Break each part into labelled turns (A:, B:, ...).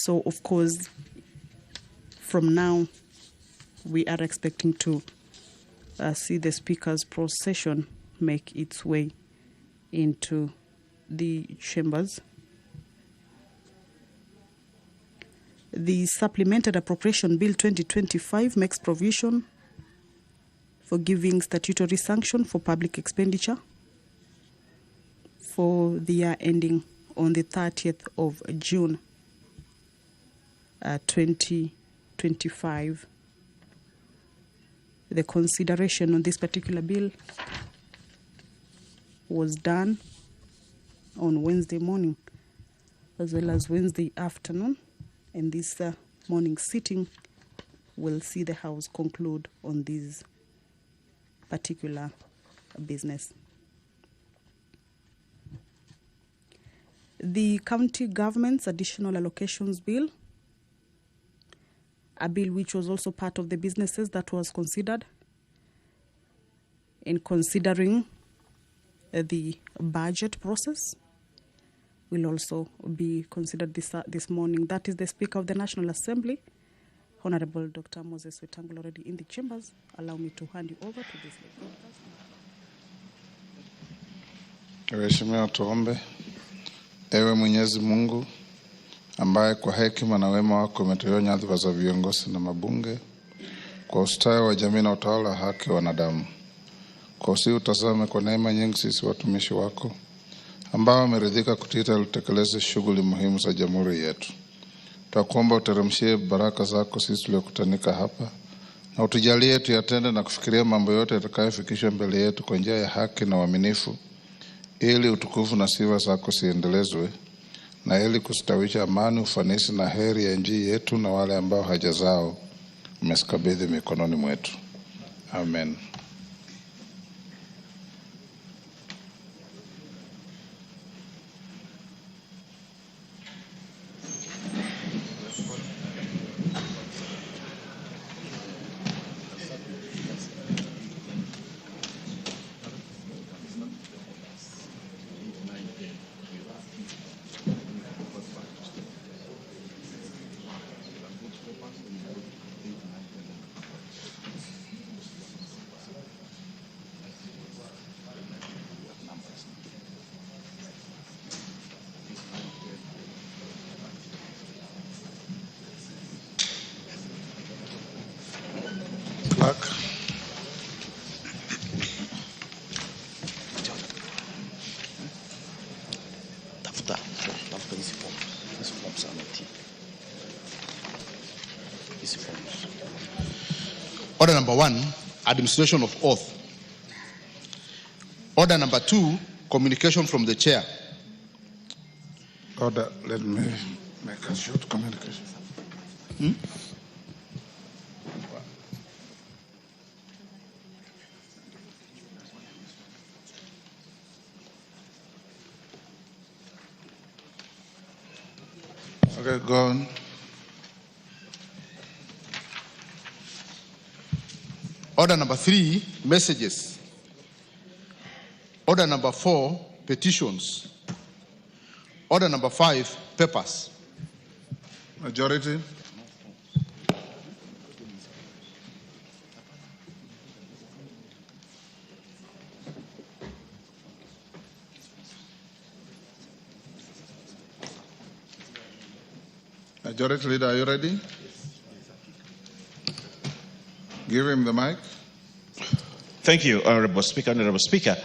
A: So, of course, from now, we are expecting to see the Speaker's procession make its way into the chambers. The Supplemented Appropriation Bill 2025 makes provision for giving statutory sanction for public expenditure for the year ending on the 30th of June 2025. The consideration on this particular bill was done on Wednesday morning as well as Wednesday afternoon, and this morning sitting will see the House conclude on this particular business. The County Government's Additional Allocations Bill, a bill which was also part of the businesses that was considered in considering the budget process, will also be considered this morning. That is the Speaker of the National Assembly, Honorable Dr. Moses Wetangula, already in the chambers. Allow me to hand you over to this.
B: Mheshimiwa, tuombe. Ewe Mwenyezi Mungu ambaye kwa hekima na wema wako umeteua nyadhifa za viongozi na mabunge kwa ustawi wa jamii na utawala wa haki wa wanadamu, kwa usi utazame kwa neema nyingi sisi watumishi wako ambao wameridhika kutiita utekeleze shughuli muhimu za jamhuri yetu. Tutakuomba uteremshie baraka zako sisi tuliokutanika hapa, na utujalie tuyatende na kufikiria mambo yote yatakayofikishwa mbele yetu kwa njia ya haki na uaminifu, ili utukufu na sifa zako siendelezwe, na ili kustawisha amani, ufanisi na heri ya nchi yetu na wale ambao haja zao umesikabidhi mikononi mwetu. Amen.
C: Order number 1, administration of oath. Order number 2, communication from the chair.
B: Order, let me make a short communication. Okay, go on.
C: Order number 3, messages. Order number 4, petitions. Order number 5, papers.
B: Majority. Majority Leader, are you ready? Give him the mic.
D: Thank you, Honorable Speaker. Honorable Speaker,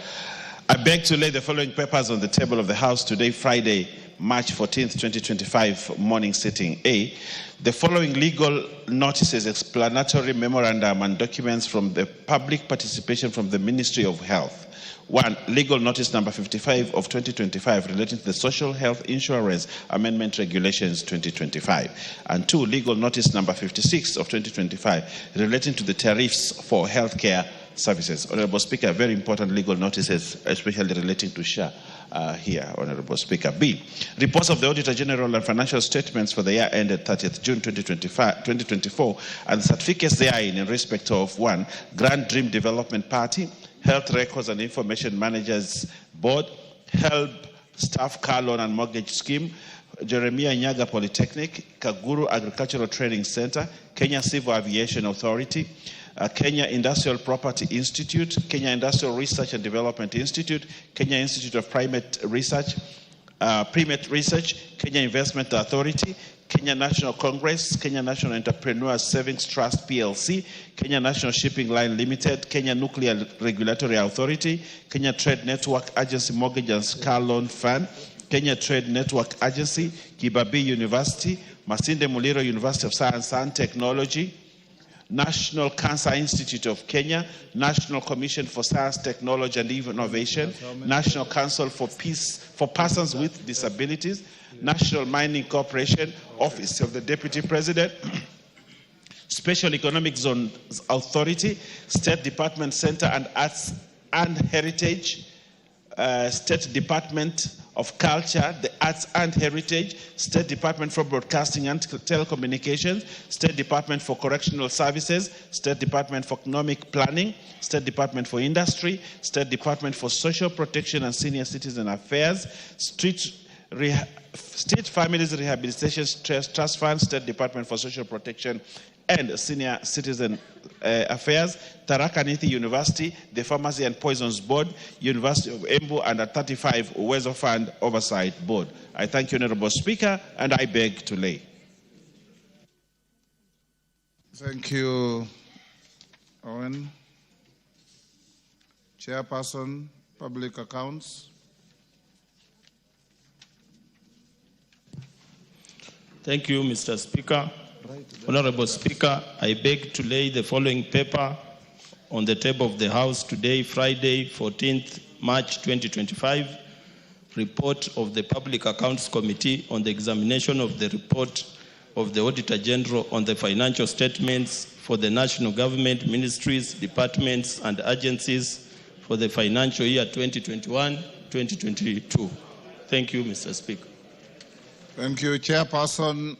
D: I beg to lay the following papers on the table of the House today, Friday, March 14th, 2025, morning sitting. A, the following legal notices, explanatory memorandum and documents from the public participation from the Ministry of Health. 1, legal notice number 55 of 2025 relating to the Social Health Insurance Amendment Regulations 2025. And 2, legal notice number 56 of 2025 relating to the tariffs for healthcare services. Honorable Speaker, very important legal notices, especially relating to SHA here, Honorable Speaker. B, reports of the Auditor General and financial statements for the year ended 30th June 2024 and the certificates therein in respect of 1, Grand Dream Development Party, Health Records and Information Managers Board, HELB Staff Car Loan and Mortgage Scheme, Jeremiah Nyaga Polytechnic, Kaguru Agricultural Training Center, Kenya Civil Aviation Authority, Kenya Industrial Property Institute, Kenya Industrial Research and Development Institute, Kenya Institute of Primate Research, Kenya Investment Authority, Kenya National Congress, Kenya National Entrepreneurs Savings Trust PLC, Kenya National Shipping Line Limited, Kenya Nuclear Regulatory Authority, Kenya Trade Network Agency Mortgage and Car Loan Fund, Kenya Trade Network Agency, Kibabii University, Masinde Muliro University of Science and Technology, National Cancer Institute of Kenya, National Commission for Science, Technology and Innovation, National Council for Peace for Persons with Disabilities, National Mining Corporation, Office of the Deputy President, Special Economic Zone Authority, State Department Center and Arts and Heritage, State Department of Culture, the Arts and Heritage, State Department for Broadcasting and Telecommunications, State Department for Correctional Services, State Department for Economic Planning, State Department for Industry, State Department for Social Protection and Senior Citizen Affairs, State Families Rehabilitation Trust Fund, State Department for Social Protection and Senior Citizen Affairs, Tharaka Nithi University, the Pharmacy and Poisons Board, University of Embu, and a 35 Uwezo Fund Oversight Board. I thank you, Honorable Speaker, and I beg to lay.
B: Thank you, Owen. Chairperson, Public Accounts.
E: Thank you, Mr. Speaker. Honorable Speaker, I beg to lay the following paper on the table of the House today, Friday, 14th March 2025, report of the Public Accounts Committee on the examination of the report of the Auditor General on the financial statements for the national government, ministries, departments, and agencies for the financial year 2021-2022. Thank you, Mr. Speaker.
B: Thank you, Chairperson,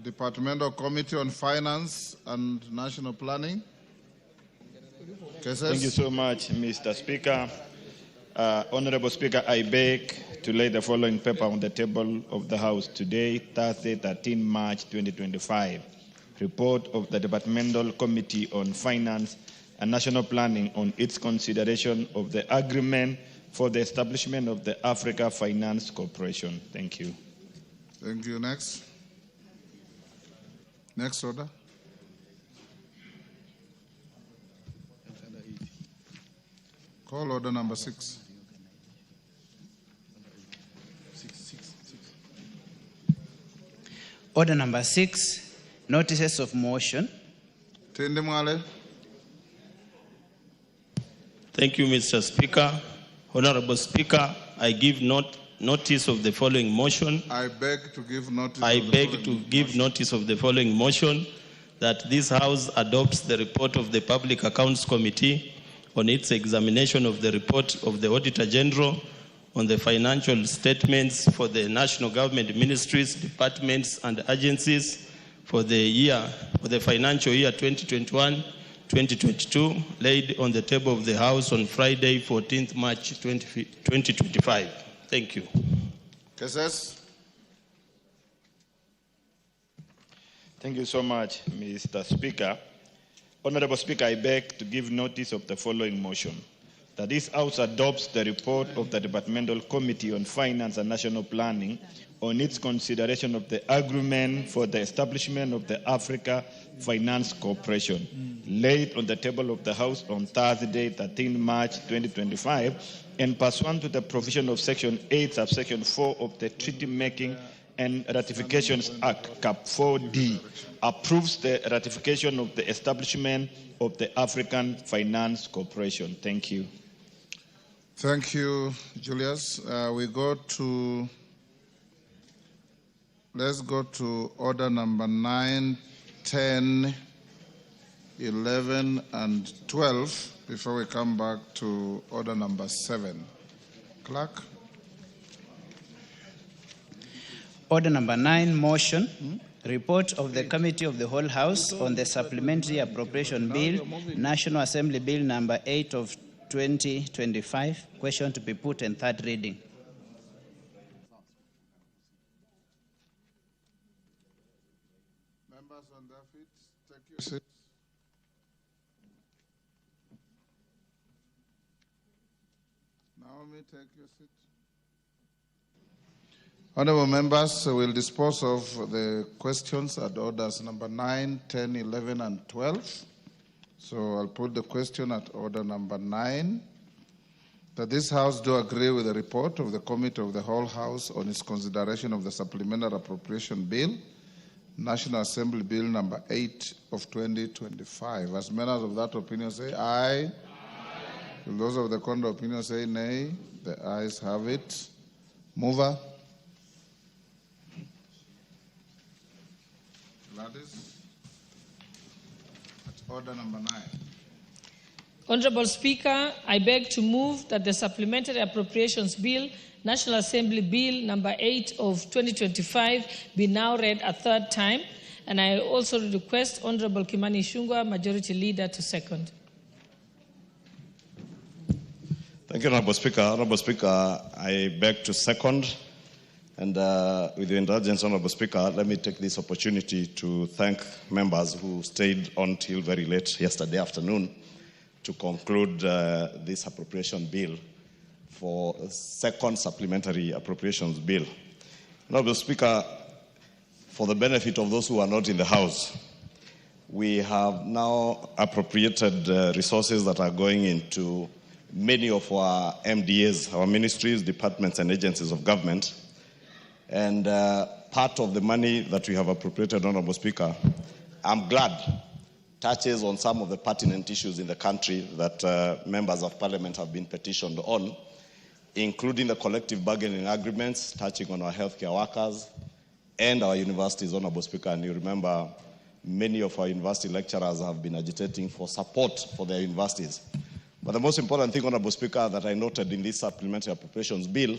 B: Departmental Committee on Finance and National Planning.
F: Thank you so much, Mr. Speaker. Honorable Speaker, I beg to lay the following paper on the table of the House today, Thursday, 13 March 2025. Report of the Departmental Committee on Finance and National Planning on its consideration of the agreement for the establishment of the Africa Finance Corporation. Thank you.
B: Thank you. Next. Next order. Call order number 6.
G: Order number 6, notices of motion.
B: Tende Mwale.
E: Thank you, Mr. Speaker. Honorable Speaker, I give notice of the following motion.
B: I beg to give notice.
E: Notice of the following motion that this House adopts the report of the Public Accounts Committee on its examination of the report of the Auditor General on the financial statements for the national government ministries, departments, and agencies for the financial year 2021-2022, laid on the table of the House on Friday, 14th March 2025. Thank you.
B: Cases.
F: Thank you so much, Mr. Speaker. Honorable Speaker, I beg to give notice of the following motion. That this House adopts the report of the Departmental Committee on Finance and National Planning on its consideration of the agreement for the establishment of the Africa Finance Corporation, laid on the table of the House on Thursday, 13 March 2025, and pursuant to the provision of Section 8, subsection 4 of the Treaty Making and Ratifications Act, Cap 4D, approves the ratification of the establishment of the African Finance Corporation. Thank you.
B: Thank you, Julius. Let's go to order number 9, 10, 11, and 12 before we come back to order number 7. Clerk.
G: Order number 9, motion. Report of the Committee of the Whole House on the Supplementary Appropriation Bill, National Assembly Bill number 8 of 2025. Question to be put in third reading.
B: Members on their feet, take your seats. Naomi, take your seat. Honorable members, we'll dispose of the questions at orders number 9, 10, 11, and 12. So I'll put the question at order number 9, that this House do agree with the report of the Committee of the Whole House on its consideration of the Supplementary Appropriation Bill, National Assembly Bill number 8 of 2025. As members of that opinion say aye. Aye. Will those of the contrary opinion say nay? The ayes have it. Mover. Gladys. At order number 9.
H: Honorable Speaker, I beg to move that the Supplementary Appropriations Bill, National Assembly Bill number 8 of 2025 be now read a third time, and I also request Honorable Kimani Ichung'wah, Majority Leader, to second.
D: Thank you, Honorable Speaker. Honorable Speaker, I beg to second. And with your indulgence, Honorable Speaker, let me take this opportunity to thank members who stayed until very late yesterday afternoon to conclude this appropriation bill for a second supplementary appropriations bill. Honorable Speaker, for the benefit of those who are not in the House, we have now appropriated resources that are going into many of our MDAs, our ministries, departments, and agencies of government. And part of the money that we have appropriated, Honorable Speaker, I'm glad touches on some of the pertinent issues in the country that members of parliament have been petitioned on, including the collective bargaining agreements touching on our healthcare workers and our universities, Honorable Speaker. And you remember many of our university lecturers have been agitating for support for their universities. But the most important thing, Honorable Speaker, that I noted in this supplementary appropriations bill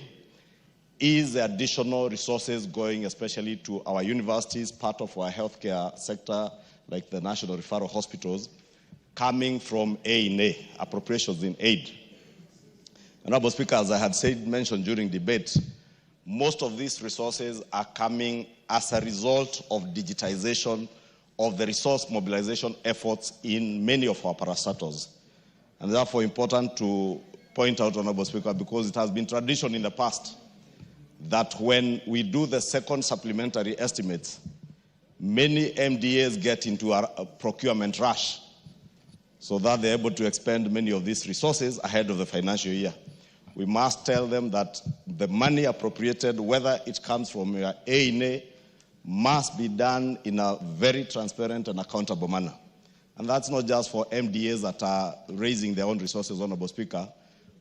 D: is the additional resources going especially to our universities, part of our healthcare sector, like the National Referral Hospitals, coming from A&A, appropriations in aid. Honorable Speaker, as I had mentioned during debate, most of these resources are coming as a result of digitization of the resource mobilization efforts in many of our parastatals. And therefore important to point out, Honorable Speaker, because it has been tradition in the past that when we do the second supplementary estimates, many MDAs get into a procurement rush so that they're able to expend many of these resources ahead of the financial year. We must tell them that the money appropriated, whether it comes from your A&A, must be done in a very transparent and accountable manner. And that's not just for MDAs that are raising their own resources, Honorable Speaker.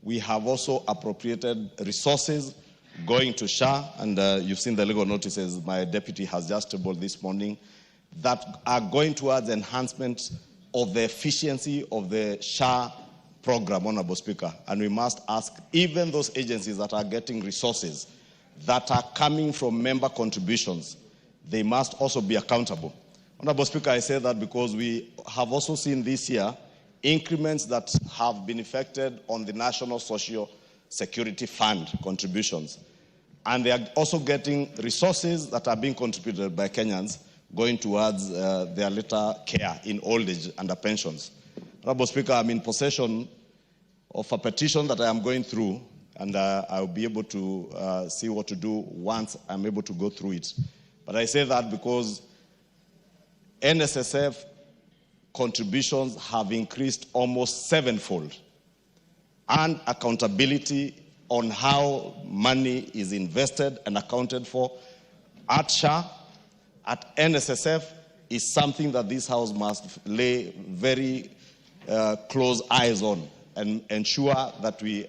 D: We have also appropriated resources going to SHA, and you've seen the legal notices my deputy has just tabled this morning, that are going towards enhancement of the efficiency of the SHA program, Honorable Speaker. And we must ask even those agencies that are getting resources that are coming from member contributions, they must also be accountable. Honorable Speaker, I say that because we have also seen this year increments that have been effected on the National Social Security Fund contributions. And they are also getting resources that are being contributed by Kenyans going towards their later care in old age under pensions. Honorable Speaker, I'm in possession of a petition that I am going through, and I'll be able to see what to do once I'm able to go through it. But I say that because NSSF contributions have increased almost sevenfold, and accountability on how money is invested and accounted for at SHA, at NSSF, is something that this House must lay very close eyes on and ensure that we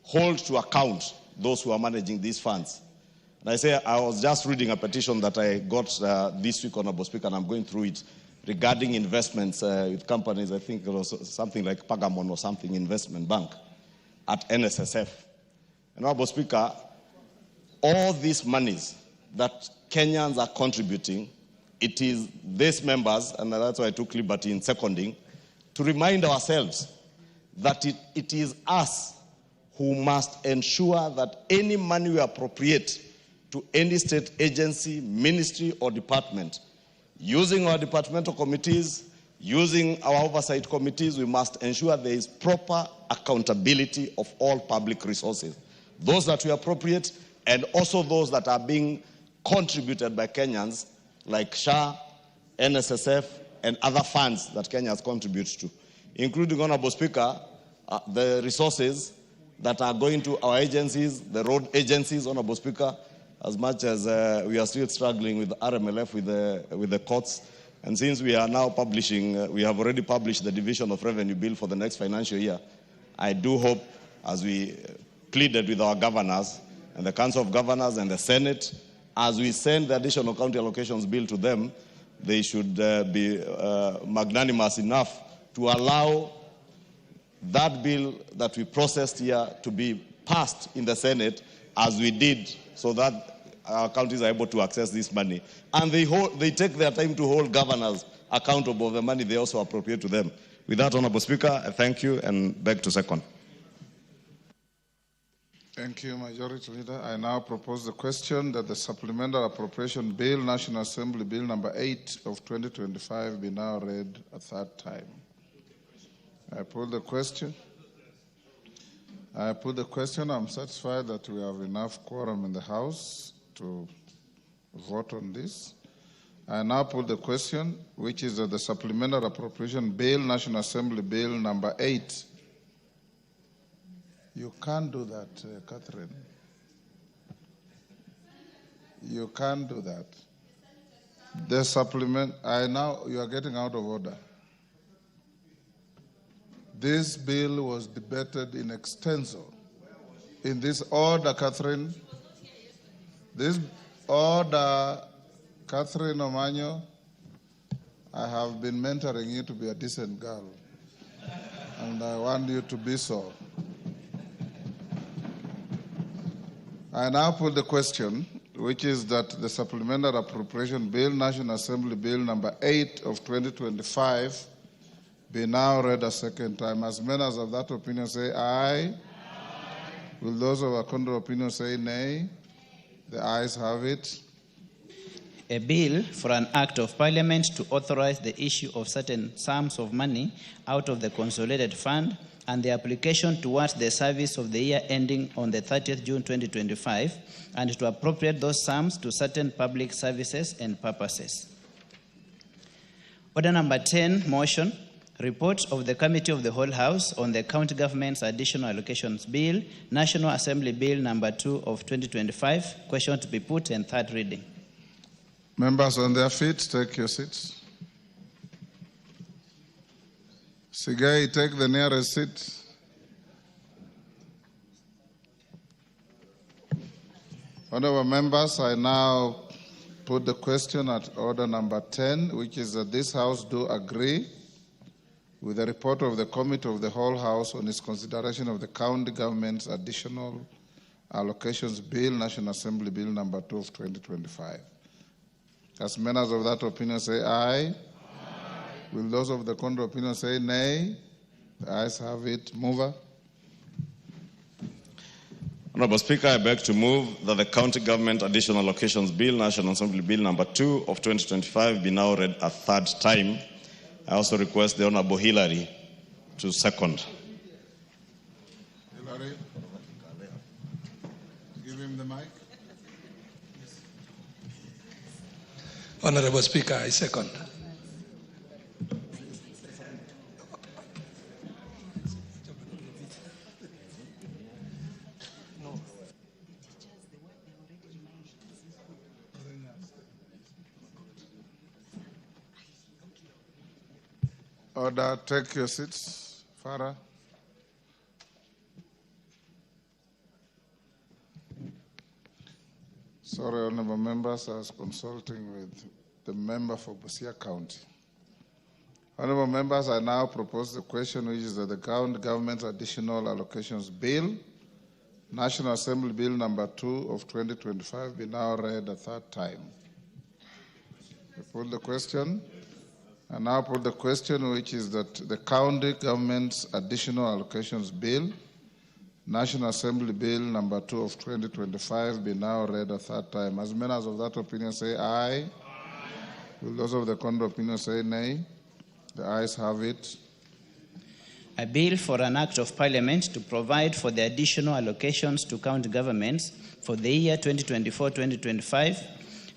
D: hold to account those who are managing these funds. And I say, I was just reading a petition that I got this week, Honorable Speaker, and I'm going through it, regarding investments with companies. I think it was something like Pagamon or something, investment bank, at NSSF. And Honorable Speaker, all these monies that Kenyans are contributing, it is these members, and that's why I took liberty in seconding, to remind ourselves that it is us who must ensure that any money we appropriate to any state agency, ministry, or department
I: using our departmental committees, using our oversight committees, we must ensure there is proper accountability of all public resources, those that we appropriate and also those that are being contributed by Kenyans, like SHA, NSSF, and other funds that Kenyans contribute to, including, Honorable Speaker, the resources that are going to our agencies, the road agencies, Honorable Speaker, as much as we are still struggling with RMLF, with the courts. And since we are now publishing, we have already published the Division of Revenue Bill for the next financial year, I do hope, as we pleaded with our governors and the Council of Governors and the Senate, as we send the additional county allocations bill to them, they should be magnanimous enough to allow that bill that we processed here to be passed in the Senate as we did, so that our counties are able to access this money. And they take their time to hold governors accountable for the money they also appropriate to them. With that, Honorable Speaker, I thank you and beg to second.
B: Thank you, Majority Leader. I now propose the question that the Supplemental Appropriation Bill, National Assembly Bill number 8 of 2025 be now read a third time. I put the question. I'm satisfied that we have enough quorum in the House to vote on this. I now put the question, which is that the Supplemental Appropriation Bill, National Assembly Bill number 8. You can't do that, Catherine. You can't do that. The supplement, you are getting out of order. This bill was debated in extenso. In this order, Catherine, Catherine Omanyo, I have been mentoring you to be a decent girl, and I want you to be so. I now put the question, which is that the Supplemental Appropriation Bill, National Assembly Bill number 8 of 2025, be now read a second time. As many as of that opinion say aye. Will those of a contrary opinion say nay? The ayes have it.
G: A bill for an act of parliament to authorize the issue of certain sums of money out of the consolidated fund and the application towards the service of the year ending on the 30th June 2025, and to appropriate those sums to certain public services and purposes. Order number 10, motion. Report of the Committee of the Whole House on the County Government's Additional Allocations Bill, National Assembly Bill number 2 of 2025. Question to be put and third reading.
B: Members on their feet, take your seats. Sigai, take the nearest seat. Honorable members, I now put the question at order number 10, which is that this House do agree with the report of the Committee of the Whole House on its consideration of the County Government's Additional Allocations Bill, National Assembly Bill number 2 of 2025. As members of that opinion say aye. Will those of the contrary opinion say nay? The ayes have it. Mover.
I: Honorable Speaker, I beg to move that the County Government Additional Allocations Bill, National Assembly Bill number 2 of 2025 be now read a third time. I also request the Honorable Hillary to second.
B: Hillary, give him the mic.
J: Honorable Speaker, I second.
B: Order, take your seats. Farah. Sorry, honorable members, I was consulting with the member for Busia County. Honorable members, I now propose the question, which is that the County Government's Additional Allocations Bill, National Assembly Bill number 2 of 2025, be now read a third time. I put the question. I now put the question, which is that the County Government's Additional Allocations Bill, National Assembly Bill number 2 of 2025, be now read a third time. As many as of that opinion say aye. Will those of the contrary opinion say nay? The ayes have it.
G: A bill for an act of parliament to provide for the additional allocations to county governments for the year 2024-2025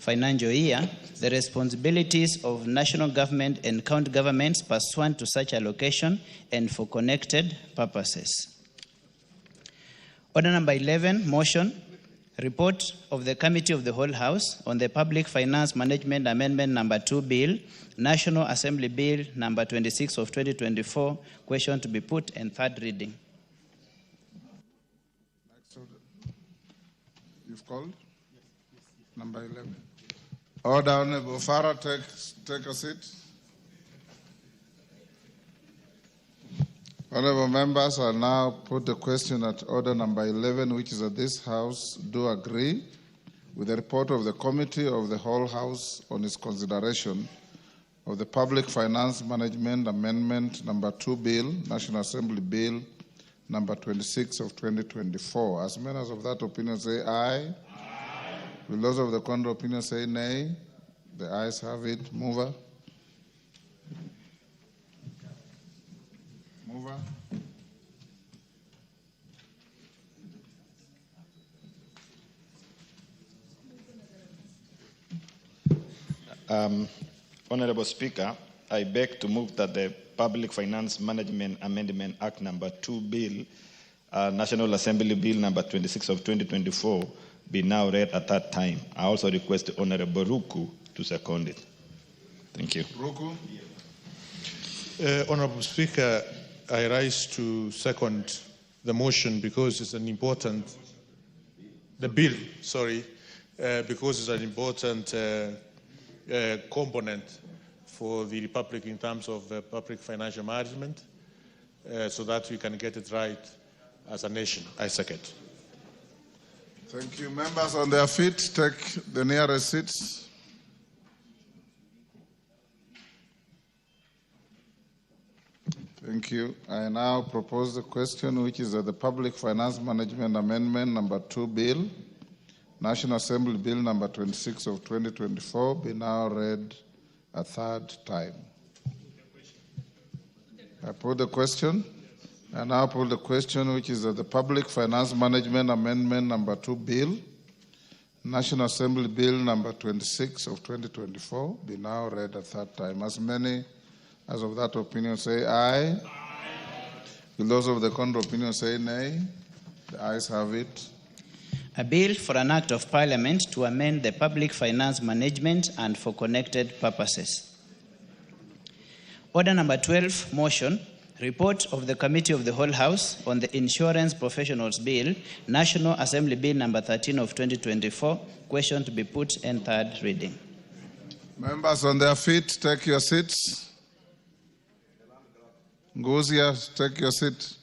G: financial year, the responsibilities of national government and county governments pursuant to such allocation and for connected purposes. Order number 11, motion, report of the Committee of the Whole House on the Public Finance Management Amendment number 2 Bill, National Assembly Bill number 26 of 2024, question to be put and third reading.
B: You've called? Number 11. Order, Honorable Farah, take a seat. Honorable members, I now put the question at order number 11, which is that this House do agree with the report of the Committee of the Whole House on its consideration of the Public Finance Management Amendment number 2 Bill, National Assembly Bill number 26 of 2024. As many as of that opinion say aye. Aye. Will those of the contrary opinion say nay? The ayes have it. Mover. Mover.
F: Honorable Speaker, I beg to move that the Public Finance Management Amendment Act number 2 Bill, National Assembly Bill number 26 of 2024, be now read a third time. I also request the Honorable Ruku to second it. Thank you.
B: Ruku.
C: Honorable Speaker, I rise to second the motion because it's an important, because it's an important component for the Republic in terms of public financial management, so that we can get it right as a nation. I second.
B: Thank you. Members on their feet, take the nearest seats. Thank you. I now propose the question, which is that the Public Finance Management Amendment number 2 Bill, National Assembly Bill number 26 of 2024, be now read a third time. I put the question. I now put the question, which is that the Public Finance Management Amendment number 2 Bill, National Assembly Bill number 26 of 2024, be now read a third time. As many as of that opinion say aye. Aye. Will those of the contrary opinion say nay? The ayes have it.
G: A bill for an act of parliament to amend the public finance management and for connected purposes. Order number 12, motion, report of the Committee of the Whole House on the Insurance Professionals Bill, National Assembly Bill number 13 of 2024, question to be put and third reading.
B: Members on their feet, take your seats. Nguzia, take your seat.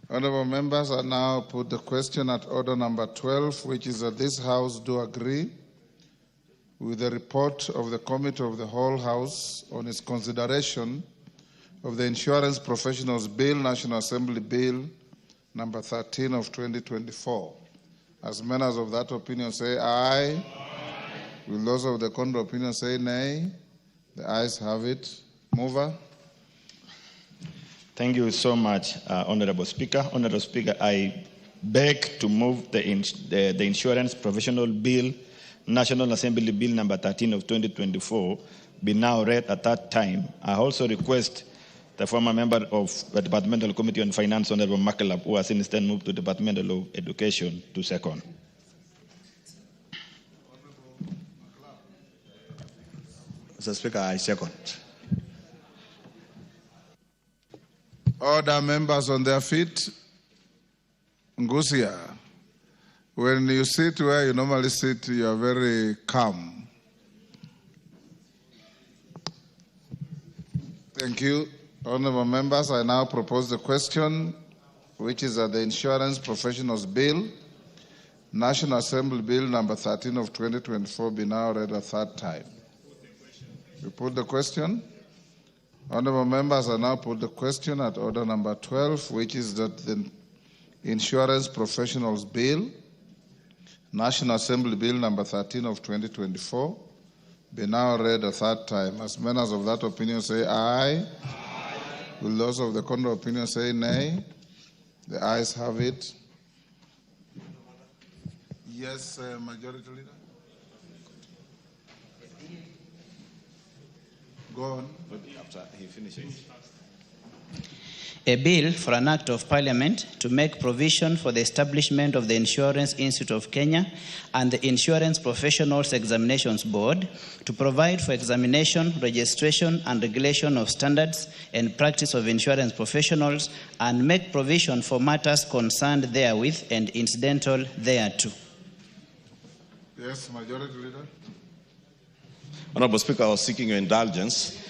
B: Honorable members, I now put the question at order number 12, which is that this House do agree with the report of the Committee of the Whole House on its consideration of the Insurance Professionals Bill, National Assembly Bill number 13 of 2024. As many as of that opinion say aye. Aye. Will those of the contrary opinion say nay? The ayes have it. Mover.
F: Thank you so much, Honorable Speaker. Honorable Speaker, I beg to move the Insurance Professional Bill, National Assembly Bill number 13 of 2024, be now read a third time. I also request the former member of the Departmental Committee on Finance, Honorable Makalab, who has instead moved to Departmental of Education, to second.
C: Mr. Speaker, I second.
B: Order, members on their feet. Ngusia, when you sit where you normally sit, you are very calm. Thank you. Honorable members, I now propose the question, which is that the Insurance Professionals Bill, National Assembly Bill number 13 of 2024, be now read a third time. You put the question? Honorable members, I now put the question at order number 12, which is that the Insurance Professionals Bill, National Assembly Bill number 13 of 2024 be now read a third time. As members of that opinion say aye. Will those of the contrary opinion say nay? The ayes have it. Yes, Majority Leader. Go on.
D: After he finishes.
G: A bill for an act of parliament to make provision for the establishment of the Insurance Institute of Kenya and the Insurance Professionals Examinations Board to provide for examination, registration, and regulation of standards and practice of insurance professionals and make provision for matters concerned therewith and incidental thereto.
B: Yes, Majority Leader.
I: Honorable Speaker, I was seeking your indulgence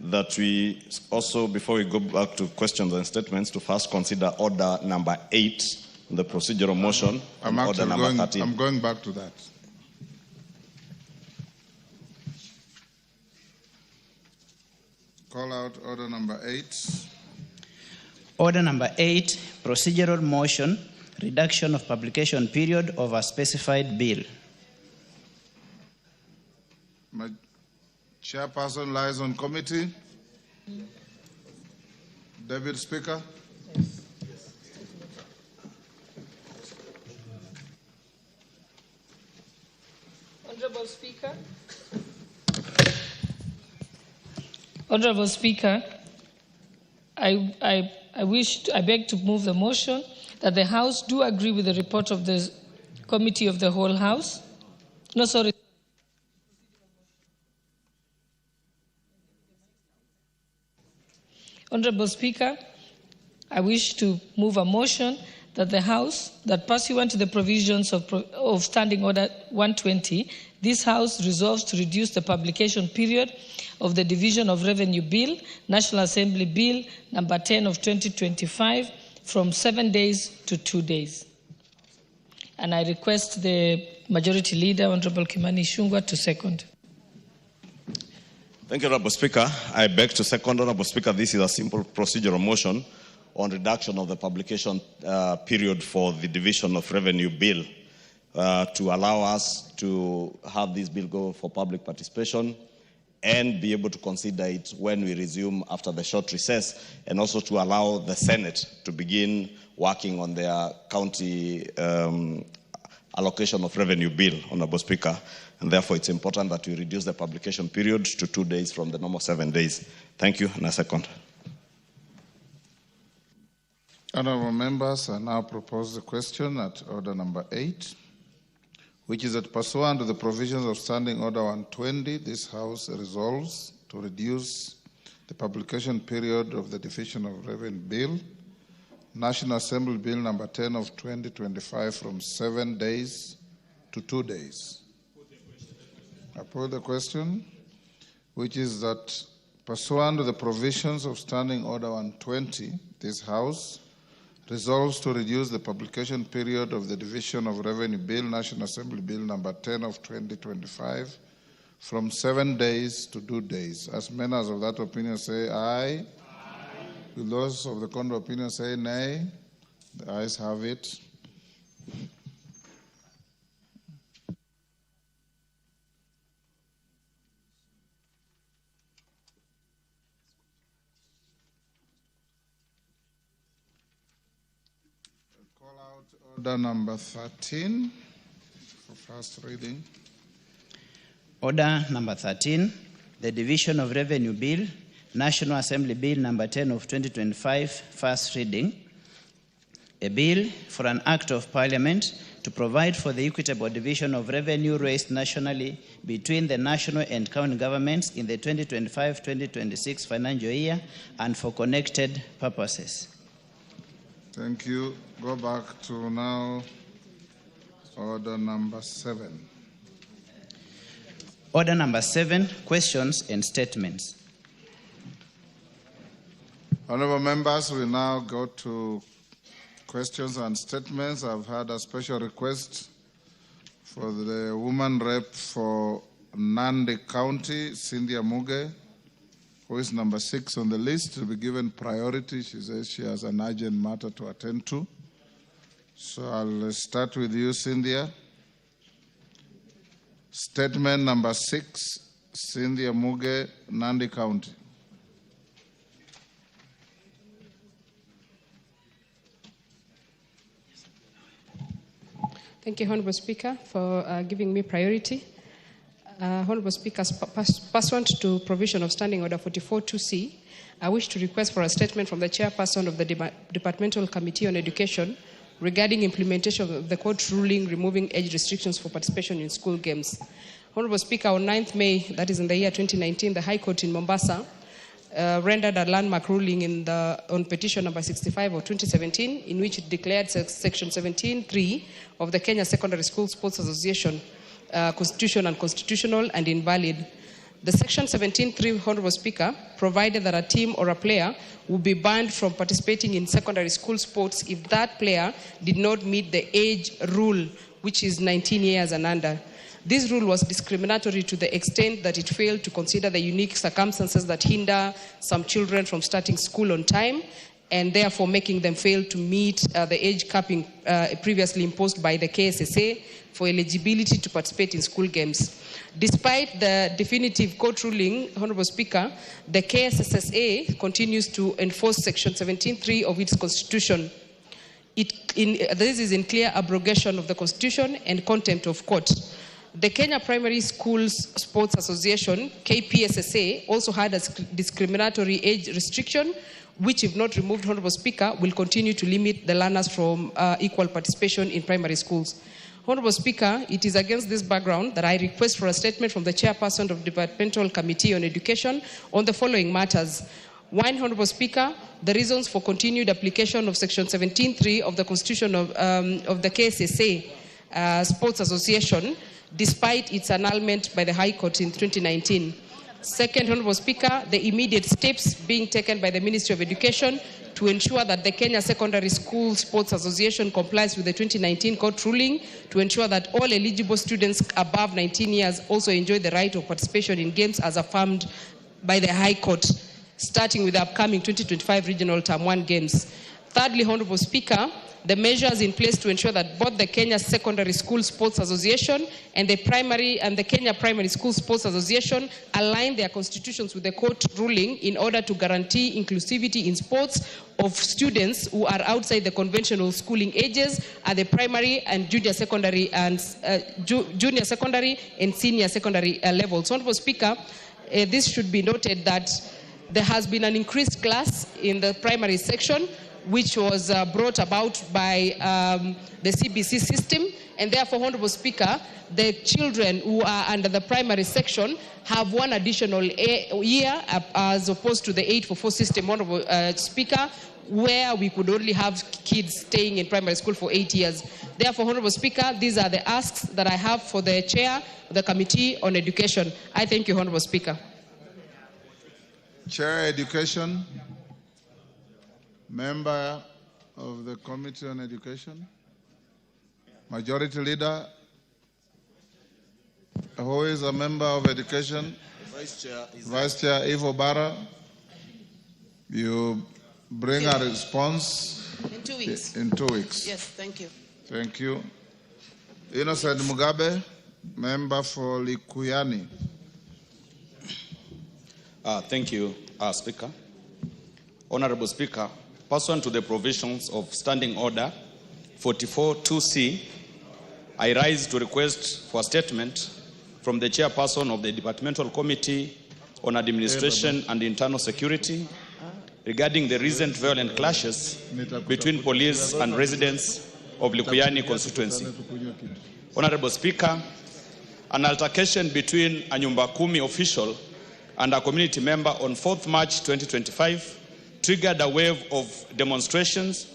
I: that we also, before we go back to questions and statements, to first consider order number 8, the procedural motion, and order number 13.
B: I'm going back to that. Call out order number 8.
G: Order number 8, procedural motion, reduction of publication period of a specified bill.
B: My chairperson lies on committee. David Speaker.
H: Honorable Speaker. Honorable Speaker, I beg to move the motion that the House do agree with the report of the Committee of the Whole House. No, sorry. Honorable Speaker, I wish to move a motion that the House, that pursuant to the provisions of Standing Order 120, this House resolves to reduce the publication period of the Division of Revenue Bill, National Assembly Bill number 10 of 2025, from 7 days to 2 days. And I request the Majority Leader, Honorable Kimani Ichung'wah, to second.
I: Thank you, Honorable Speaker. I beg to second, Honorable Speaker, this is a simple procedural motion on reduction of the publication period for the Division of Revenue Bill to allow us to have this bill go for public participation and be able to consider it when we resume after the short recess, and also to allow the Senate to begin working on their county allocation of revenue bill, Honorable Speaker. And therefore, it's important that we reduce the publication period to 2 days from the normal 7 days. Thank you, and I second.
B: Honorable members, I now propose the question at order number 8, which is that pursuant to the provisions of Standing Order 120, this House resolves to reduce the publication period of the Division of Revenue Bill, National Assembly Bill number 10 of 2025, from 7 days to 2 days. I put the question, which is that pursuant to the provisions of Standing Order 120, this House resolves to reduce the publication period of the Division of Revenue Bill, National Assembly Bill number 10 of 2025, from 7 days to 2 days. As members of that opinion say aye. Aye. Will those of the contrary opinion say nay? The ayes have it. Order number 13 for first reading.
G: Order number 13, the Division of Revenue Bill, National Assembly Bill number 10 of 2025, first reading. A bill for an act of parliament to provide for the equitable division of revenue raised nationally between the national and county governments in the 2025-2026 financial year and for connected purposes.
B: Thank you. Go back to now order number 7.
G: Order number 7, questions and statements.
B: Honorable members, we now go to questions and statements. I've had a special request for the woman rep for Nandi County, Cynthia Muge, who is number 6 on the list, to be given priority. She says she has an urgent matter to attend to. So I'll start with you, Cynthia. Statement number 6, Cynthia Muge, Nandi County.
J: Thank you, Honorable Speaker, for giving me priority. Honorable Speaker, pursuant to provision of Standing Order 44.2c, I wish to request for a statement from the Chairperson of the Departmental Committee on Education regarding implementation of the court ruling removing age restrictions for participation in school games. Honorable Speaker, on 9th May, that is in the year 2019, the High Court in Mombasa rendered a landmark ruling on petition number 65 of 2017, in which it declared section 17.3 of the Kenya Secondary School Sports Association unconstitutional and invalid. The section 17.3, Honorable Speaker, provided that a team or a player would be banned from participating in secondary school sports if that player did not meet the age rule, which is 19 years and under. This rule was discriminatory to the extent that it failed to consider the unique circumstances that hinder some children from starting school on time, and therefore making them fail to meet the age capping previously imposed by the KSSA for eligibility to participate in school games. Despite the definitive court ruling, Honorable Speaker, the KSSA continues to enforce Section 17.3 of its constitution. This is in clear abrogation of the Constitution and contempt of court. The Kenya Primary Schools Sports Association, KPSSA, also had a discriminatory age restriction, which, if not removed, Honorable Speaker, will continue to limit the learners from equal participation in primary schools. Honorable Speaker, it is against this background that I request for a statement from the Chairperson of the Departmental Committee on Education on the following matters. One, Honorable Speaker, the reasons for continued application of Section 17.3 of the Constitution of the KSSA Sports Association, despite its annulment by the High Court in 2019. Second, Honorable Speaker, the immediate steps being taken by the Ministry of Education to ensure that the Kenya Secondary School Sports Association complies with the 2019 court ruling to ensure that all eligible students above 19 years also enjoy the right of participation in games as affirmed by the High Court, starting with the upcoming 2025 Regional Term 1 Games. Thirdly, Honorable Speaker, the measures in place to ensure that both the Kenya Secondary School Sports Association and the Kenya Primary School Sports Association align their constitutions with the court ruling in order to guarantee inclusivity in sports of students who are outside the conventional schooling ages at the primary and junior secondary and senior secondary levels. Honorable Speaker, this should be noted that there has been an increased class in the primary section, which was brought about by the CBC system, and therefore, Honorable Speaker, the children who are under the primary section have one additional year as opposed to the 844 system, Honorable Speaker, where we could only have kids staying in primary school for 8 years. Therefore, Honorable Speaker, these are the asks that I have for the Chair of the Committee on Education. I thank you, Honorable Speaker.
B: Chair Education. Member of the Committee on Education, Majority Leader, who is a member of Education, Vice Chair Ivo Barra, you bring a response
K: in 2 weeks.
B: In 2 weeks.
K: Yes, thank you.
B: Thank you. Innocent Mugabe, member for Likuyani.
L: Thank you, Speaker. Honorable Speaker, pursuant to the provisions of Standing Order 44.2c, I rise to request for a statement from the Chairperson of the Departmental Committee on Administration and Internal Security regarding the recent violent clashes between police and residents of Likuyani constituency. Honorable Speaker, an altercation between a Nyumba Kumi official and a community member on 4th March 2025 triggered a wave of demonstrations,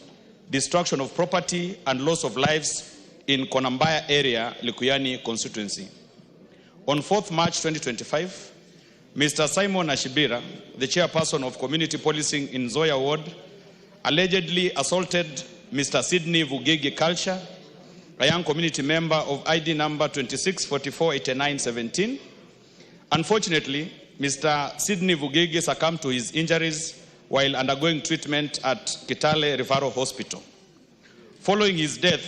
L: destruction of property, and loss of lives in Konambaya area, Likuyani constituency. On 4th March 2025, Mr. Simon Ashibira, the chairperson of community policing in Zoya Ward, allegedly assaulted Mr. Sydney Vugigi Culture, a young community member of ID number 26448917. Unfortunately, Mr. Sydney Vugigi succumbed to his injuries while undergoing treatment at Kitale Referral Hospital. Following his death,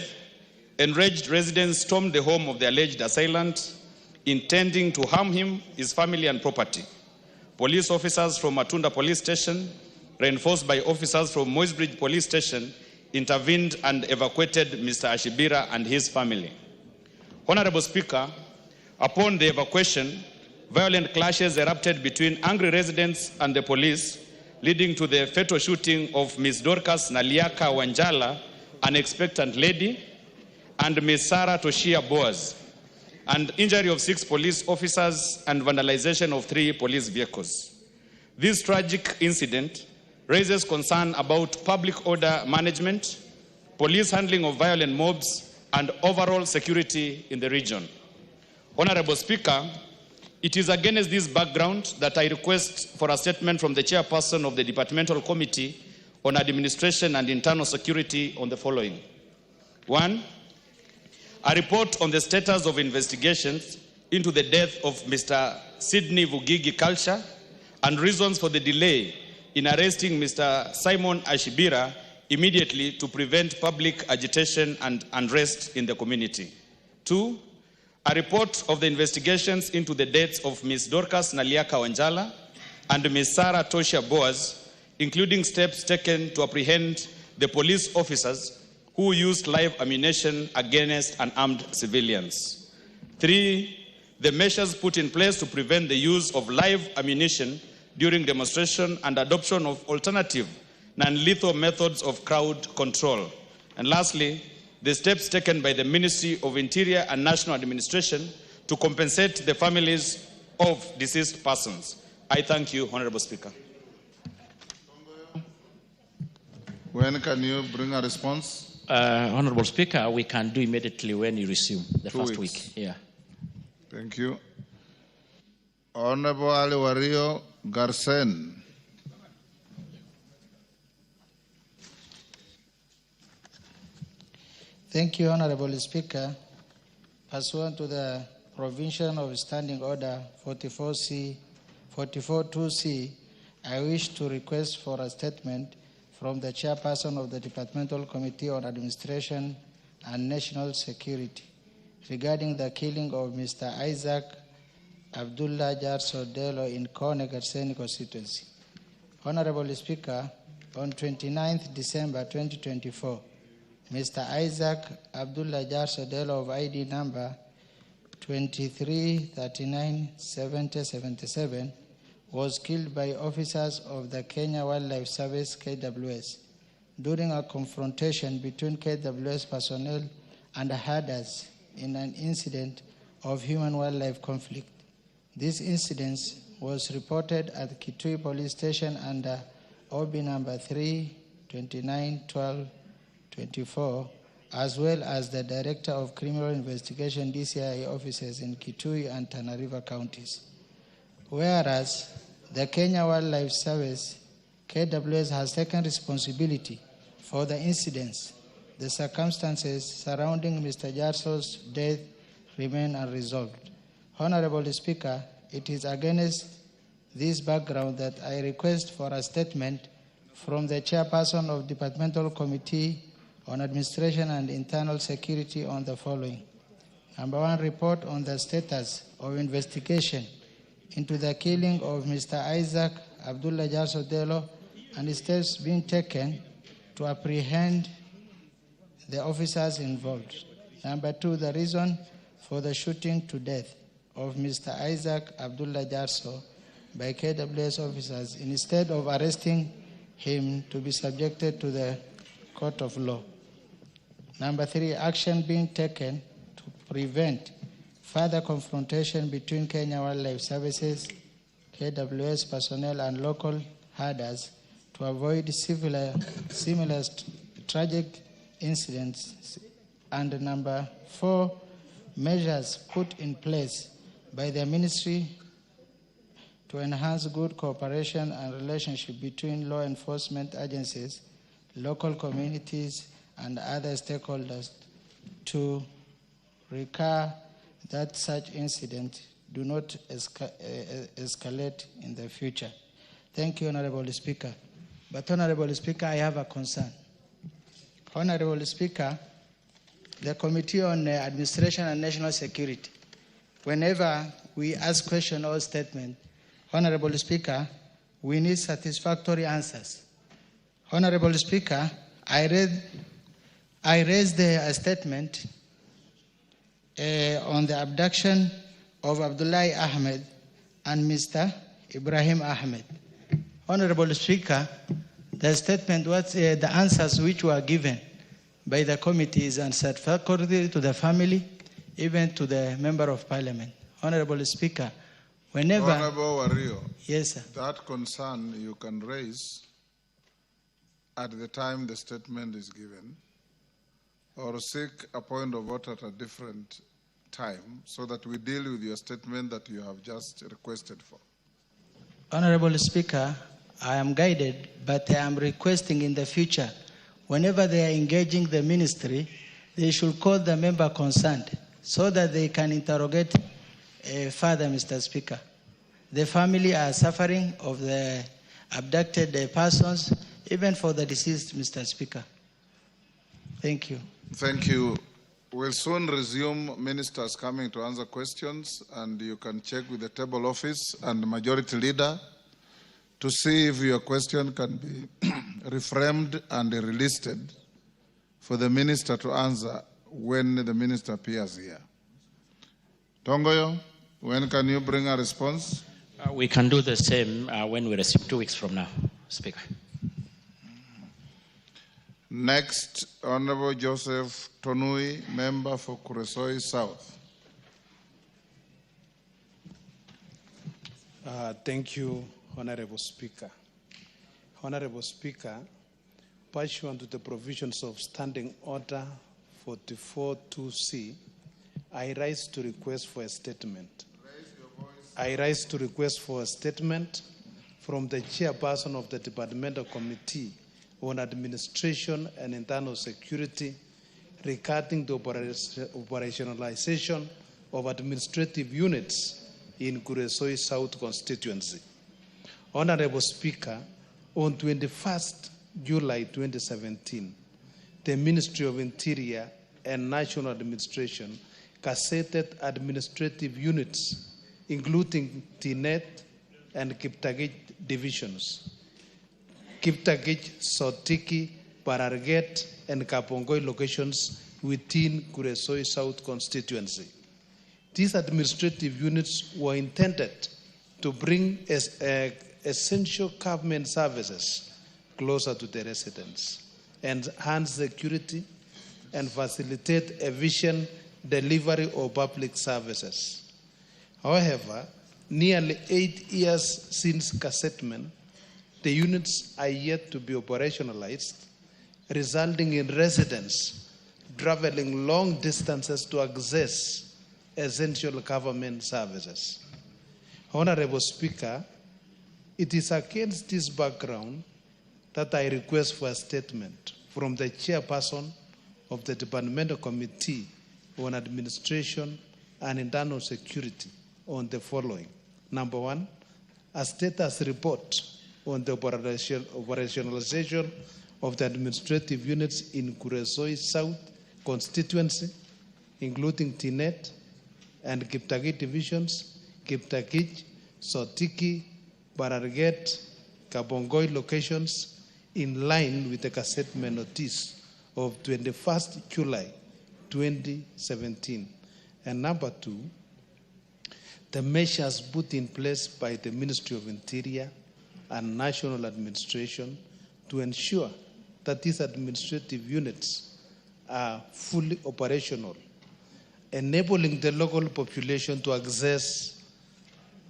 L: enraged residents stormed the home of the alleged assailant, intending to harm him, his family, and property. Police officers from Matunda Police Station, reinforced by officers from Moisbridge Police Station, intervened and evacuated Mr. Ashibira and his family. Honorable Speaker, upon the evacuation, violent clashes erupted between angry residents and the police, leading to the fatal shooting of Ms. Dorcas Naliaka Wanjala, an expectant lady, and Ms. Sarah Toshia Boaz, and injury of 6 police officers and vandalization of 3 police vehicles. This tragic incident raises concern about public order management, police handling of violent mobs, and overall security in the region. Honorable Speaker, it is against this background that I request for a statement from the chairperson of the Departmental Committee on Administration and Internal Security on the following. 1, a report on the status of investigations into the death of Mr. Sidney Vugigi Culture and reasons for the delay in arresting Mr. Simon Ashibira immediately to prevent public agitation and unrest in the community. 2, a report of the investigations into the deaths of Ms. Dorcas Naliaka Wanjala and Ms. Sarah Toshia Boaz, including steps taken to apprehend the police officers who used live ammunition against unarmed civilians. 3, the measures put in place to prevent the use of live ammunition during demonstration and adoption of alternative non-lethal methods of crowd control. And lastly, the steps taken by the Ministry of Interior and National Administration to compensate the families of deceased persons. I thank you, Honorable Speaker.
B: When can you bring a response?
K: Honorable Speaker, we can do immediately when you resume the
B: 2
K: first
B: weeks.
K: week. Yeah.
B: Thank you. Honorable Ali Wario Garsen.
M: Thank you, Honorable Speaker. Pursuant to the provision of Standing Order 44-2C, I wish to request for a statement from the Chairperson of the Departmental Committee on Administration and National Security regarding the killing of Mr. Isaac Abdullah Jarsodelo in Kone Garseni constituency. Honorable Speaker, on 29th December 2024, Mr. Isaac Abdullah Jarsodelo of ID number 23397077 was killed by officers of the Kenya Wildlife Service KWS during a confrontation between KWS personnel and herders in an incident of human-wildlife conflict. This incident was reported at Kitui Police Station under OB number 3291224, as well as the Director of Criminal Investigation DCI offices in Kitui and Tana River counties. Whereas the Kenya Wildlife Service, KWS, has taken responsibility for the incidents, the circumstances surrounding Mr. Jarso's death remain unresolved. Honorable Speaker, it is against this background that I request for a statement from the Chairperson of Departmental Committee on Administration and Internal Security on the following. Number 1, report on the status of investigation into the killing of Mr. Isaac Abdullah Jarsodelo and steps being taken to apprehend the officers involved. Number 2, the reason for the shooting to death of Mr. Isaac Abdullah Jarso by KWS officers instead of arresting him to be subjected to the court of law. Number 3, action being taken to prevent further confrontation between Kenya Wildlife Services, KWS personnel, and local herders to avoid similar tragic incidents. And number 4, measures put in place by the ministry to enhance good cooperation and relationship between law enforcement agencies, local communities, and other stakeholders to recur that such incidents do not escalate in the future. Thank you, Honorable Speaker. But, Honorable Speaker, I have a concern. Honorable Speaker, the Committee on Administration and National Security whenever we ask question or statement, Honorable Speaker, we need satisfactory answers. Honorable Speaker, I raised a statement on the abduction of Abdullahi Ahmed and Mr. Ibrahim Ahmed. Honorable Speaker, the statement, the answers which were given by the committee is unsatisfactory to the family, even to the Member of Parliament. Honorable Speaker, whenever...
B: Honorable Wario,
M: yes, sir.
B: That concern you can raise at the time the statement is given, or seek a point of order at a different time so that we deal with your statement that you have just requested for.
M: Honorable Speaker, I am guided, but I am requesting in the future, whenever they are engaging the ministry, they should call the member concerned so that they can interrogate further, Mr. Speaker. The family are suffering of the abducted persons, even for the deceased, Mr. Speaker. Thank you.
B: Thank you. We'll soon resume ministers coming to answer questions, and you can check with the table office and the majority leader to see if your question can be reframed and relisted for the minister to answer when the minister appears here. Tongoyo, when can you bring a response?
K: We can do the same when we receive 2 weeks from now, Speaker.
B: Next, Honorable Joseph Tonui, member for Kuresoi South.
N: Thank you, Honorable Speaker. Honorable Speaker, pursuant to the provisions of Standing Order 44-2C, I rise to request for a statement. I rise to request for a statement from the chairperson of the Departmental Committee on Administration and Internal Security regarding the operationalization of administrative units in Kuresoi South constituency. Honorable Speaker, on 21st July 2017, the Ministry of Interior and National Administration gazetted administrative units, including Tinet and Kiptagich divisions, Kiptagich, Sotiki, Bararget, and Kapongoi locations within Kuresoi South constituency. These administrative units were intended to bring essential government services closer to the residents, enhance security, and facilitate efficient delivery of public services. However, nearly 8 years since gazettement, the units are yet to be operationalized, resulting in residents traveling long distances to access essential government services. Honorable Speaker, it is against this background that I request for a statement from the chairperson of the Departmental Committee on Administration and Internal Security on the following. Number one, a status report on the operationalization of the administrative units in Kuresoi South constituency, including Tinet and Kiptagich divisions, Kiptagich, Sotiki, Bararget, Kabongoi locations, in line with the gazettement notice of 21st July 2017. And number two, the measures put in place by the Ministry of Interior and National Administration to ensure that these administrative units are fully operational, enabling the local population to access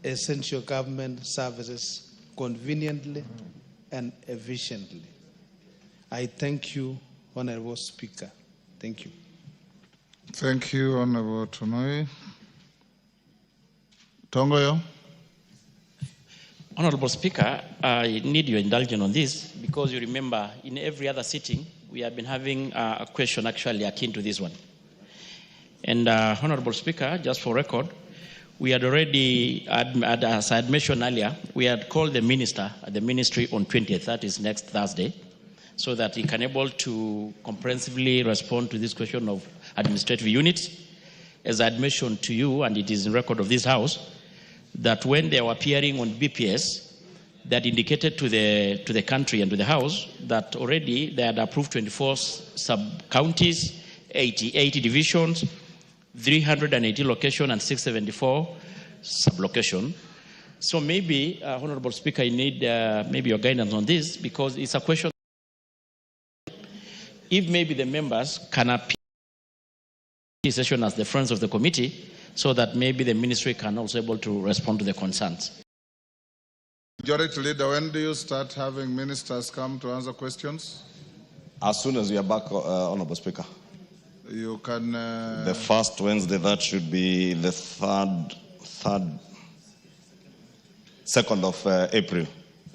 N: essential government services conveniently and efficiently. I thank you, Honorable Speaker. Thank you.
B: Thank you, Honorable Tonoi. Tongoyo.
K: Honorable Speaker, I need your indulgence on this because you remember in every other sitting we have been having a question actually akin to this one. And Honorable Speaker, just for record, we had already, as I had mentioned earlier, we had called the minister at the ministry on 20th, that is next Thursday, so that he can able to comprehensively respond to this question of administrative units. as I had mentioned to you, and it is in record of this House, that when they were appearing on BPS, that indicated to the country and to the House that already they had approved 24 sub-counties, 80 divisions, 380 locations, and 674 sub-locations. So maybe, Honorable Speaker, I need maybe your guidance on this, because it's a question. If maybe the members can appear in session as the friends of the committee, so that maybe the ministry can also be able to respond to the concerns.
B: Majority Leader, when do you start having ministers come to answer questions?
I: As soon as we are back, Honorable Speaker.
B: You can...
I: The first Wednesday, that should be the 2nd of April.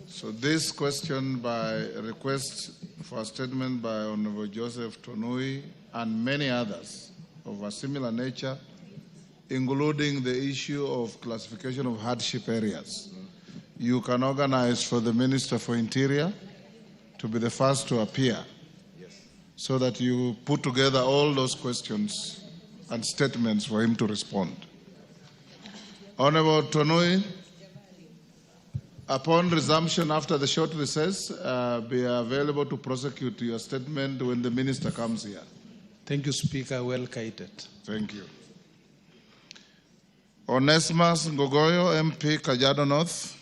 B: So this question by request for a statement by Honorable Joseph Tonui and many others of a similar nature, including the issue of classification of hardship areas. You can organize for the Minister for Interior to be the first to appear, so that you put together all those questions and statements for him to respond. Honorable Tonui, upon resumption after the short recess, be available to prosecute your statement when the Minister comes here.
N: Thank you, Speaker. Well guided.
B: Thank you. Onesimus Ngogoyo, MP, Kajiado North.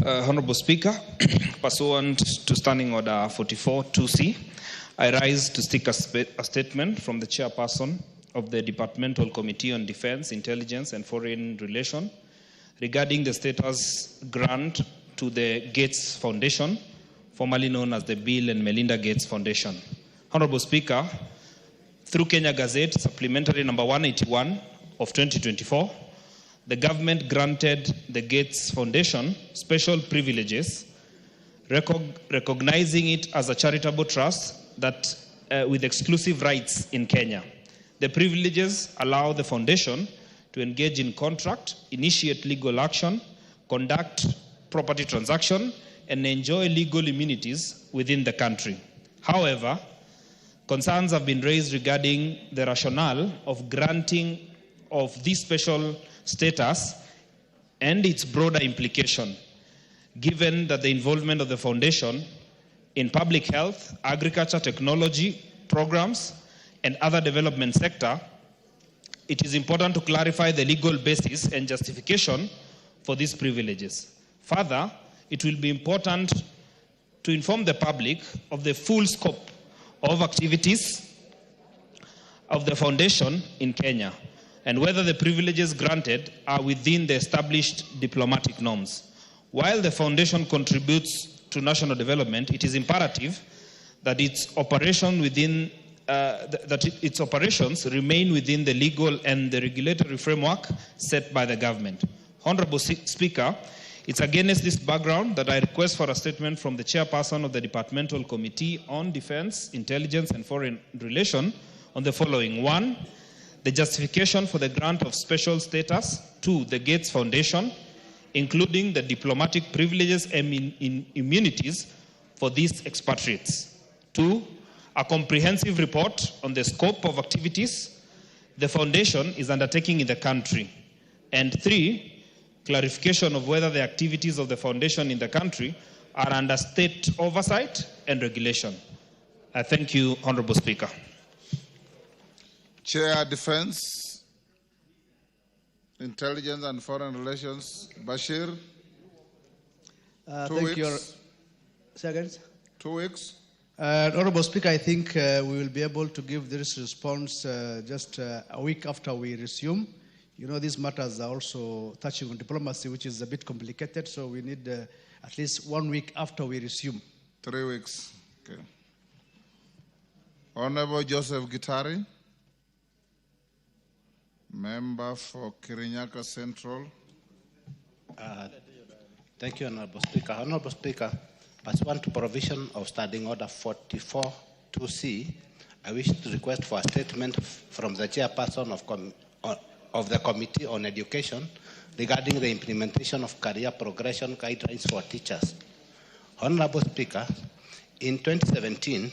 O: Honorable Speaker, pursuant to Standing Order 44-2C, I rise to seek a statement from the Chairperson of the Departmental Committee on Defense, Intelligence and Foreign Relations regarding the status grant to the Gates Foundation, formerly known as the Bill and Melinda Gates Foundation. Honorable Speaker, through Kenya Gazette, supplementary number 181 of 2024, the government granted the Gates Foundation special privileges, recognizing it as a charitable trust that with exclusive rights in Kenya. The privileges allow the foundation to engage in contract, initiate legal action, conduct property transaction, and enjoy legal immunities within the country. However, concerns have been raised regarding the rationale of granting of this special status and its broader implication, given that the involvement of the foundation in public health, agriculture, technology, programs, and other development sector, it is important to clarify the legal basis and justification for these privileges. Further, it will be important to inform the public of the full scope of activities of the foundation in Kenya, and whether the privileges granted are within the established diplomatic norms. While the foundation contributes to national development, it is imperative that its operations remain within the legal and the regulatory framework set by the government. Honorable Speaker, it's against this background that I request for a statement from the Chairperson of the Departmental Committee on Defense, Intelligence and Foreign Relations on the following. 1, the justification for the grant of special status to the Gates Foundation, including the diplomatic privileges and immunities for these expatriates. 2, a comprehensive report on the scope of activities the foundation is undertaking in the country. And 3, clarification of whether the activities of the foundation in the country are under state oversight and regulation. I thank you, Honorable Speaker.
B: Chair, Defense, Intelligence and Foreign Relations, Bashir.
P: Thank you. Seconds.
B: 2 weeks.
P: Honorable Speaker, I think we will be able to give this response just a week after we resume. You know, these matters are also touching on diplomacy, which is a bit complicated, so we need at least 1 week after we resume.
B: 3 weeks. Okay. Honorable Joseph Gitari, member for Kirinyaga Central.
Q: Thank you, Honorable Speaker. Honorable Speaker, pursuant to provision of Standing Order 44-2C, I wish to request for a statement from the Chairperson of the Committee on Education regarding the implementation of career progression guidelines for teachers. Honorable Speaker, in 2017,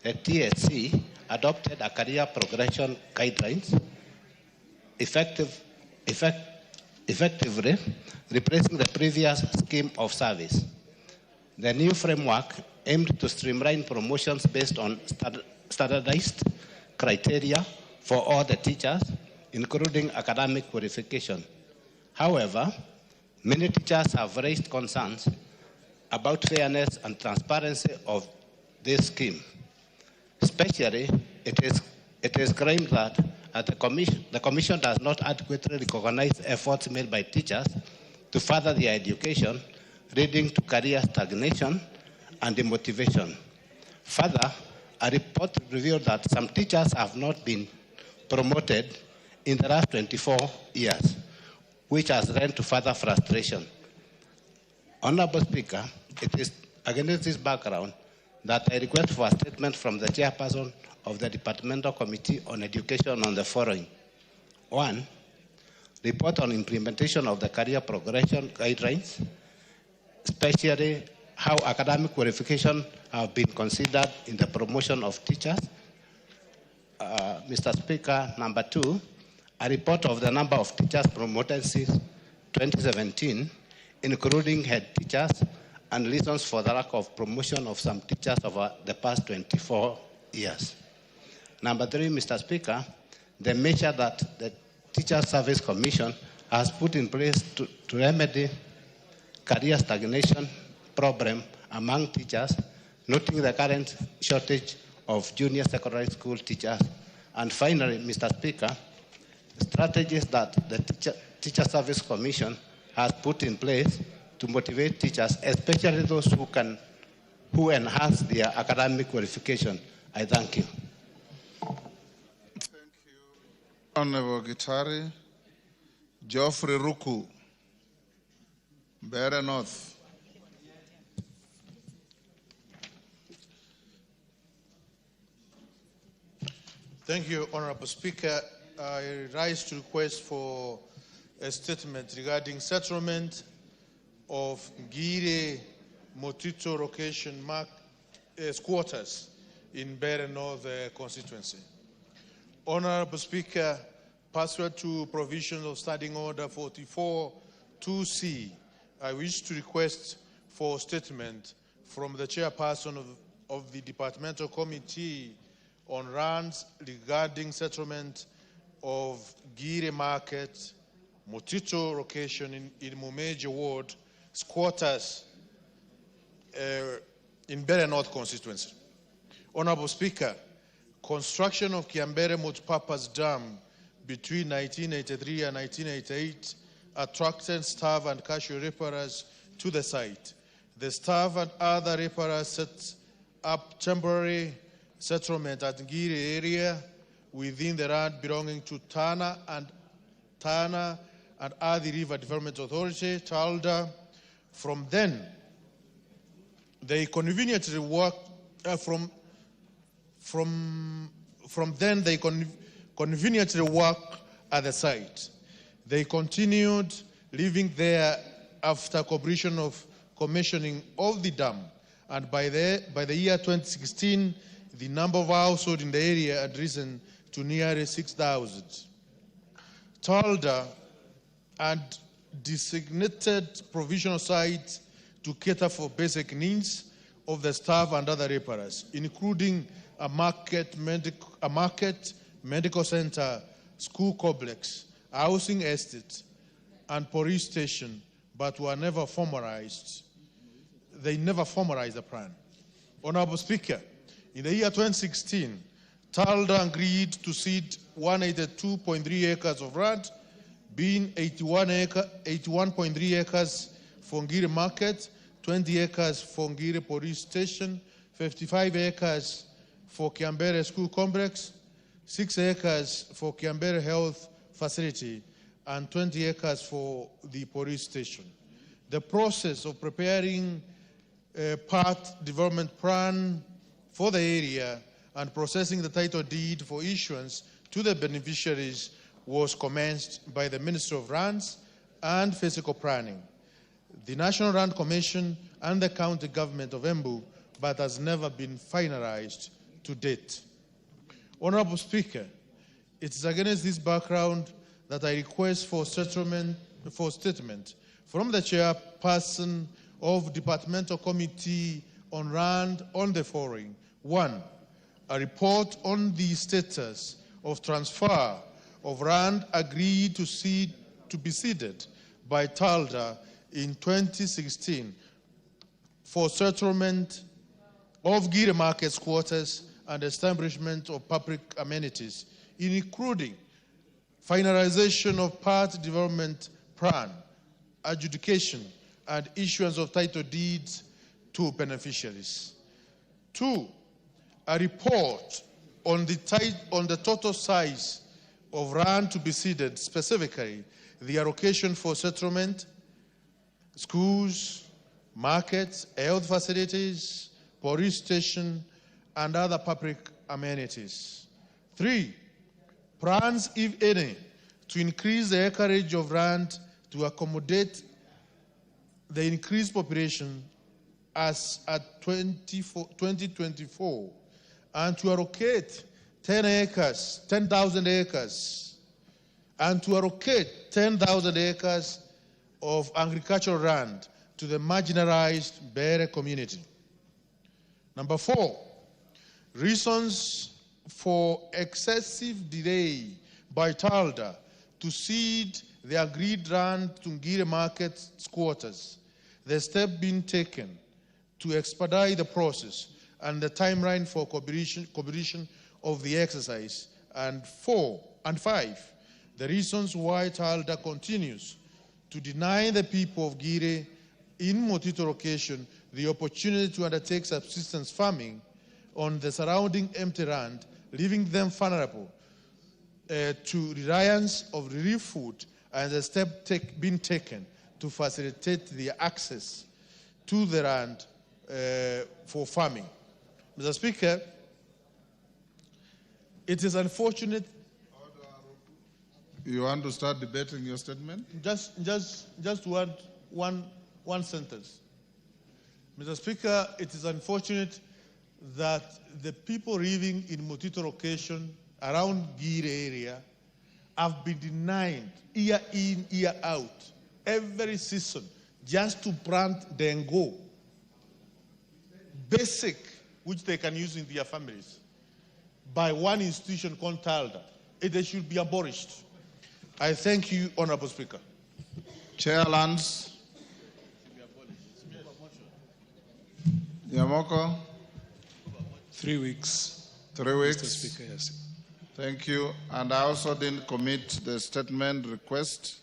Q: the TSC adopted a career progression guidelines effectively replacing the previous scheme of service. The new framework aimed to streamline promotions based on standardized criteria for all the teachers, including academic verification. However, many teachers have raised concerns about fairness and transparency of this scheme. Especially, it is claimed that the Commission does not adequately recognize efforts made by teachers to further their education, leading to career stagnation and demotivation. Further, a report revealed that some teachers have not been promoted in the last 24 years, which has led to further frustration. Honorable Speaker, it is against this background that I request for a statement from the chairperson of the Departmental Committee on Education on the following. 1. Report on implementation of the career progression guidelines, especially how academic verification have been considered in the promotion of teachers. Mr. Speaker, number 2, a report of the number of teachers promoted since 2017, including head teachers, and reasons for the lack of promotion of some teachers over the past 24 years. Number 3, Mr. Speaker, the measure that the Teacher Service Commission has put in place to remedy career stagnation problem among teachers, noting the current shortage of junior secondary school teachers. And finally, Mr. Speaker, strategies that the Teacher Service Commission has put in place to motivate teachers, especially those who enhance their academic qualification. I thank you.
B: Thank you, Honorable Gitari. Geoffrey Ruku, Mbeere North.
C: Thank you, Honorable Speaker. I rise to request for a statement regarding settlement of Ngire Motito location squatters in Mbeere North constituency. Honorable Speaker, pursuant to provisions of Standing Order 44-2C, I wish to request for a statement from the chairperson of the Departmental Committee on Lands regarding settlement of Ngire Market, Motito location in Mumeje Ward, squatters in Mbeere North constituency. Honorable Speaker, construction of Kiambere Multipurpose Dam between 1983 and 1988 attracted staff and casual repairers to the site. The staff and other repairers set up temporary settlement at Ngire area within the land belonging to Tana and Adi River Development Authority, Talda. From then, they conveniently work conveniently work at the site. They continued living there after completion of commissioning of the dam, and by the year 2016, the number of households in the area had risen to nearly 6,000. Talda and designated provisional sites to cater for basic needs of the staff and other repairers, including a market, medical center, school complex, housing estate, and police station, but were never formalized. They never formalized the plan. Honorable Speaker, in the year 2016, Talda agreed to cede 182.3 acres of land, being 81.3 acres for Ngire Market, 20 acres for Ngire Police Station, 55 acres for Kiambere School Complex, 6 acres for Kiambere Health Facility, and 20 acres for the police station. The process of preparing a part development plan for the area and processing the title deed for issuance to the beneficiaries was commenced by the Ministry of Lands and Physical Planning, the National Land Commission, and the County Government of Embu, but has never been finalized to date. Honorable Speaker, it is against this background that I request for statement from the chairperson of Departmental Committee on RAND on the following. 1. A report on the status of transfer of RAND agreed to be ceded by TALDA in 2016 for settlement of Gire Markets quarters and establishment of public amenities, including finalization of part development plan, adjudication, and issuance of title deeds to beneficiaries. 2, a report on the total size of RAND to be ceded, specifically the allocation for settlement, schools, markets, health facilities, police station, and other public amenities. 3, plans, if any, to increase the acreage of RAND to accommodate the increased population as at 2024, and to allocate 10,000 acres, and to allocate 10,000 acres of agricultural land to the marginalized Bere community. Number 4, reasons for excessive delay by TALDA to cede the agreed land to Ngire Market quarters, the step being taken to expedite the process and the timeline for completion of the exercise, and 5, the reasons why TALDA continues to deny the people of Gire in Motito location the opportunity to undertake subsistence farming on the surrounding empty land, leaving them vulnerable to reliance of relief food, and the step being taken to facilitate the access to the land for farming. Mr. Speaker, it is unfortunate.
B: You want to start debating your statement?
C: Just one sentence. Mr. Speaker, it is unfortunate that the people living in Motito location around Gire area have been denied year in, year out, every season, just to plant dengo, basic, which they can use in their families, by one institution called TALDA. They should be abolished. I thank you, Honorable Speaker.
B: Chair Lands. Yamoko.
R: 3 weeks.
B: 3 weeks.
R: Mr. Speaker, yes.
B: Thank you. And I also didn't commit the statement request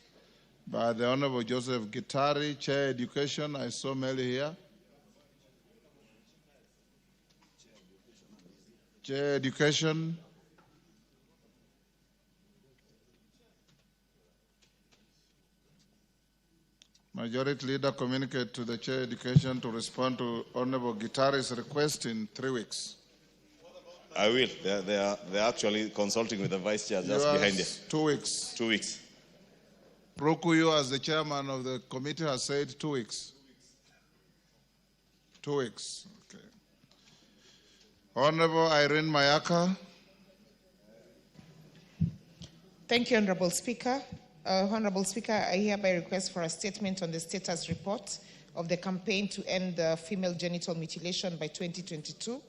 B: by the Honorable Joseph Gitari, Chair Education. I saw Meli here. Chair Education. Majority Leader communicate to the Chair Education to respond to Honorable Gitari's request in 3 weeks.
I: I will. They're actually consulting with the Vice Chair just behind you.
B: 2 weeks.
I: 2 weeks.
B: Prokuyo, as the chairman of the committee, has said 2 weeks. 2 weeks. Okay. Honorable Irene Mayaka.
S: Thank you, Honorable Speaker. Honorable Speaker, I hereby request for a statement on the status report of the campaign to end female genital mutilation by 2022.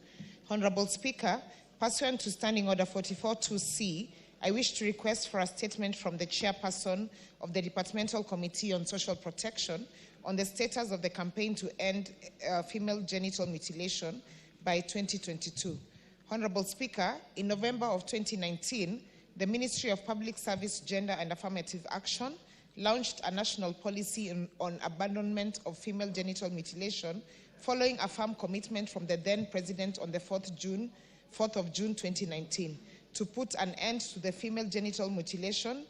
S: Honorable Speaker, pursuant to Standing Order 44.2c, I wish to request for a statement from the chairperson of the Departmental Committee on Social Protection on the status of the campaign to end female genital mutilation by 2022. Honorable Speaker, in November of 2019, the Ministry of Public Service, Gender and Affirmative Action launched a national policy on abandonment of female genital mutilation following a firm commitment from the then President on the 4th of June 2019 to put an end to the female genital mutilation,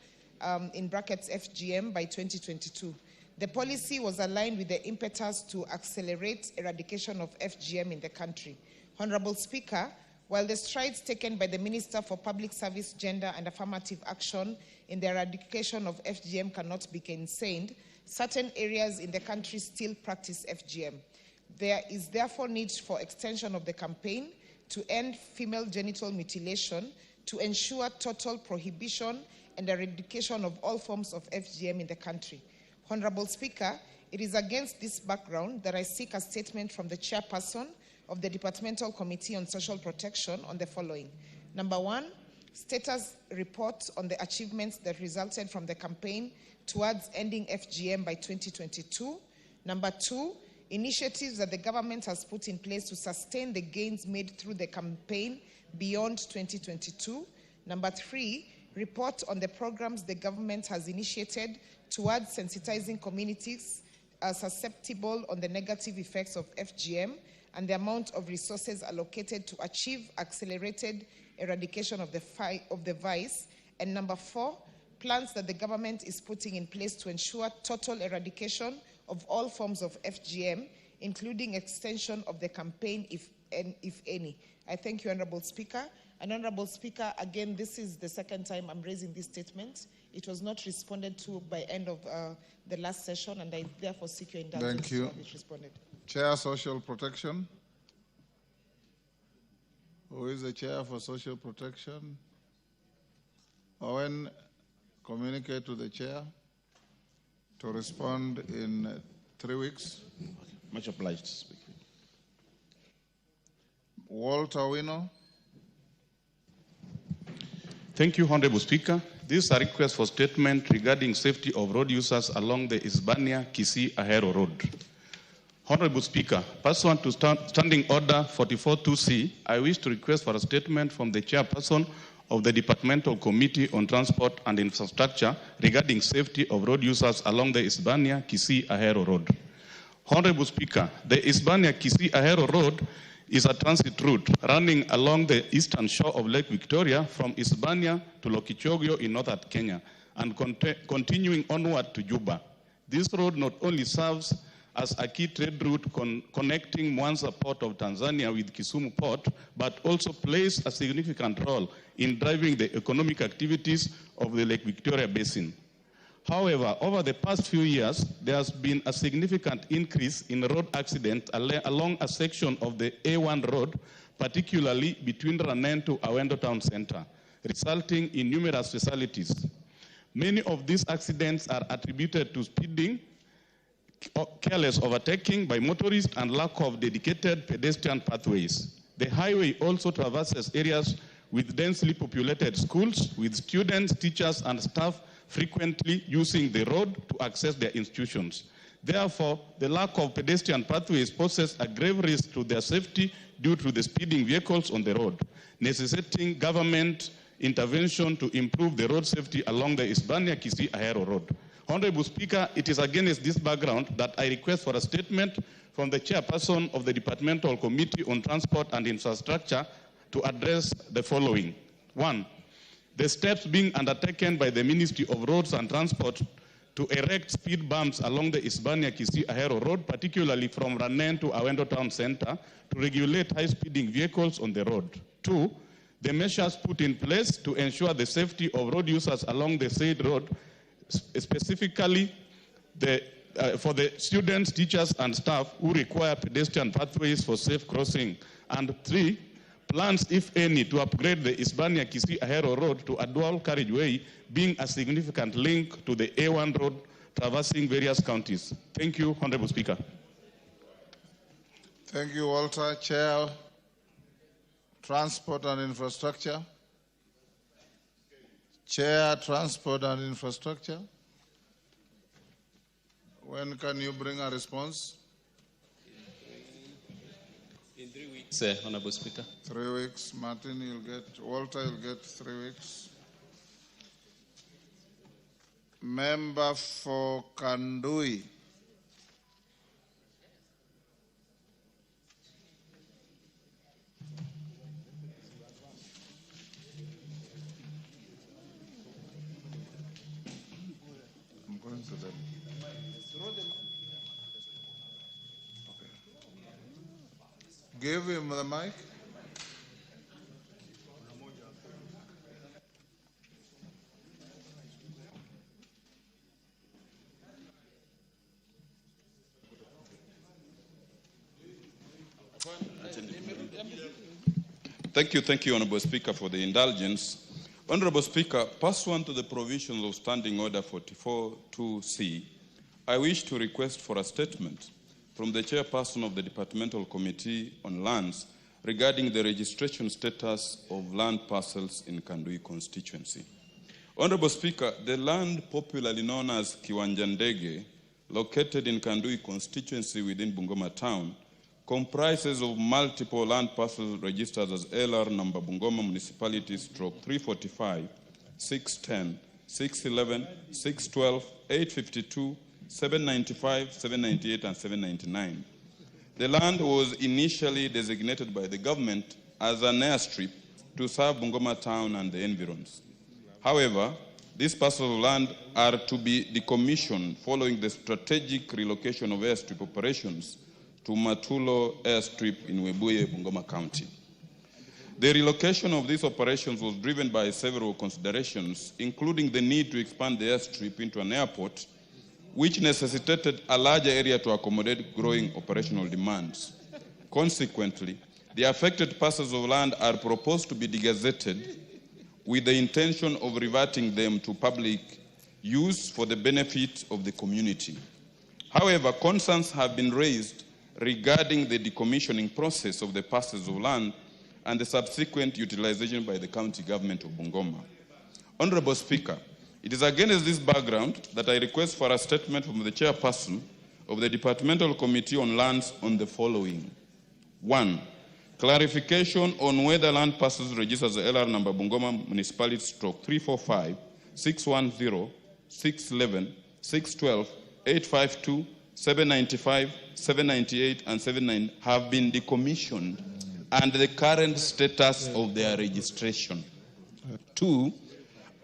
S: in brackets FGM, by 2022. The policy was aligned with the impetus to accelerate eradication of FGM in the country. Honorable Speaker, while the strides taken by the Minister for Public Service, Gender and Affirmative Action in the eradication of FGM cannot be gainsaid, certain areas in the country still practice FGM. There is therefore need for extension of the campaign to end female genital mutilation, to ensure total prohibition and eradication of all forms of FGM in the country. Honorable Speaker, it is against this background that I seek a statement from the chairperson of the Departmental Committee on Social Protection on the following. Number one, status report on the achievements that resulted from the campaign towards ending FGM by 2022. Number two, initiatives that the government has put in place to sustain the gains made through the campaign beyond 2022. Number three, report on the programs the government has initiated towards sensitizing communities susceptible on the negative effects of FGM and the amount of resources allocated to achieve accelerated eradication of the vice. And number four, plans that the government is putting in place to ensure total eradication of all forms of FGM, including extension of the campaign, if any. I thank you, Honorable Speaker. And Honorable Speaker, again, this is the second time I'm raising this statement. It was not responded to by end of the last session, and I therefore seek your indulgence to have it responded.
B: Chair, Social Protection. Who is the Chair for Social Protection? Owen, communicate to the Chair to respond in 3 weeks.
D: Much obliged, Speaker.
B: Walter Wino.
T: Thank you, Honorable Speaker. This is a request for statement regarding safety of road users along the Hispania-Kisii-Ahero Road. Honorable Speaker, pursuant to Standing Order 44-2C, I wish to request for a statement from the Chairperson of the Departmental Committee on Transport and Infrastructure regarding safety of road users along the Hispania-Kisii-Ahero Road. Honorable Speaker, the Hispania-Kisii-Ahero Road is a transit route running along the eastern shore of Lake Victoria from Hispania to Lokichogio in northern Kenya and continuing onward to Juba. This road not only serves as a key trade route connecting Mwanza port of Tanzania with Kisumu port, but also plays a significant role in driving the economic activities of the Lake Victoria Basin. However, over the past few years, there has been a significant increase in road accidents along a section of the A1 road, particularly between Ranen to Awendo Town Center, resulting in numerous fatalities. Many of these accidents are attributed to speeding, careless overtaking by motorists, and lack of dedicated pedestrian pathways. The highway also traverses areas with densely populated schools, with students, teachers, and staff frequently using the road to access their institutions. Therefore, the lack of pedestrian pathways poses a grave risk to their safety due to the speeding vehicles on the road, necessitating government intervention to improve the road safety along the Hispania-Kisii-Ahero Road. Honorable Speaker, it is against this background that I request for a statement from the Chairperson of the Departmental Committee on Transport and Infrastructure to address the following. One, the steps being undertaken by the Ministry of Roads and Transport to erect speed bumps along the Hispania-Kisii-Ahero Road, particularly from Ranen to Awendo Town Center, to regulate high-speeding vehicles on the road. Two, the measures put in place to ensure the safety of road users along the said road, specifically for the students, teachers, and staff who require pedestrian pathways for safe crossing. And three, plans, if any, to upgrade the Hispania-Kisii-Ahero Road to a dual carriageway, being a significant link to the A1 road traversing various counties. Thank you, Honorable Speaker.
B: Thank you, Walter. Chair, Transport and Infrastructure. Chair, Transport and Infrastructure. When can you bring a response?
U: In 3 weeks, Honorable Speaker.
B: 3 weeks. Martin, Walter, you'll get 3 weeks. Member for Kandui. I'm going to them. Give him the mic.
A: Thank you, Honorable Speaker, for the indulgence. Honorable Speaker, pursuant to the provisions of Standing Order 44.2c, I wish to request for a statement from the Chairperson of the Departmental Committee on Lands regarding the registration status of land parcels in Kandui constituency. Honorable Speaker, the land popularly known as Kiwanjandege, located in Kandui constituency within Bungoma town, comprises of multiple land parcels registered as LR number Bungoma Municipality stroke 345, 610, 611, 612, 852, 795, 798, and 799. The land was initially designated by the government as an airstrip to serve Bungoma town and the environs. However, these parcels of land are to be decommissioned following the strategic relocation of airstrip operations to Matulo airstrip in Webuye, Bungoma County. The relocation of these operations was driven by several considerations, including the need to expand the airstrip into an airport, which necessitated a larger area to accommodate growing operational demands. Consequently, the affected parcels of land are proposed to be degazetted with the intention of reverting them to public use for the benefit of the community. However, concerns have been raised regarding the decommissioning process of the parcels of land and the subsequent utilization by the county government of Bungoma. Honorable Speaker, it is against this background that I request for a statement from the Chairperson of the Departmental Committee on Lands on the following. 1. Clarification on whether land parcels registered as LR number Bungoma Municipality stroke 345, 610, 611, 612, 852, 795, 798, and 79 have been decommissioned and the current status of their registration. 2.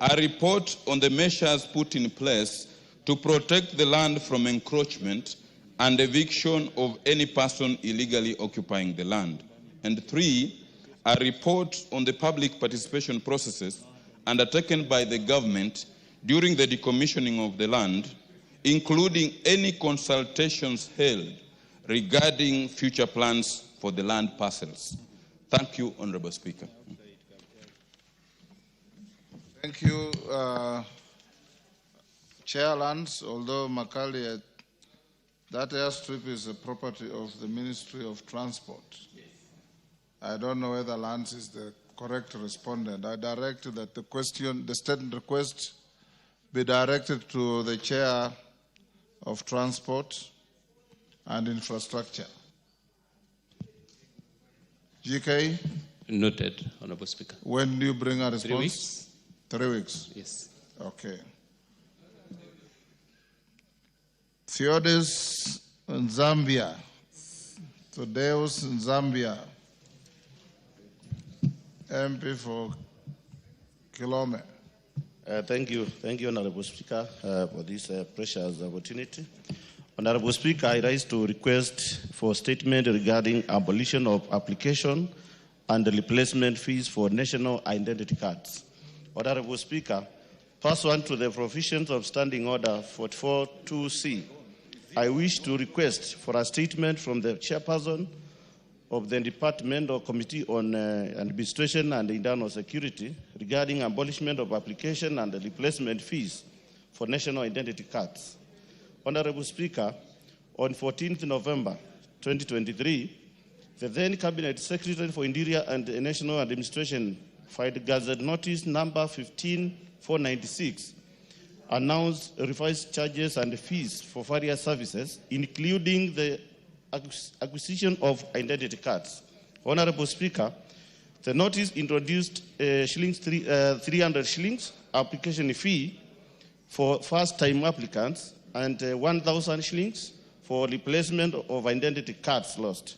A: A report on the measures put in place to protect the land from encroachment and eviction of any person illegally occupying the land. And 3, a report on the public participation processes undertaken by the government during the decommissioning of the land, including any consultations held regarding future plans for the land parcels. Thank you, Honorable Speaker.
B: Thank you, Chair Lands. Although Makali, that airstrip is a property of the Ministry of Transport. I don't know whether Lands is the correct respondent. I direct that the statement request be directed to the Chair of Transport and Infrastructure. GK?
U: Noted, Honorable Speaker.
B: When do you bring a response?
U: 3 weeks.
B: 3 weeks?
U: Yes.
B: Okay. Theodis in Zambia. Theodeus in Zambia. MP for Kilome.
V: Thank you, Honorable Speaker, for this precious opportunity. Honorable Speaker, I rise to request for a statement regarding abolition of application and replacement fees for national identity cards. Honorable Speaker, pursuant to the provisions of Standing Order 44.2c, I wish to request for a statement from the Chairperson of the Departmental Committee on Administration and Internal Security regarding abolishment of application and replacement fees for national identity cards. Honorable Speaker, on 14th November 2023, the then Cabinet Secretary for Interior and National Administration filed Gazette Notice number 15496, announced revised charges and fees for various services, including the acquisition of identity cards. Honorable Speaker, the notice introduced 300 shillings application fee for first-time applicants and 1,000 shillings for replacement of identity cards lost.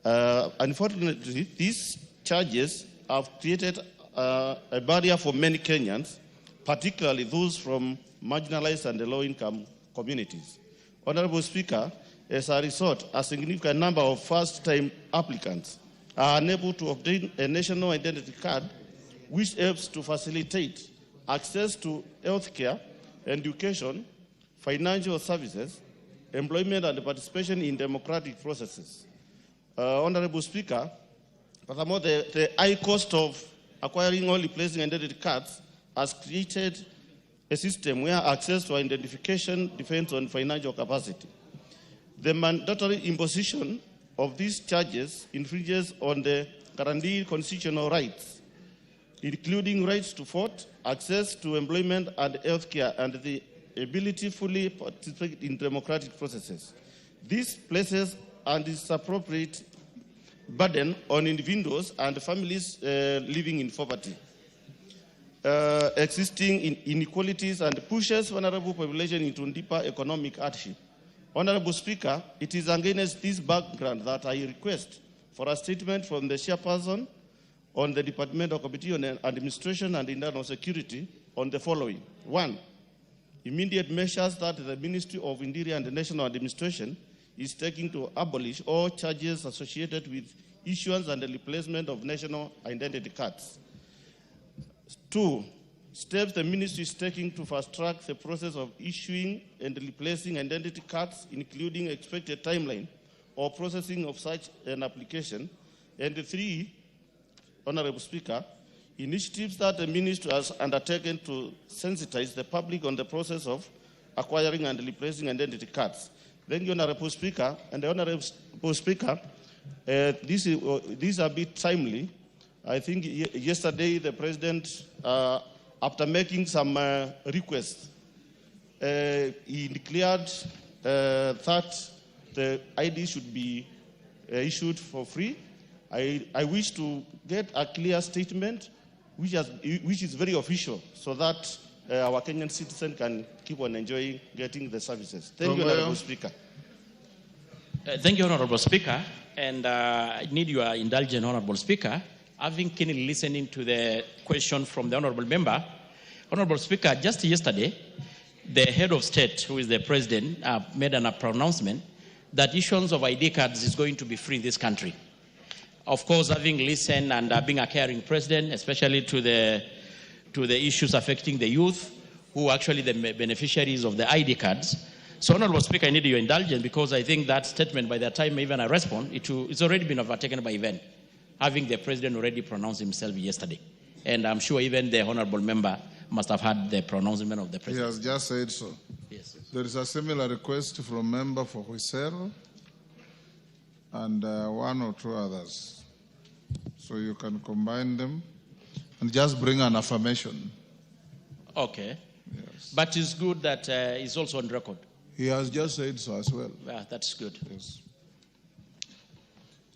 V: Unfortunately, these charges have created a barrier for many Kenyans, particularly those from marginalized and low-income communities. Honorable Speaker, as a result, a significant number of first-time applicants are unable to obtain a national identity card, which helps to facilitate access to healthcare, education, financial services, employment, and participation in democratic processes. Honorable Speaker, Furthermore, the high cost of acquiring or replacing identity cards has created a system where access to identification depends on financial capacity. The mandatory imposition of these charges infringes on the guaranteed constitutional rights, including rights to vote, access to employment and healthcare, and the ability to fully participate in democratic processes. This places an disappropriate burden on individuals and families living in poverty, existing inequalities, and pushes vulnerable population into deeper economic hardship. Honorable Speaker, it is against this background that I request for a statement from the chairperson on the Departmental Committee on Administration and Internal Security on the following. 1. Immediate measures that the Ministry of Interior and National Administration is taking to abolish all charges associated with issuance and the replacement of national identity cards. 2. Steps the ministry is taking to fast-track the process of issuing and replacing identity cards, including expected timeline or processing of such an application. And 3, Honorable Speaker, initiatives that the ministry has undertaken to sensitize the public on the process of acquiring and replacing identity cards. Thank you, Honorable Speaker. And the Honorable Speaker, this is a bit timely. I think yesterday the President, after making some requests, he declared that the ID should be issued for free. I wish to get a clear statement which is very official so that our Kenyan citizen can keep on enjoying getting the services. Thank you, Honorable Speaker.
K: Thank you, Honorable Speaker. And I need your indulgence, Honorable Speaker. Having keenly listening to the question from the Honorable Member, Honorable Speaker, just yesterday, the head of state, who is the president, made a pronouncement that issuance of ID cards is going to be free in this country. Of course, having listened and being a caring president, especially to the issues affecting the youth, who are actually the beneficiaries of the ID cards. So, Honorable Speaker, I need your indulgence because I think that statement, by the time even I respond, it's already been overtaken by event, having the president already pronounced himself yesterday. And I'm sure even the Honorable Member must have had the pronouncement of the president.
B: He has just said so.
K: Yes.
B: There is a similar request from member for Huisero and one or two others. So you can combine them and just bring an affirmation.
K: Okay. Yes. But it's good that it's also on record.
B: He has just said so as well.
K: Yeah, that's good.
B: Yes.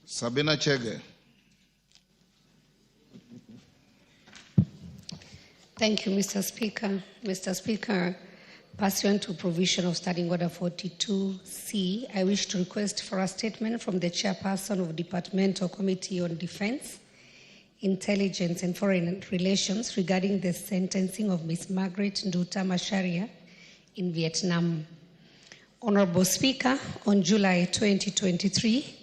B: Sabina Chege.
E: Thank you, Mr. Speaker. Mr. Speaker, pursuant to provision of Standing Order 42C, I wish to request for a statement from the chairperson of Departmental Committee on Defense, Intelligence and Foreign Relations regarding the sentencing of Ms. Margaret Nduta Macharia in Vietnam. Honorable Speaker, on July 2023,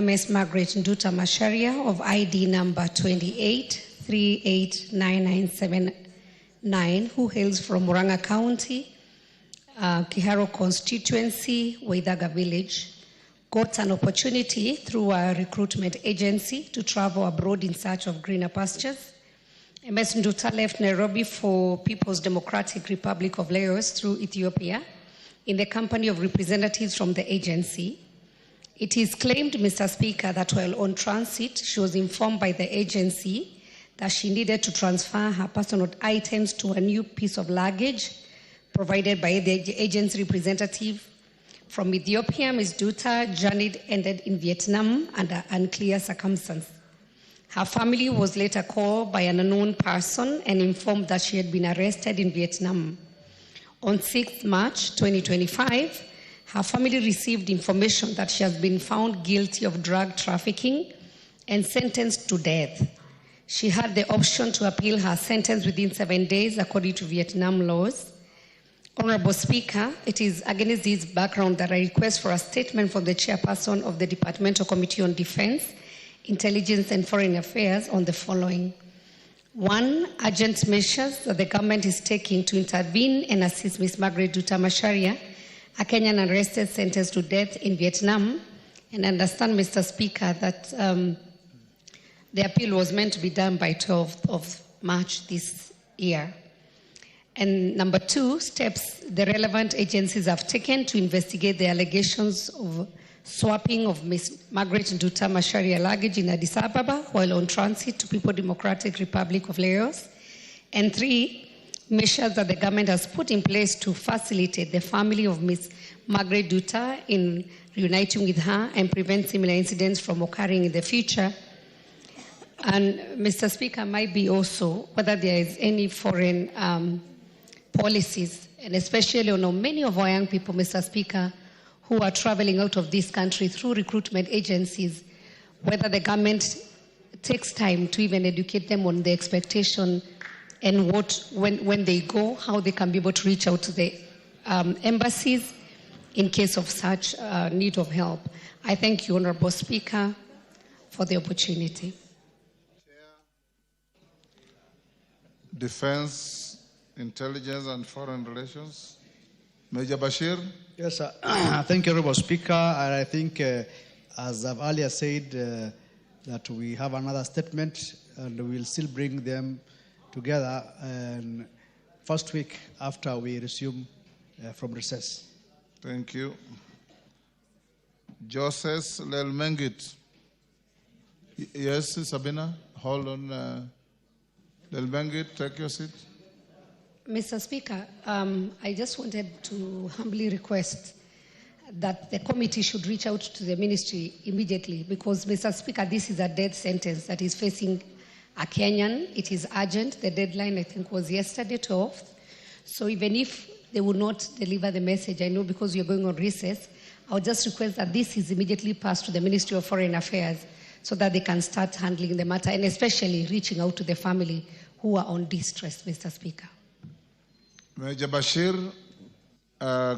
E: Ms. Margaret Nduta Macharia of ID number 28389979, who hails from Murang'a County, Kiharo constituency, Waidaga village, got an opportunity through a recruitment agency to travel abroad in search of greener pastures. Ms. Nduta left Nairobi for People's Democratic Republic of Laos through Ethiopia in the company of representatives from the agency. It is claimed, Mr. Speaker, that while on transit, she was informed by the agency that she needed to transfer her personal items to a new piece of luggage provided by the agency representative. From Ethiopia, Ms. Nduta journey ended in Vietnam under unclear circumstances. Her family was later called by an unknown person and informed that she had been arrested in Vietnam. On 6th March 2025, her family received information that she has been found guilty of drug trafficking and sentenced to death. She had the option to appeal her sentence within 7 days according to Vietnam laws. Honorable Speaker, it is against this background that I request for a statement from the chairperson of the Departmental Committee on Defense, Intelligence and Foreign Affairs on the following. 1, urgent measures that the government is taking to intervene and assist Ms. Margaret Nduta Macharia, a Kenyan arrested sentenced to death in Vietnam. And understand, Mr. Speaker, that The appeal was meant to be done by 12th of March this year. And number 2, steps the relevant agencies have taken to investigate the allegations of swapping of Ms. Margaret Nduta Macharia luggage in Addis Ababa while on transit to People Democratic Republic of Laos. And 3, measures that the government has put in place to facilitate the family of Ms. Margaret Nduta in reuniting with her and prevent similar incidents from occurring in the future. And Mr. Speaker, might be also whether there is any foreign policies, and especially on many of our young people, Mr. Speaker, who are traveling out of this country through recruitment agencies, whether the government takes time to even educate them on the expectation and when they go, how they can be able to reach out to the embassies in case of such need of help. I thank you, Honorable Speaker, for the opportunity.
B: Defense, Intelligence and Foreign Relations. Major Bashir.
P: Yes, sir. Thank you, Honorable Speaker. And I think, as I've earlier said, that we have another statement and we'll still bring them together first week after we resume from recess.
B: Thank you. Joseph Lelmengit. Yes, Sabina, hold on. Lelmengit, take your seat.
E: Mr. Speaker, I just wanted to humbly request that the committee should reach out to the ministry immediately because, Mr. Speaker, this is a death sentence that is facing a Kenyan. It is urgent. The deadline, I think, was yesterday, 12th. So even if they will not deliver the message, I know because you're going on recess, I'll just request that this is immediately passed to the Ministry of Foreign Affairs so that they can start handling the matter and especially reaching out to the family who are on distress, Mr. Speaker.
B: Major Bashir,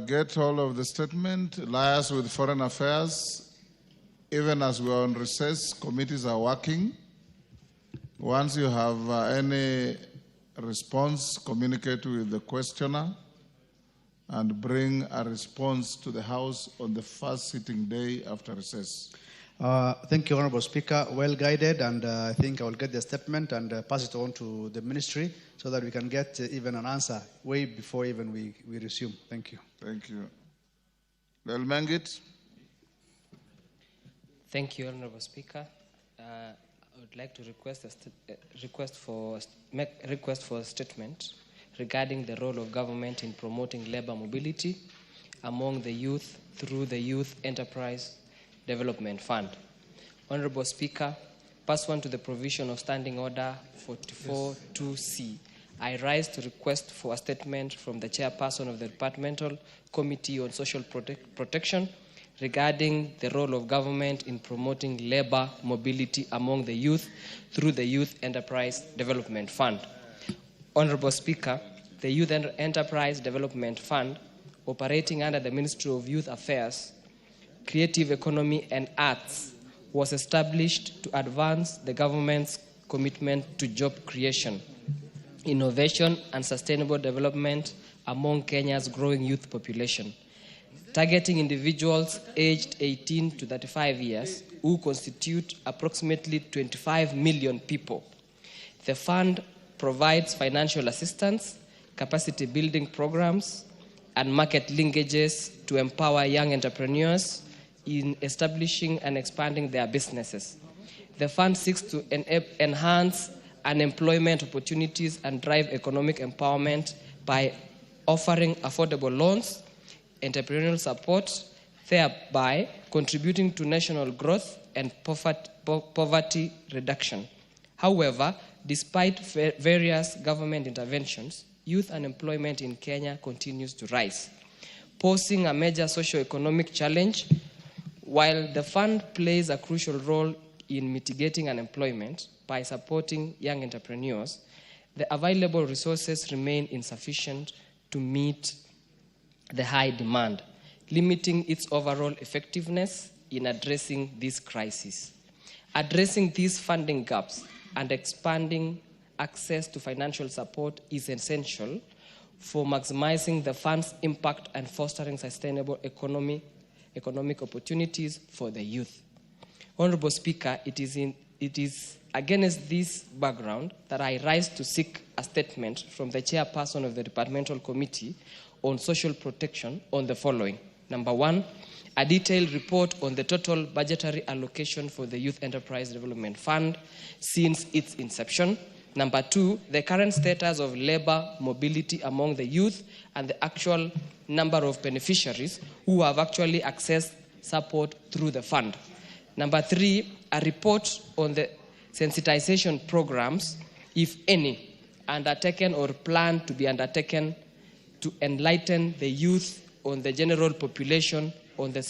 B: get all of the statement, liaise with Foreign Affairs. Even as we are on recess, committees are working. Once you have any response, communicate with the questioner and bring a response to the House on the first sitting day after recess.
P: Thank you, Honorable Speaker. Well guided, and I think I will get the statement and pass it on to the ministry so that we can get even an answer way before even we resume. Thank you.
B: Thank you. Lelmengit.
F: Thank you, Honorable Speaker. I would like to request for a statement regarding the role of government in promoting labor mobility among the youth through the Youth Enterprise Development Fund. Honorable Speaker, pursuant to the provision of Standing Order 44.2c, I rise to request for a statement from the chairperson of the Departmental Committee on Social Protection regarding the role of government in promoting labor mobility among the youth through the Youth Enterprise Development Fund. Honorable Speaker, the Youth Enterprise Development Fund, operating under the Ministry of Youth Affairs, Creative Economy and Arts, was established to advance the government's commitment to job creation, innovation, and sustainable development among Kenya's growing youth population, targeting individuals aged 18 to 35 years, who constitute approximately 25 million people. The fund provides financial assistance, capacity building programs, and market linkages to empower young entrepreneurs in establishing and expanding their businesses. The fund seeks to enhance unemployment opportunities and drive economic empowerment by offering affordable loans, entrepreneurial support, thereby contributing to national growth and poverty reduction. However, despite various government interventions, youth unemployment in Kenya continues to rise, posing a major socio-economic challenge. While the fund plays a crucial role in mitigating unemployment by supporting young entrepreneurs, the available resources remain insufficient to meet the high demand, limiting its overall effectiveness in addressing this crisis. Addressing these funding gaps and expanding access to financial support is essential for maximizing the fund's impact and fostering sustainable economic opportunities for the youth. Honorable Speaker, it is against this background that I rise to seek a statement from the chairperson of the Departmental Committee on Social Protection on the following. Number one, a detailed report on the total budgetary allocation for the Youth Enterprise Development Fund since its inception. Number two, the current status of labor mobility among the youth and the actual number of beneficiaries who have actually accessed support through the fund. Number three, a report on the sensitization programs, if any, undertaken or planned to be undertaken to enlighten the youth on the general population on the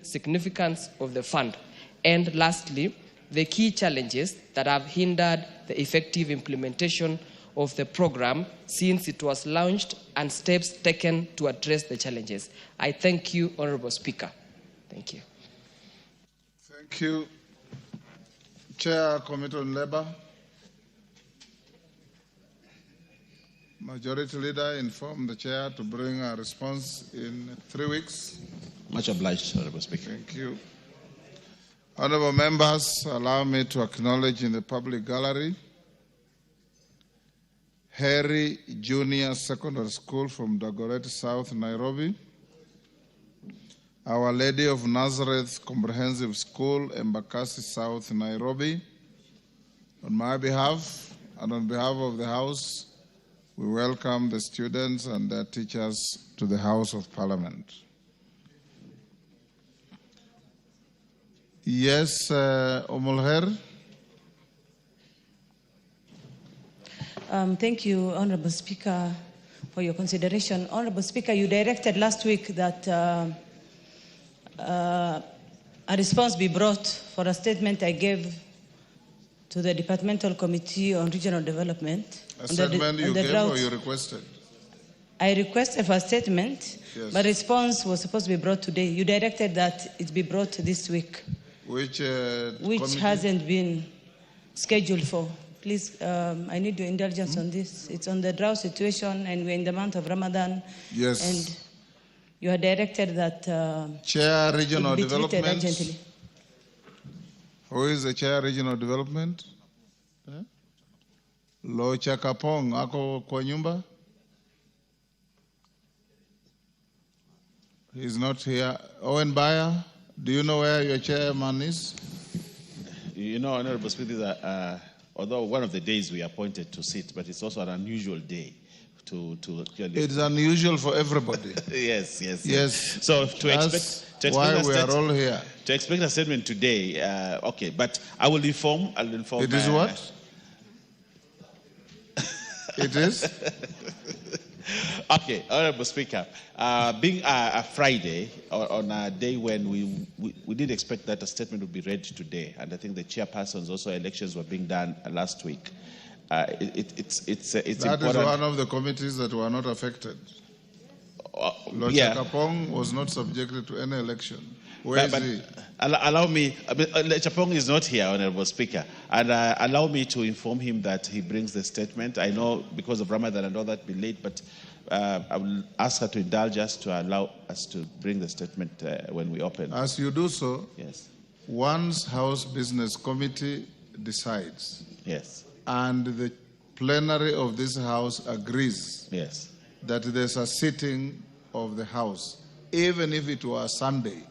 F: significance of the fund. And lastly, the key challenges that have hindered the effective implementation of the program since it was launched and steps taken to address the challenges. I thank you, Honorable Speaker. Thank you.
B: Thank you. Chair, Committee on Labour. Majority Leader informed the Chair to bring a response in 3 weeks.
D: Much obliged, Honorable Speaker.
B: Thank you. Honorable members, allow me to acknowledge in the public gallery Harry Junior Secondary School from Dagoretti South, Nairobi, Our Lady of Nazareth Comprehensive School, Embakasi South, Nairobi. On my behalf and on behalf of the House, we welcome the students and their teachers to the House of Parliament. Yes, Omolher.
G: Thank you, Honorable Speaker, for your consideration. Honorable Speaker, you directed last week that a response be brought for a statement I gave to the Departmental Committee on Regional Development.
B: A statement you gave or you requested?
G: I requested for a statement,
B: yes,
G: but response was supposed to be brought today. You directed that it be brought this week.
B: Which
G: committee? Hasn't been scheduled for. Please, I need your indulgence on this. It's on the drought situation, and we're in the month of Ramadan.
B: Yes.
G: And you are directed that
B: Chair Regional
G: it be treated
B: Development.
G: urgently.
B: Who is the Chair Regional Development? Lo Chakapong, ako kwa nyumba? He's not here. Owen Bayer, do you know where your chairman is?
D: You know, Honorable Speaker, although one of the days we are appointed to sit, but it's also an unusual day to
B: It's unusual for everybody.
D: Yes.
B: That's
D: So to expect
B: why we are all here.
D: To expect a statement today, okay, but I will inform.
B: It is what? It is?
D: Okay, Honorable Speaker, being a Friday, on a day when we did expect that a statement would be read today, and I think the chairpersons also elections were being done last week. It's
B: that
D: important.
B: is one of the committees that were not affected.
D: Yeah.
B: Chakapong was not subjected to any election. Where is he?
D: Allow me, Chapong is not here, Honorable Speaker, and allow me to inform him that he brings the statement. I know because of Ramadan and all that be late, but I will ask her to indulge us to allow us to bring the statement when we open.
B: As you do so,
D: yes,
B: once House Business Committee decides,
D: yes,
B: and the plenary of this House agrees,
D: yes,
B: that there's a sitting of the House, even if it were Sunday,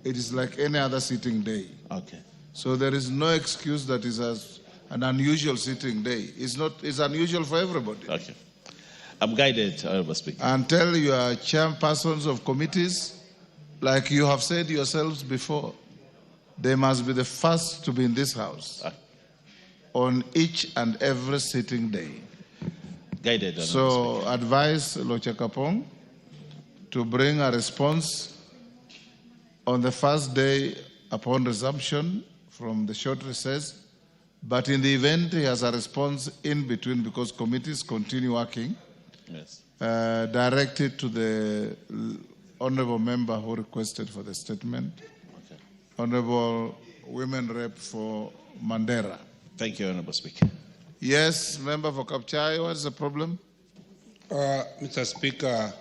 B: it is like any other sitting day.
D: Okay.
B: So there is no excuse that is an unusual sitting day. It's unusual for everybody.
D: Okay. I'm guided, Honorable Speaker.
B: And tell your chairpersons of committees, like you have said yourselves before, they must be the first to be in this House on each and every sitting day.
D: Guided, Honorable
B: So
D: Speaker.
B: advise Lochakapong to bring a response on the first day upon resumption from the short recess, but in the event he has a response in between because committees continue working,
D: yes,
B: direct it to the honorable member who requested for the statement,
D: okay,
B: Honorable Women Rep for Mandera.
D: Thank you, Honorable Speaker.
B: Yes, member for Kapchai, what is the problem?
R: Mr. Speaker,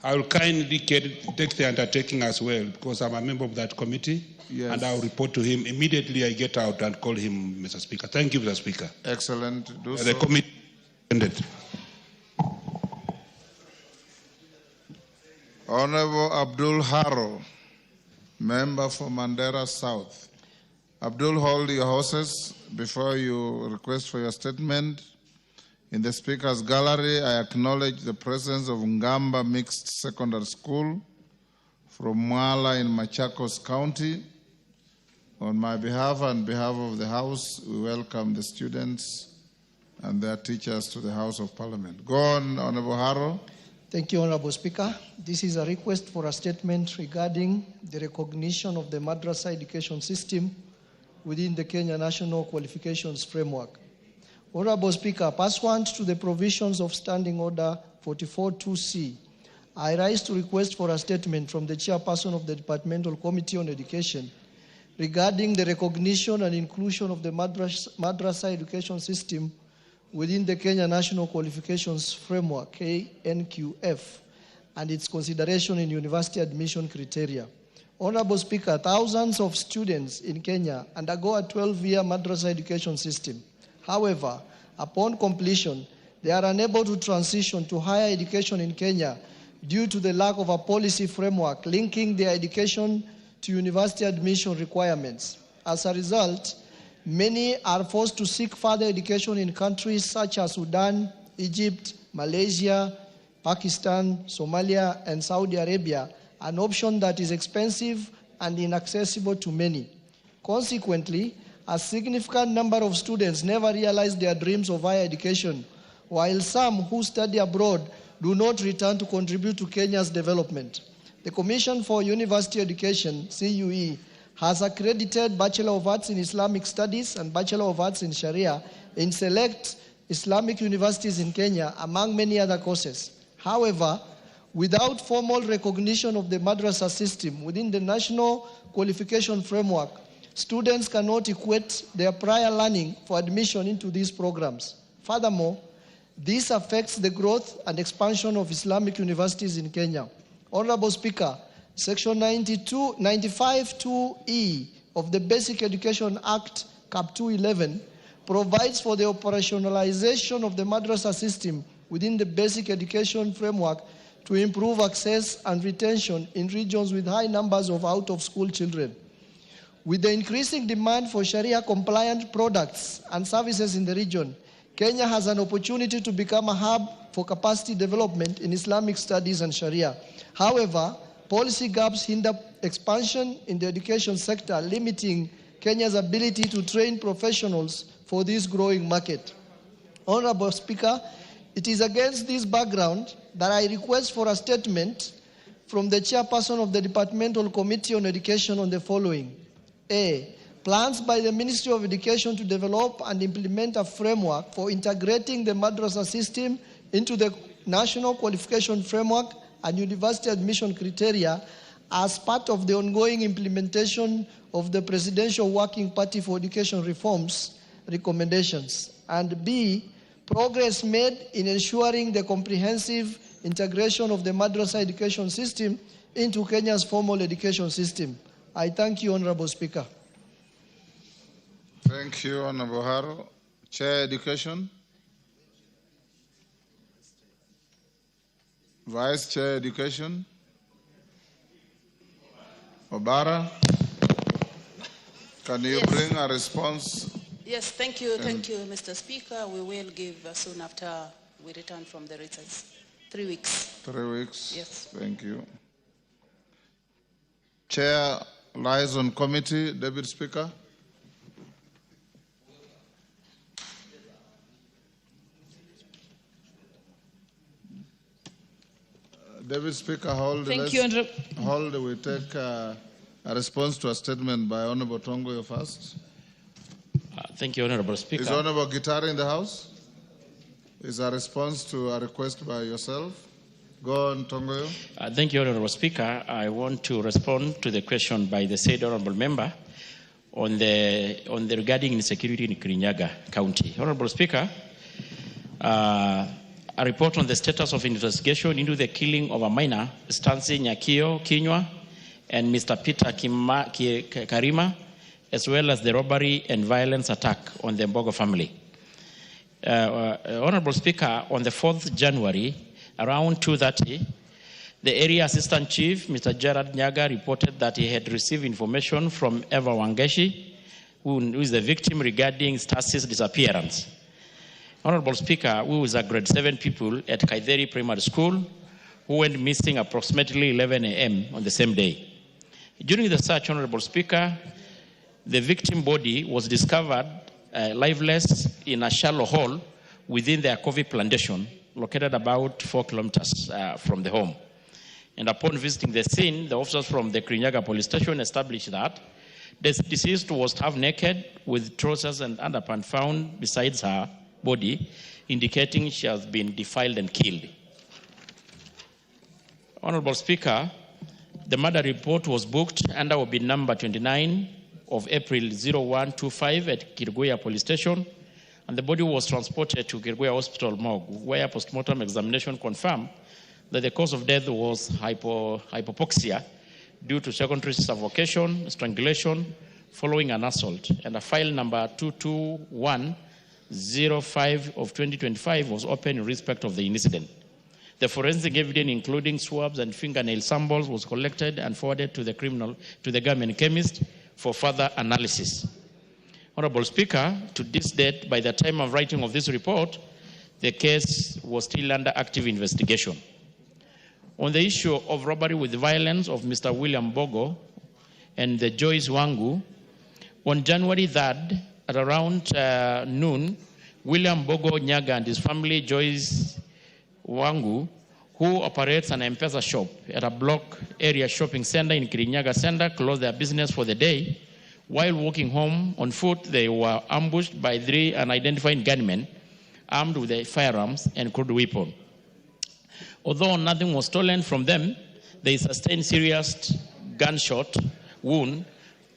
R: I will kindly take the undertaking as well because I'm a member of that committee.
B: Yes.
R: And I'll report to him immediately I get out and call him, Mr. Speaker. Thank you, Mr. Speaker.
B: Excellent. Do
R: The
B: so.
R: committee ended.
B: Honorable Abdul Haro, member for Mandera South. Abdul, hold your horses before you request for your statement. In the Speaker's gallery, I acknowledge the presence of Ngamba Mixed Secondary School from Mwala in Machakos County. On my behalf and behalf of the House, we welcome the students and their teachers to the House of Parliament. Go on, Honorable Haro.
H: Thank you, Honorable Speaker. This is a request for a statement regarding the recognition of the madrasa education system within the Kenya National Qualifications Framework. Honorable Speaker, pursuant to the provisions of Standing Order 44-2C, I rise to request for a statement from the Chairperson of the Departmental Committee on Education regarding the recognition and inclusion of the madrasa education system within the Kenya National Qualifications Framework, KNQF, and its consideration in university admission criteria. Honorable Speaker, thousands of students in Kenya undergo a 12-year madrasa education system. However, upon completion, they are unable to transition to higher education in Kenya due to the lack of a policy framework linking their education to university admission requirements. As a result, many are forced to seek further education in countries such as Sudan, Egypt, Malaysia, Pakistan, Somalia, and Saudi Arabia, an option that is expensive and inaccessible to many. Consequently, a significant number of students never realize their dreams of higher education, while some who study abroad do not return to contribute to Kenya's development. The Commission for University Education, CUE, has accredited Bachelor of Arts in Islamic Studies and Bachelor of Arts in Sharia in select Islamic universities in Kenya, among many other courses. However, without formal recognition of the madrasa system within the National Qualification Framework, students cannot equate their prior learning for admission into these programs. Furthermore, this affects the growth and expansion of Islamic universities in Kenya. Honorable Speaker, Section 95(2)(e) of the Basic Education Act, Cap 211, provides for the operationalization of the madrasa system within the basic education framework to improve access and retention in regions with high numbers of out-of-school children. With the increasing demand for Sharia-compliant products and services in the region, Kenya has an opportunity to become a hub for capacity development in Islamic studies and Sharia. However, policy gaps hinder expansion in the education sector, limiting Kenya's ability to train professionals for this growing market. Honorable Speaker, it is against this background that I request for a statement from the Chairperson of the Departmental Committee on Education on the following. A. Plans by the Ministry of Education to develop and implement a framework for integrating the madrasa system into the National Qualification Framework and university admission criteria as part of the ongoing implementation of the Presidential Working Party for Education Reforms recommendations. And B, progress made in ensuring the comprehensive integration of the madrasa education system into Kenya's formal education system. I thank you, Honorable Speaker.
B: Thank you, Honorable Haro. Chair Education. Vice Chair Education. Obara. Can you bring a response?
J: Yes, thank you, Mr. Speaker. We will give soon after we return from the recess. 3 weeks.
B: 3 weeks?
J: Yes.
B: Thank you. Chair Liaison Committee, Deputy Speaker. Deputy Speaker, hold.
G: Thank you, Honorable.
B: Hold. We take a response to a statement by Honorable Tongoyo first.
K: Thank you, Honorable Speaker.
B: Is Honorable Gitari in the House? Is a response to a request by yourself? Go on, Tongoyo.
K: Thank you, Honorable Speaker. I want to respond to the question by the said honorable member on the regarding insecurity in Kirinyaga County. Honorable Speaker, a report on the status of investigation into the killing of a minor, Stancy Nyakio Kinywa, and Mr. Peter Karima, as well as the robbery and violence attack on the Mbogo family. Honorable Speaker, on the 4th January, around 2:30, the Area Assistant Chief, Mr. Gerard Nyaga, reported that he had received information from Eva Wangeshi, who is the victim, regarding Stacy's disappearance. Honorable Speaker, we was a grade 7 pupil at Kaitheri Primary School who went missing approximately 11 a.m. on the same day. During the search, Honorable Speaker, the victim body was discovered lifeless in a shallow hole within the Akovi plantation, located about 4 kilometers from the home. And upon visiting the scene, the officers from the Kirinyaga police station established that the deceased was half naked with trousers and underpants found beside her body, indicating she has been defiled and killed. Honorable Speaker, the murder report was booked under OB number 29 of April 0125 at Kirguya police station, and the body was transported to Kirguya Hospital morgue, where postmortem examination confirmed that the cause of death was hypoxia due to secondary suffocation, strangulation, following an assault, and a file number 22105 of 2025 was opened in respect of the incident. The forensic evidence, including swabs and fingernail samples, was collected and forwarded to the government chemist for further analysis. Honorable Speaker, to this date, by the time of writing of this report, the case was still under active investigation. On the issue of robbery with violence of Mr. William Bogo and the Joyce Wangu, on January 3rd, at around noon, William Bogo Nyaga and his family, Joyce Wangu, who operates an M-Pesa shop at a block area shopping center in Kirinyaga Center, closed their business for the day. While walking home on foot, they were ambushed by 3 unidentified gunmen armed with their firearms and crude weapons. Although nothing was stolen from them, they sustained serious gunshot wound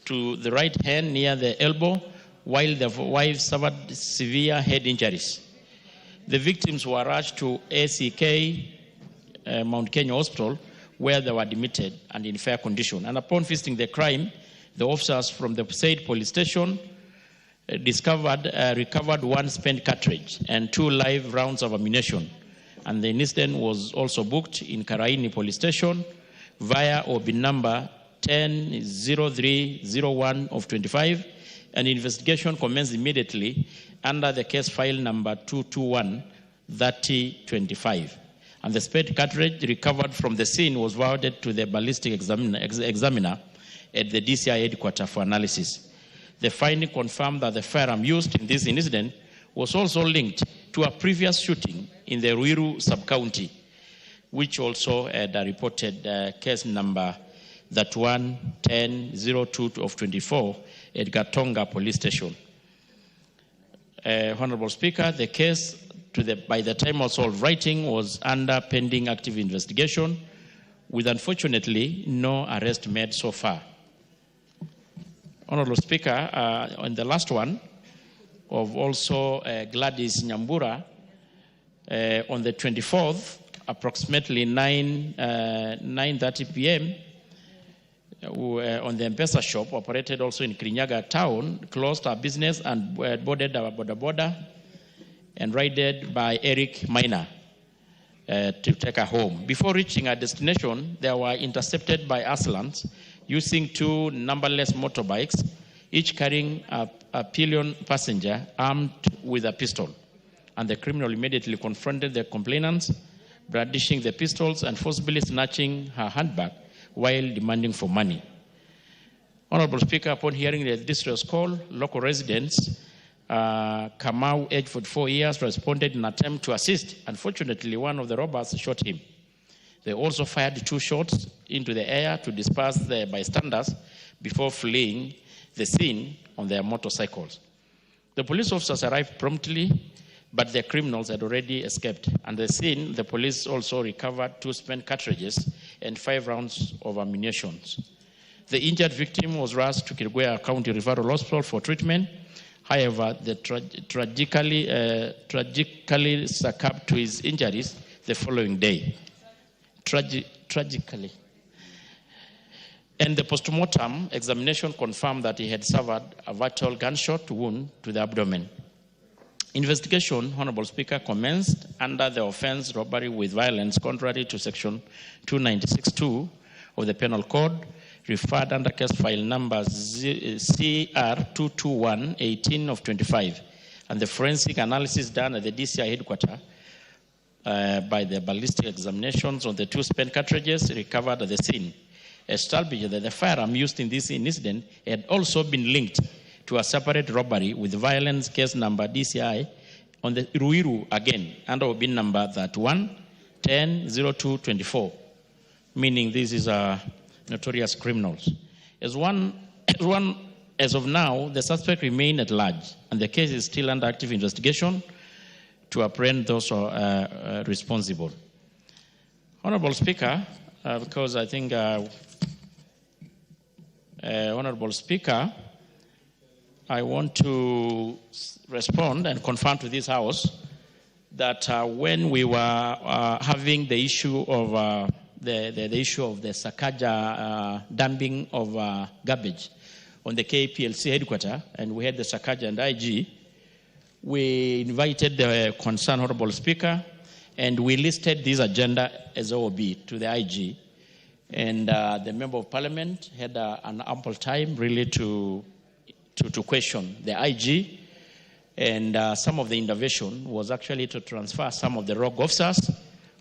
K: to the right hand near the elbow, while the wife suffered severe head injuries. The victims were rushed to ACK Mount Kenya Hospital, where they were admitted and in fair condition. And upon visiting the crime, the officers from the said police station recovered 1 spent cartridge and 2 live rounds of ammunition. And the incident was also booked in Karaini police station via OB number 100301 of 25, and investigation commenced immediately under the case file number 221-3025. And the spent cartridge recovered from the scene was forwarded to the ballistic examiner at the DCI headquarters for analysis. The finding confirmed that the firearm used in this incident was also linked to a previous shooting in the Ruiru sub-county, which also had a reported case number 31-1002 of 24 at Gatonga police station. Honorable Speaker, the case by the time of all writing was under pending active investigation, with unfortunately no arrest made so far. Honorable Speaker, on the last one of also Gladys Nyambura, on the 24th, approximately 9:30 p.m., on the M-Pesa shop, operated also in Kirinyaga town, closed our business and boarded our boda and raided by Eric Minor to take her home. Before reaching our destination, they were intercepted by Aslans using 2 numberless motorbikes, each carrying a pillion passenger armed with a pistol. And the criminal immediately confronted the complainants, brandishing the pistols and forcibly snatching her handbag while demanding for money. Honorable Speaker, upon hearing the distress call, local residents, Kamau, aged 44 years, responded in an attempt to assist. Unfortunately, one of the robbers shot him. They also fired 2 shots into the air to disperse the bystanders before fleeing the scene on their motorcycles. The police officers arrived promptly, but the criminals had already escaped. At the scene, the police also recovered 2 spent cartridges and 5 rounds of ammunition. The injured victim was rushed to Kilgoya County Referral Hospital for treatment. However, the tragically succumbed to his injuries the following day. Tragically. And the postmortem examination confirmed that he had suffered a fatal gunshot wound to the abdomen. Investigation, Honorable Speaker, commenced under the offense robbery with violence contrary to Section 296(2) of the Penal Code, referred under case file number CR 221-18 of 25, and the forensic analysis done at the DCI headquarters by the ballistic examinations on the 2 spent cartridges recovered at the scene established that the firearm used in this incident had also been linked to a separate robbery with violence case number DCI on the Ruiru again under bin number 31-10-02-24, meaning this is a notorious criminals. As of now, the suspect remain at large, and the case is still under active investigation to apprehend those responsible. Honorable Speaker, because I think, Honorable Speaker, I want to respond and confirm to this House that when we were having the issue of the issue of the Sakaja dumping of garbage on the KPLC headquarters, and we had the Sakaja and IG, we invited the concerned Honorable Speaker, and we listed this agenda as OOB to the IG. And the Member of Parliament had an ample time really to question the IG. And some of the intervention was actually to transfer some of the rogue officers,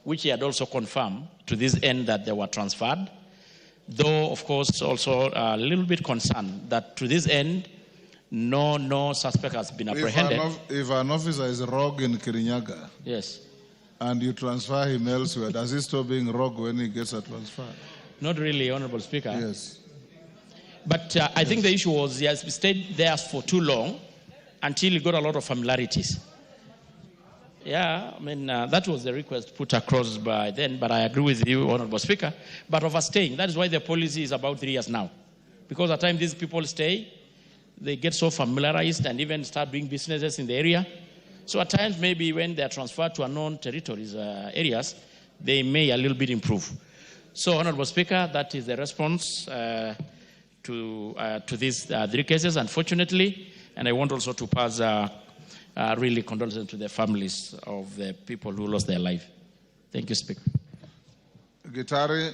K: which he had also confirmed to this end that they were transferred. Though, of course, also a little bit concerned that to this end, no suspect has been apprehended.
B: If an officer is rogue in Kirinyaga,
K: yes,
B: and you transfer him elsewhere, does he stop being rogue when he gets a transfer?
K: Not really, Honorable Speaker.
B: Yes.
K: But I think the issue was he has stayed there for too long until he got a lot of familiarities. Yeah, I mean, that was the request put across by then, but I agree with you, Honorable Speaker. But overstaying, that is why the policy is about 3 years now. Because at times these people stay, they get so familiarized and even start doing businesses in the area. So at times, maybe when they are transferred to unknown territories, areas, they may a little bit improve. So, Honorable Speaker, that is the response to these 3 cases, unfortunately. And I want also to pass really condolences to the families of the people who lost their life. Thank you, Speaker.
B: Gitari,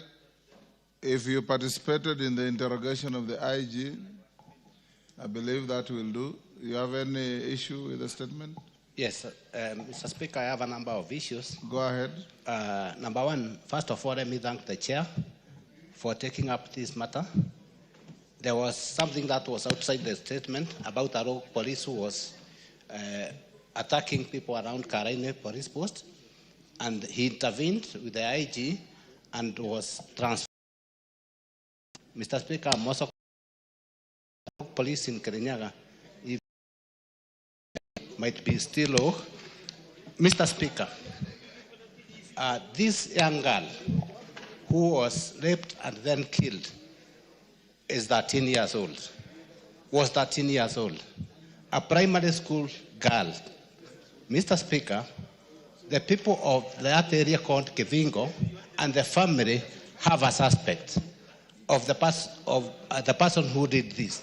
B: if you participated in the interrogation of the IG, I believe that will do. You have any issue with the statement?
Q: Yes, Mr. Speaker, I have a number of issues.
B: Go ahead.
Q: Number one, first of all, let me thank the chair for taking up this matter. There was something that was outside the statement about a rogue police who was attacking people around Karaine police post, and he intervened with the IG and was transferred. Mr. Speaker, I'm also police in Kirinyaga might be still low. Mr. Speaker, this young girl who was raped and then killed is 13 years old, was 13 years old, a primary school girl. Mr. Speaker, the people of that area called Kivingo and the family have a suspect of the person who did this.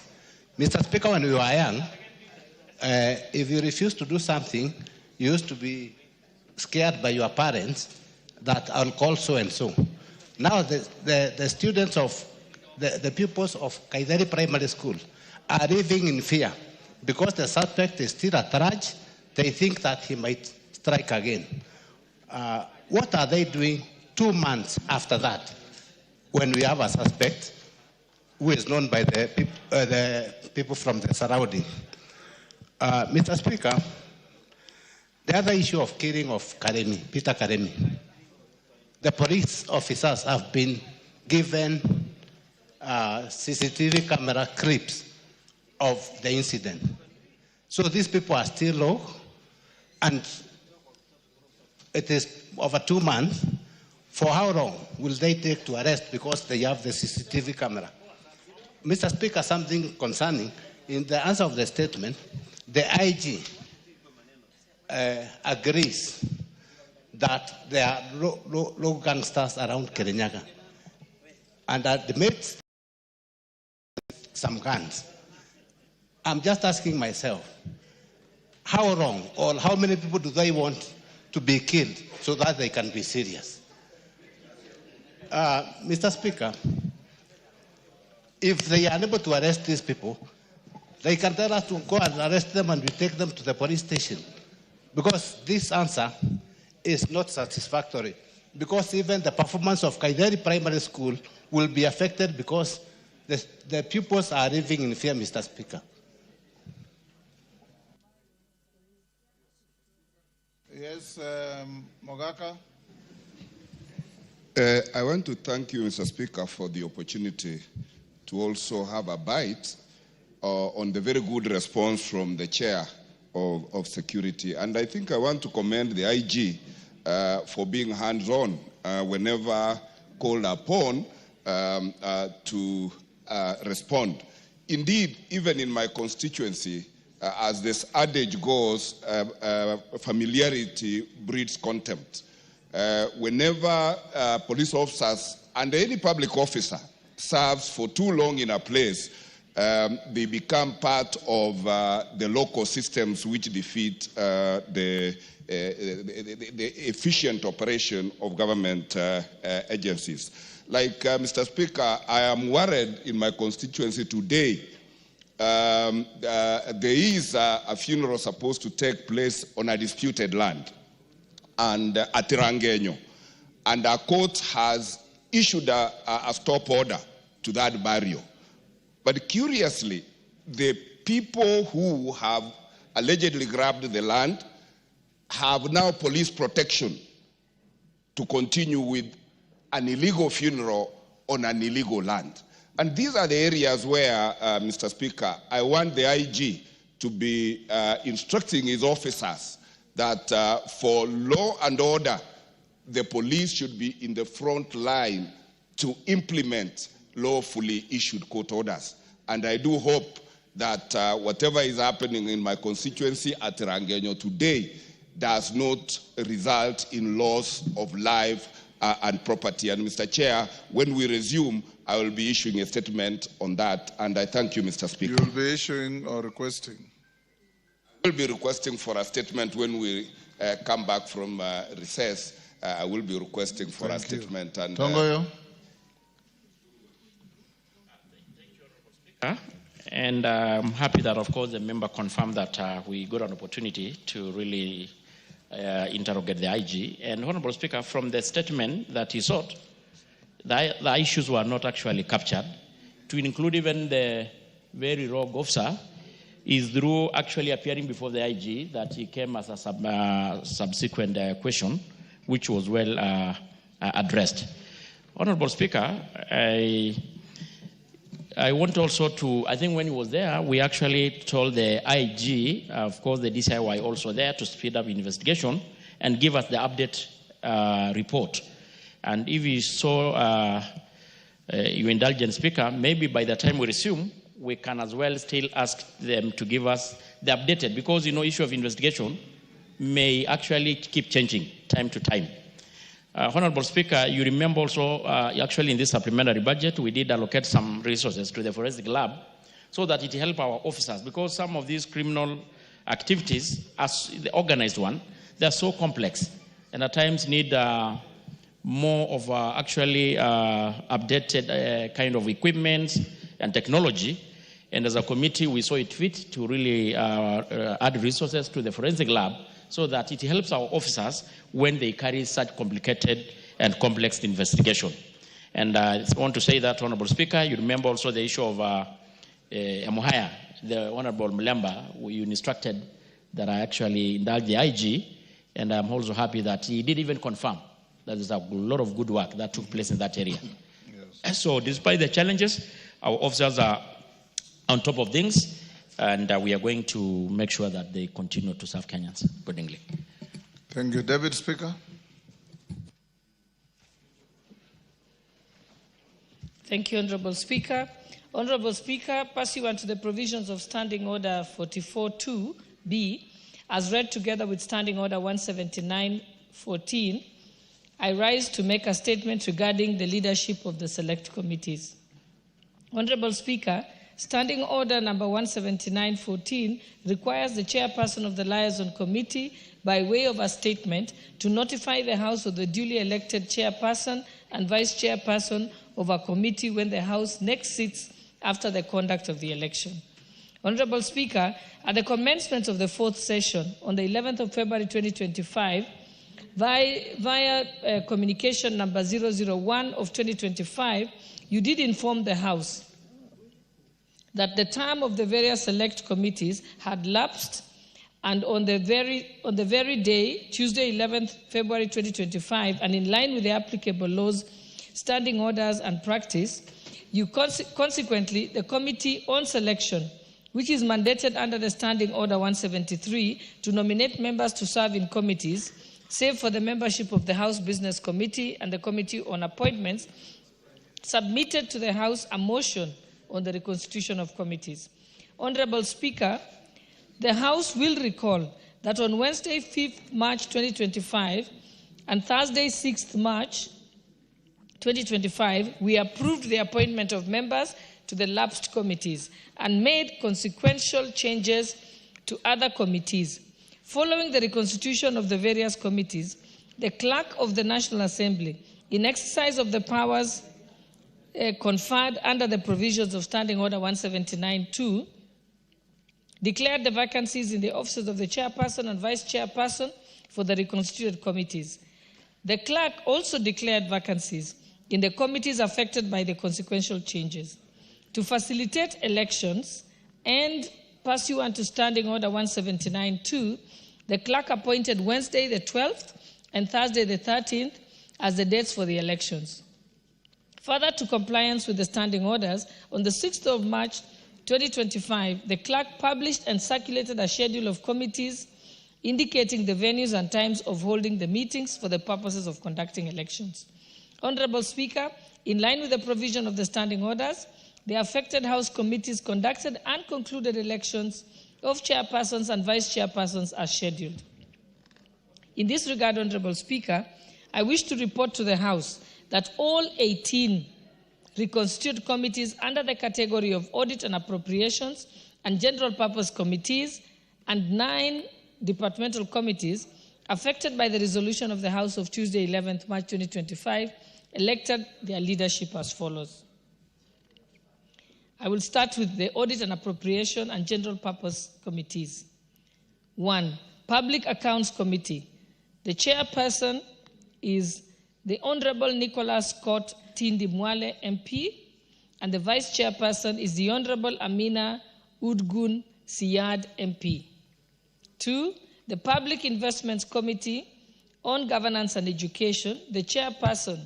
Q: Mr. Speaker, when we were young, if you refuse to do something, you used to be scared by your parents that I'll call so-and-so. Now the students of, the pupils of Kaidari Primary School are living in fear because the suspect is still at large. They think that he might strike again. What are they doing 2 months after that when we have a suspect who is known by the people from the surrounding? Mr. Speaker, the other issue of killing of Karemi, Peter Karemi, the police officers have been given CCTV camera clips of the incident. So these people are still low, and it is over 2 months. For how long will they take to arrest because they have the CCTV camera? Mr. Speaker, something concerning, in the answer of the statement, the IG agrees that there are low gangsters around Kirinyaga and that they made some guns. I'm just asking myself, how long or how many people do they want to be killed so that they can be serious? Mr. Speaker, if they are unable to arrest these people, they can tell us to go and arrest them and we take them to the police station. Because this answer is not satisfactory. Because even the performance of Kaideri Primary School will be affected because the pupils are living in fear, Mr. Speaker.
B: Yes, Mogaka.
L: I want to thank you, Mr. Speaker, for the opportunity to also have a bite on the very good response from the chair of security. And I think I want to commend the IG for being hands-on whenever called upon to respond. Indeed, even in my constituency, as this adage goes, familiarity breeds contempt. Whenever police officers and any public officer serves for too long in a place, they become part of the local systems which defeat the efficient operation of government agencies. Like Mr. Speaker, I am worried in my constituency today. There is a funeral supposed to take place on a disputed land and at Rangenyo, and our court has issued a stop order to that burial. But curiously, the people who have allegedly grabbed the land have now police protection to continue with an illegal funeral on an illegal land. And these are the areas where, Mr. Speaker, I want the IG to be instructing his officers that for law and order, the police should be in the front line to implement lawfully issued court orders. And I do hope that whatever is happening in my constituency at Rangenyo today does not result in loss of life and property. And Mr. Chair, when we resume, I will be issuing a statement on that. And I thank you, Mr. Speaker.
B: You will be issuing or requesting?
L: I will be requesting for a statement when we come back from recess. I will be requesting for a statement. And
B: Tongoyo.
K: And I'm happy that, of course, the member confirmed that we got an opportunity to really interrogate the IG. And, Honorable Speaker, from the statement that he sought, the issues were not actually captured. To include even the very rogue officer is through actually appearing before the IG that he came as a subsequent question, which was well addressed. Honorable Speaker, I want also to, I think when he was there, we actually told the IG, of course the DCI were also there to speed up investigation and give us the update report. And if you saw your indulgent Speaker, maybe by the time we resume, we can as well still ask them to give us the updated, because, you know, issue of investigation may actually keep changing time to time. Honorable Speaker, you remember also, actually in this supplementary budget, we did allocate some resources to the forensic lab so that it help our officers, because some of these criminal activities, as the organized one, they're so complex and at times need more of actually updated kind of equipment and technology. And as a committee, we saw it fit to really add resources to the forensic lab so that it helps our officers when they carry such complicated and complex investigation. And I want to say that, Honorable Speaker, you remember also the issue of Emuhaya, the Honorable Mulemba, you instructed that I actually indulge the IG, and I'm also happy that he did even confirm that there's a lot of good work that took place in that area. Yes. So despite the challenges, our officers are on top of things, and we are going to make sure that they continue to serve Kenyans accordingly.
B: Thank you. David Speaker.
M: Thank you, Honorable Speaker. Honorable Speaker, pursuant to the provisions of Standing Order 44.2b, as read together with Standing Order 179.14, I rise to make a statement regarding the leadership of the select committees. Honorable Speaker, Standing Order number 179.14 requires the chairperson of the Liaison Committee, by way of a statement, to notify the House of the duly elected chairperson and vice chairperson of a committee when the House next sits after the conduct of the election. Honorable Speaker, at the commencement of the fourth session on the 11th of February 2025, via communication number 001 of 2025, you did inform the House that the term of the various select committees had lapsed, and on the very day, Tuesday 11th February 2025, and in line with the applicable laws, standing orders and practice, you consequently, the Committee on Selection, which is mandated under the Standing Order 173 to nominate members to serve in committees, save for the membership of the House Business Committee and the Committee on Appointments, submitted to the House a motion on the reconstitution of committees. Honorable Speaker, the House will recall that on Wednesday, 5th March 2025 and Thursday, 6th March 2025, we approved the appointment of members to the lapsed committees and made consequential changes to other committees. Following the reconstitution of the various committees, the Clerk of the National Assembly, in exercise of the powers conferred under the provisions of Standing Order 179.2, declared the vacancies in the offices of the chairperson and vice chairperson for the reconstituted committees. The clerk also declared vacancies in the committees affected by the consequential changes. To facilitate elections and pursuant to Standing Order 179.2, the clerk appointed Wednesday the 12th and Thursday the 13th as the dates for the elections. Further to compliance with the standing orders, on the 6th of March 2025, the clerk published and circulated a schedule of committees indicating the venues and times of holding the meetings for the purposes of conducting elections. Honorable Speaker, in line with the provision of the standing orders, the affected House committees conducted and concluded elections of chairpersons and vice chairpersons as scheduled. In this regard, Honorable Speaker, I wish to report to the House that all 18 reconstituted committees under the category of Audit and Appropriations and General Purpose Committees and 9 departmental committees affected by the resolution of the House of Tuesday, 11th March 2025, elected their leadership as follows. I will start with the Audit and Appropriation and General Purpose Committees. 1. Public Accounts Committee. The chairperson is the Honorable Nicholas Scott Tindi Mwale MP, and the vice chairperson is the Honorable Amina Udgun Siyad MP. 2. The Public Investments Committee on Governance and Education. The chairperson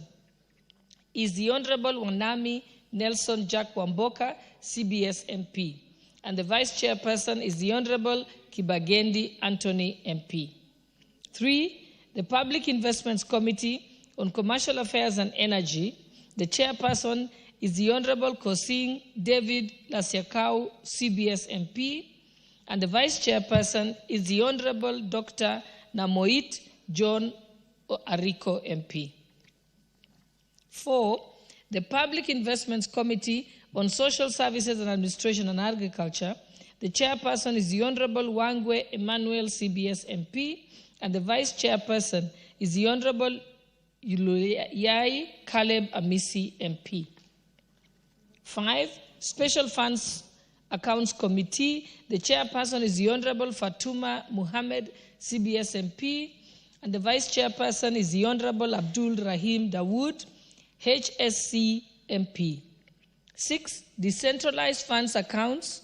M: is the Honorable Wanami Nelson Jack Wamboka, CBS MP, and the vice chairperson is the Honorable Kibagendi Anthony MP. 3. The Public Investments Committee on Commercial Affairs and Energy. The chairperson is the Honorable Kosing David Lasiakau, CBS MP, and the vice chairperson is the Honorable Dr. Namoit John Ariko MP. 4. The Public Investments Committee on Social Services and Administration and Agriculture. The chairperson is the Honorable Wangwe Emmanuel, CBS MP, and the vice chairperson is the Honorable Yuluyai Caleb Amisi MP. 5. Special Funds Accounts Committee. The chairperson is the Honorable Fatuma Muhammad, CBS MP, and the vice chairperson is the Honorable Abdul Rahim Dawood, HSC MP. 6. Decentralized Funds Accounts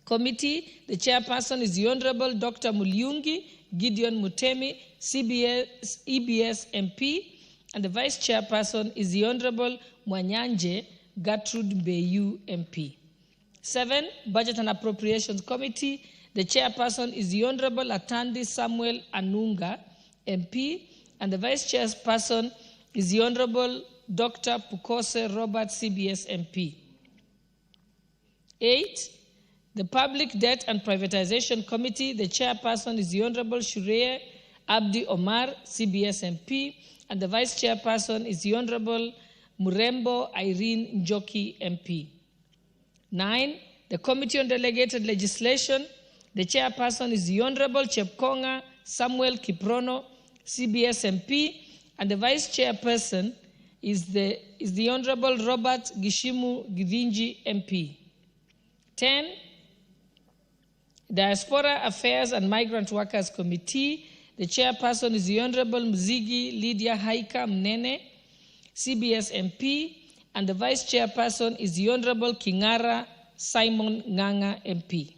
M: Committee. The chairperson is the Honorable Dr. Mulyungi Gideon Mutemi, EBS MP, and the vice chairperson is the Honorable Mwanyanje Gertrude Mbeyu MP. 7. Budget and Appropriations Committee. The chairperson is the Honorable Atandi Samuel Anunga MP, and the vice chairperson is the Honorable Dr. Pukose Robert, CBS MP. 8, the Public Debt and Privatization Committee, the chairperson is the Honorable Shureye Abdi Omar, CBS MP, and the vice chairperson is the Honorable Murembo Irene Njoki, MP. 9, the Committee on Delegated Legislation, the chairperson is the Honorable Chepkonga Samuel Kiprono, CBS MP, and the vice chairperson is the Honorable Robert Gishimu Githinji, MP. 10, Diaspora Affairs and Migrant Workers Committee, the chairperson is the Honorable Mzigi Lydia Haika Mnene, CBS MP, and the vice chairperson is the Honorable Kingara Simon Nganga, MP.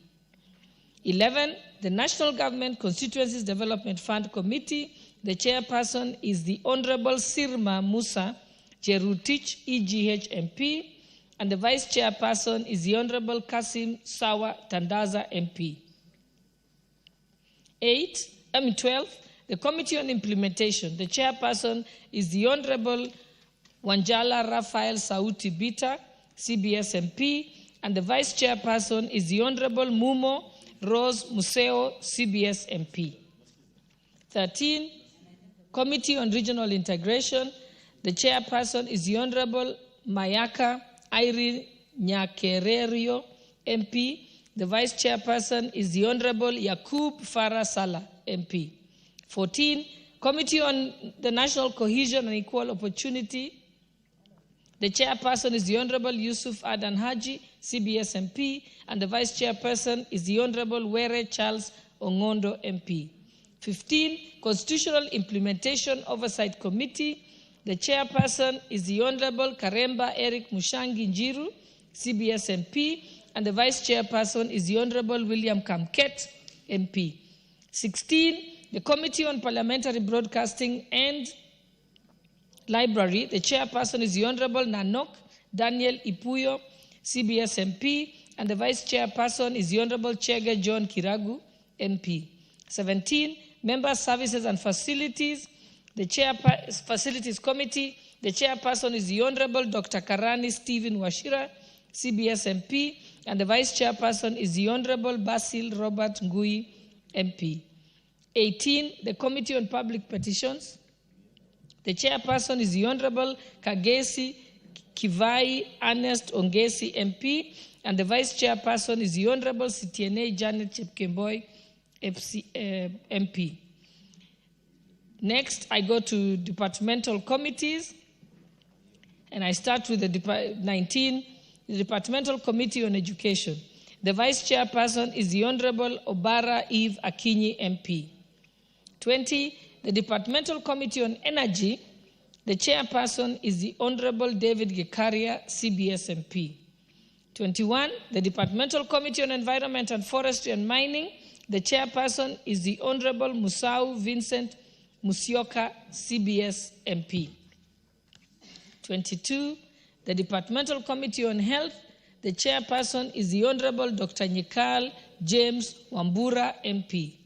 M: 11, the National Government Constituencies Development Fund Committee, the chairperson is the Honorable Sirma Musa Cherutich, EGH, MP, and the vice chairperson is the Honorable Kasim Sawa Tandaza, MP. 12, the Committee on Implementation, the chairperson is the Honorable Wanjala Raphael Sauti Bita, CBS MP, and the vice chairperson is the Honorable Mumo Rose Museo, CBS MP. 13, Committee on Regional Integration, the chairperson is the Honorable Mayaka Irene Nyakererio, MP. The vice chairperson is the Honorable Yakub Farah Salah, MP. 14, Committee on the National Cohesion and Equal Opportunity, the chairperson is the Honorable Yusuf Adan Haji, CBS MP, and the vice chairperson is the Honorable Were Charles Ongondo, MP. 15, Constitutional Implementation Oversight Committee, the chairperson is the Honorable Karemba Eric Mushangi Njiru, CBS MP, and the vice chairperson is the Honorable William Kamket, MP. 16, the Committee on Parliamentary Broadcasting and Library, the chairperson is the Honorable Nanok Daniel Ipuyo, CBS MP, and the vice chairperson is the Honorable Chege John Kiragu, MP. 17, Member Services and Facilities, the Facilities Committee, the chairperson is the Honorable Dr. Karani Stephen Washira, CBS MP, and the vice chairperson is the Honorable Basil Robert Ngui, MP. 18, the Committee on Public Petitions, the chairperson is the Honorable Kagesi Kivai Ernest Ongesi, MP, and the vice chairperson is the Honorable Sitiene Janet Chepkemboi, MP. Next, I go to departmental committees, and I start with the 19, the Departmental Committee on Education. The vice chairperson is the Honorable Obara Eve Akinyi, MP. 20, the Departmental Committee on Energy, the chairperson is the Honorable David Gekaria, CBS MP. 21, the Departmental Committee on Environment and Forestry and Mining, the chairperson is the Honorable Musau Vincent Musyoka, CBS MP. 22, the Departmental Committee on Health, the chairperson is the Honorable Dr. Nyikal James Wambura, MP.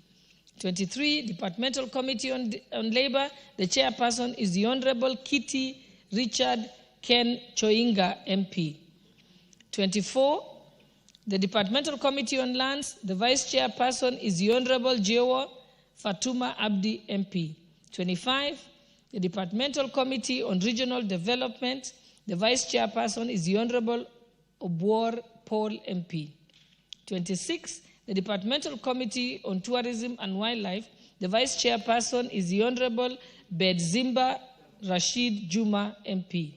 M: 23, Departmental Committee on Labor, the chairperson is the Honorable Kitty Richard Ken Choinga, MP. 24, the Departmental Committee on Lands, the vice chairperson is the Honorable Jewa Fatuma Abdi, MP. 25, the Departmental Committee on Regional Development, the vice chairperson is the Honorable Obwor Paul, MP. 26, the Departmental Committee on Tourism and Wildlife, the vice chairperson is the Honorable Bedzimba Rashid Juma, MP.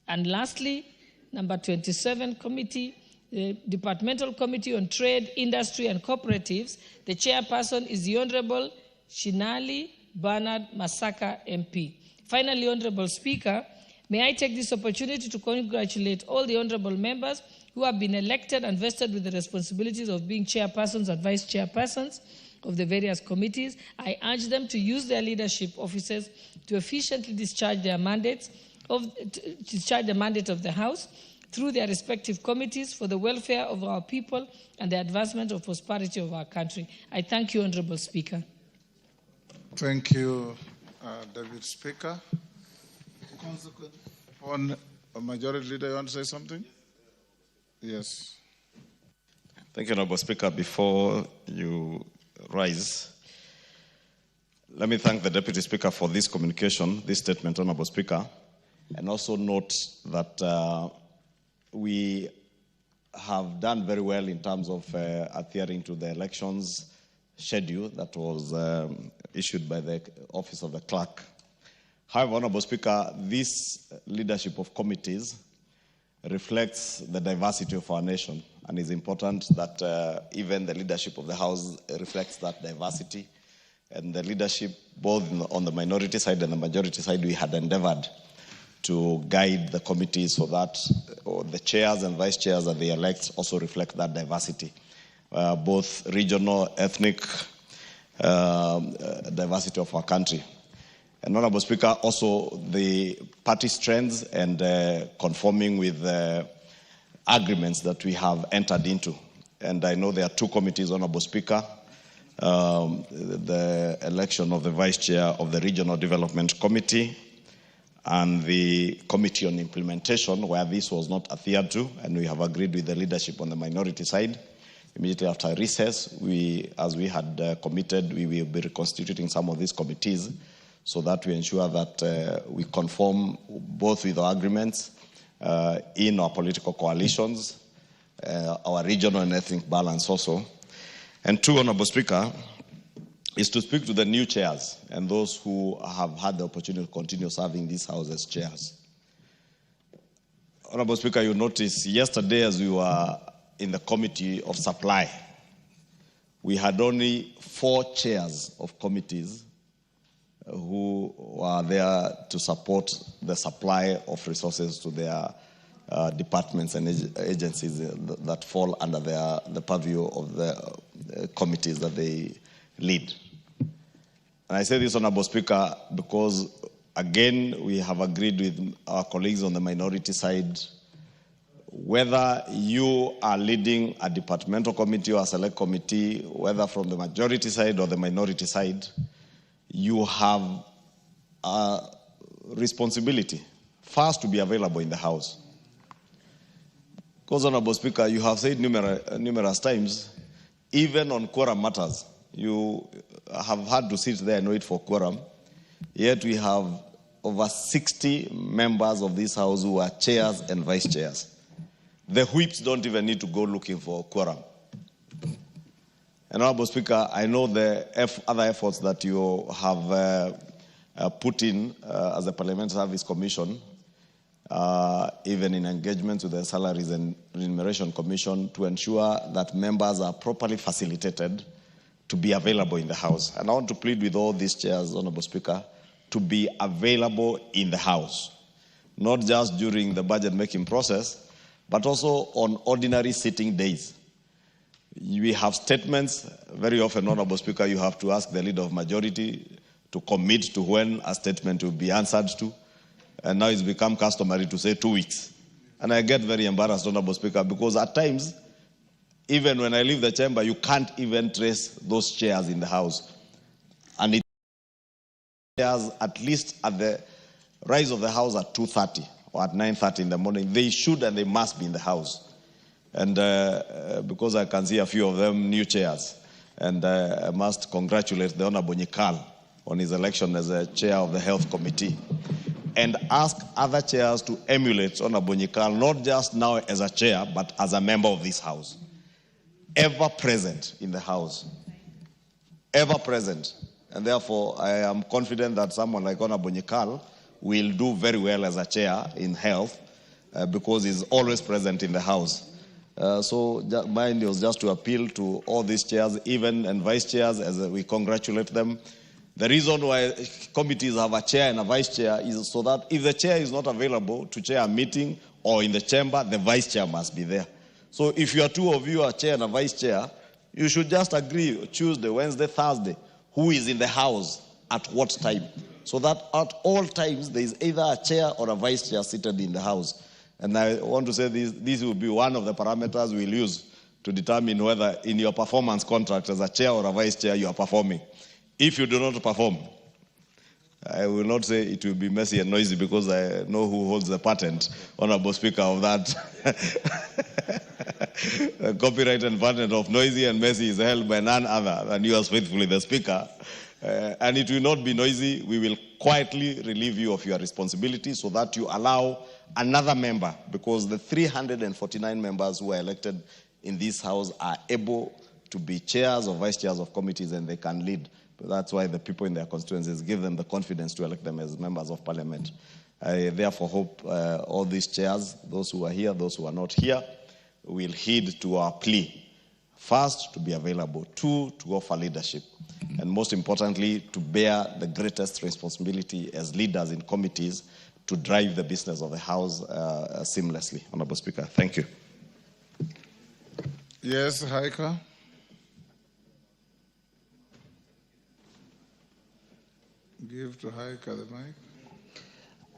M: And lastly, number 27 committee, the Departmental Committee on Trade, Industry and Cooperatives, the chairperson is the Honorable Shinali Bernard Masaka, MP. Finally, Honorable Speaker, may I take this opportunity to congratulate all the honorable members who have been elected and vested with the responsibilities of being chairpersons and vice chairpersons of the various committees. I urge them to use their leadership offices to efficiently discharge their mandates the mandate of the House through their respective committees for the welfare of our people and the advancement of prosperity of our country. I thank you, Honorable Speaker.
B: Thank you, David Speaker. Consequent upon Majority Leader, you want to say something? Yes.
I: Thank you, Honorable Speaker. Before you rise, let me thank the Deputy Speaker for this communication, this statement, Honorable Speaker, and also note that we have done very well in terms of adhering to the elections schedule that was issued by the Office of the Clerk. However, Honorable Speaker, this leadership of committees reflects the diversity of our nation, and it's important that even the leadership of the House reflects that diversity. And the leadership, both on the minority side and the majority side, we had endeavored to guide the committees so that the chairs and vice chairs that they elect also reflect that diversity, both regional, ethnic diversity of our country. And Honorable Speaker, also the party strengths and conforming with the agreements that we have entered into. And I know there are two committees, Honorable Speaker, the election of the Vice Chair of the Regional Development Committee and the Committee on Implementation, where this was not adhered to, and we have agreed with the leadership on the minority side. Immediately after recess, as we had committed, we will be reconstituting some of these committees so that we ensure that we conform both with our agreements in our political coalitions, our regional and ethnic balance also. And two, Honorable Speaker, is to speak to the new chairs and those who have had the opportunity to continue serving this House as chairs. Honorable Speaker, you noticed yesterday as we were in the Committee of Supply, we had only 4 chairs of committees who were there to support the supply of resources to their departments and agencies that fall under the purview of the committees that they lead. And I say this, Honorable Speaker, because again, we have agreed with our colleagues on the minority side, whether you are leading a departmental committee or a select committee, whether from the majority side or the minority side, you have a responsibility first to be available in the House. Because, Honorable Speaker, you have said numerous times, even on quorum matters, you have had to sit there and wait for quorum, yet we have over 60 members of this House who are chairs and vice chairs. The whips don't even need to go looking for quorum. And, Honorable Speaker, I know the other efforts that you have put in as a Parliamentary Service Commission, even in engagement with the Salaries and Remuneration Commission, to ensure that members are properly facilitated to be available in the House. And I want to plead with all these chairs, Honorable Speaker, to be available in the House, not just during the budget-making process, but also on ordinary sitting days. We have statements. Very often, Honorable Speaker, you have to ask the Leader of Majority to commit to when a statement will be answered to. And now it's become customary to say 2 weeks. And I get very embarrassed, Honorable Speaker, because at times, even when I leave the chamber, you can't even trace those chairs in the House. And it chairs, at least at the rise of the House at 2:30 or at 9:30 in the morning, they should and they must be in the House. And because I can see a few of them new chairs, and I must congratulate the Honorable Nyikal on his election as a chair of the Health Committee, and ask other chairs to emulate Honorable Nyikal, not just now as a chair, but as a member of this House. Ever present in the House. Ever present. And therefore, I am confident that someone like Honorable Nyikal will do very well as a chair in health because he's always present in the House. So mine was just to appeal to all these chairs, even and vice chairs, as we congratulate them. The reason why committees have a chair and a vice chair is so that if the chair is not available to chair a meeting or in the chamber, the vice chair must be there. So if you are 2 of you, a chair and a vice chair, you should just agree Tuesday, Wednesday, Thursday, who is in the House at what time. So that at all times, there is either a chair or a vice chair seated in the House. And I want to say this will be one of the parameters we'll use to determine whether in your performance contract as a chair or a vice chair you are performing. If you do not perform, I will not say it will be messy and noisy because I know who holds the patent, Honorable Speaker, of that. copyright and patent of noisy and messy is held by none other than yours faithfully, the Speaker. And it will not be noisy. We will quietly relieve you of your responsibility so that you allow another member, because the 349 members who are elected in this House are able to be chairs or vice chairs of committees, and they can lead. But that's why the people in their constituencies give them the confidence to elect them as members of parliament. I therefore hope all these chairs, those who are here, those who are not here, will heed to our plea. First, to be available. Two, to offer leadership. And most importantly, to bear the greatest responsibility as leaders in committees to drive the business of the House seamlessly. Honorable Speaker, thank you.
B: Yes, Haika. Give to Haika the mic.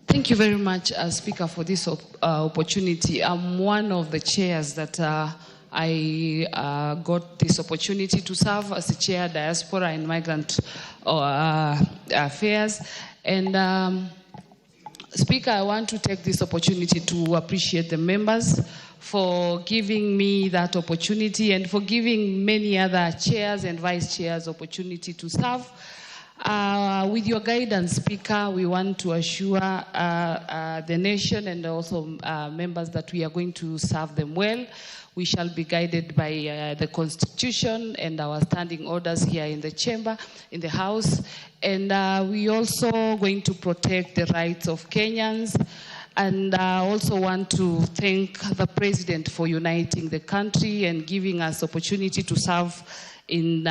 N: Thank you very much, Speaker, for this opportunity. I'm one of the chairs that I got this opportunity to serve as a chair, Diaspora and Migrant Affairs. And Speaker, I want to take this opportunity to appreciate the members for giving me that opportunity and for giving many other chairs and vice chairs opportunity to serve. With your guidance, Speaker, we want to assure the nation and also members that we are going to serve them well. We shall be guided by the Constitution and our standing orders here in the chamber, in the House. And we also going to protect the rights of Kenyans. And I also want to thank the President for uniting the country and giving us opportunity to serve in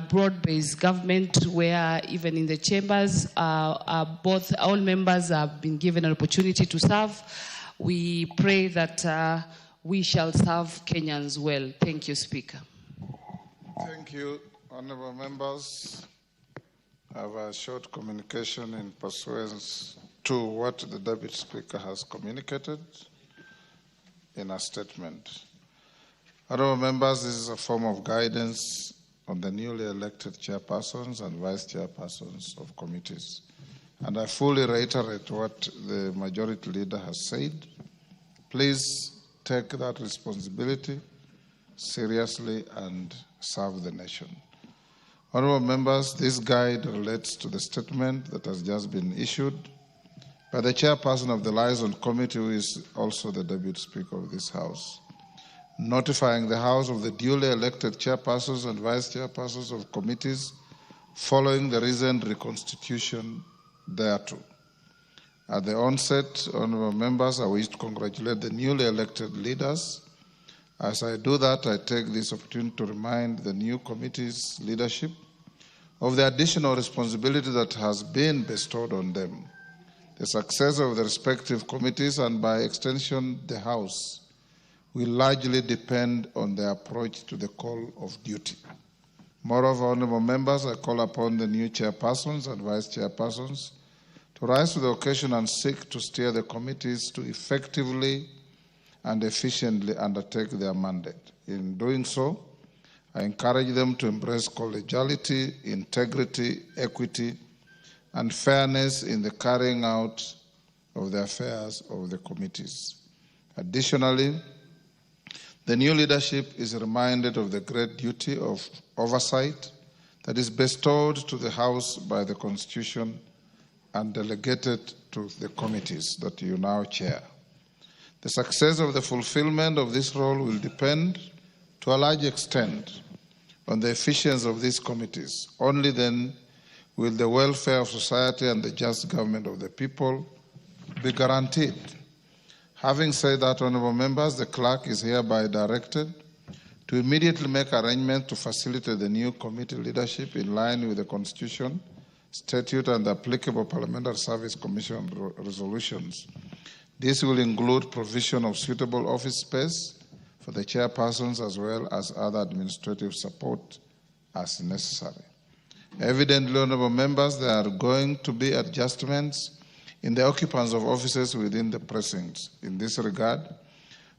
N: broad-based government, where even in the chambers, all members have been given an opportunity to serve. We pray that we shall serve Kenyans well. Thank you, Speaker.
B: Thank you, honorable members. I have a short communication in pursuance to what the Deputy Speaker has communicated in a statement. Honorable members, this is a form of guidance on the newly elected chairpersons and vice chairpersons of committees. And I fully reiterate what the majority leader has said. Please take that responsibility seriously and serve the nation. Honorable members, this guide relates to the statement that has just been issued by the chairperson of the Liaison Committee, who is also the Deputy Speaker of this House, notifying the House of the duly elected chairpersons and vice chairpersons of committees following the recent reconstitution thereto. At the onset, honorable members, I wish to congratulate the newly elected leaders. As I do that, I take this opportunity to remind the new committee's leadership of the additional responsibility that has been bestowed on them. The success of the respective committees and by extension the House will largely depend on their approach to the call of duty. Moreover, honorable members, I call upon the new chairpersons and vice chairpersons to rise to the occasion and seek to steer the committees to effectively and efficiently undertake their mandate. In doing so, I encourage them to embrace collegiality, integrity, equity, and fairness in the carrying out of the affairs of the committees. Additionally, the new leadership is reminded of the great duty of oversight that is bestowed to the House by the Constitution and delegated to the committees that you now chair. The success of the fulfillment of this role will depend to a large extent on the efficiency of these committees. Only then will the welfare of society and the just government of the people be guaranteed. Having said that, honorable members, the clerk is hereby directed to immediately make arrangements to facilitate the new committee leadership in line with the Constitution, statute, and the applicable Parliamentary Service Commission resolutions. This will include provision of suitable office space for the chairpersons as well as other administrative support as necessary. Evidently, honorable members, there are going to be adjustments in the occupants of offices within the precincts. In this regard,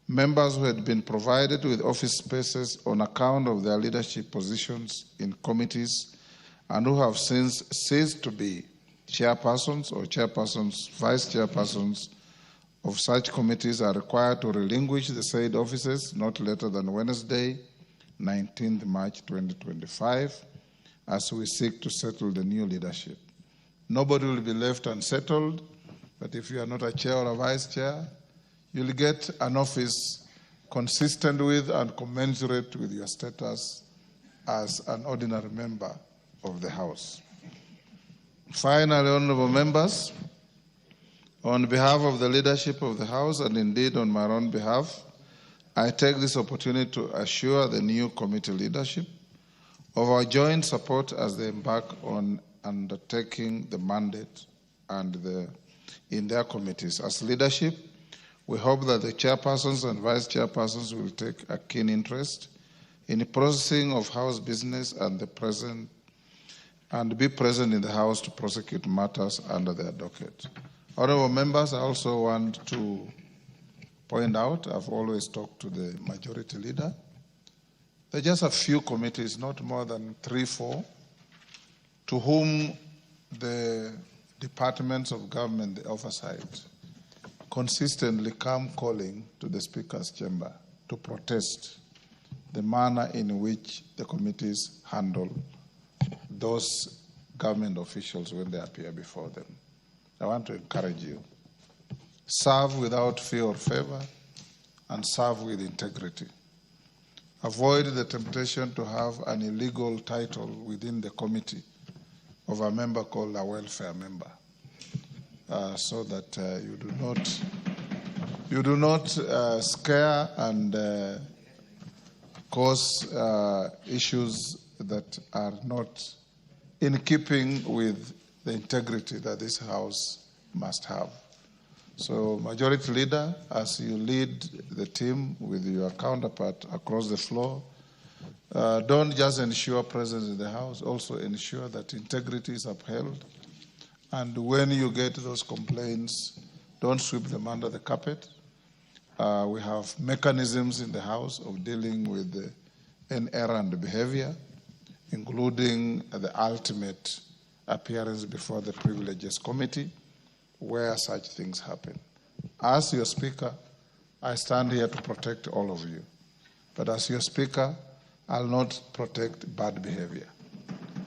B: members who had been provided with office spaces on account of their leadership positions in committees and who have since ceased to be chairpersons or chairpersons, vice chairpersons of such committees are required to relinquish the said offices not later than Wednesday, 19th March 2025, as we seek to settle the new leadership. Nobody will be left unsettled, but if you are not a chair or a vice chair, you'll get an office consistent with and commensurate with your status as an ordinary member of the House. Finally, honorable members, on behalf of the leadership of the House and indeed on my own behalf, I take this opportunity to assure the new committee leadership of our joint support as they embark on undertaking the mandate and in their committees. As leadership, we hope that the chairpersons and vice chairpersons will take a keen interest in the processing of House business and be present in the House to prosecute matters under their docket. Honorable members, I also want to point out, I've always talked to the majority leader. There are just a few committees, not more than 3, 4, to whom the departments of government, the oversight, consistently come calling to the Speaker's chamber to protest the manner in which the committees handle those government officials when they appear before them. I want to encourage you. Serve without fear or favor and serve with integrity. Avoid the temptation to have an illegal title within the committee of a member called a welfare member, so that you do not scare and cause issues that are not in keeping with the integrity that this House must have. So, Majority Leader, as you lead the team with your counterpart across the floor, don't just ensure presence in the House, also ensure that integrity is upheld. And when you get those complaints, don't sweep them under the carpet. We have mechanisms in the House of dealing with errant behavior, including the ultimate appearance before the Privileges Committee, where such things happen. As your Speaker, I stand here to protect all of you. But as your Speaker, I'll not protect bad behavior.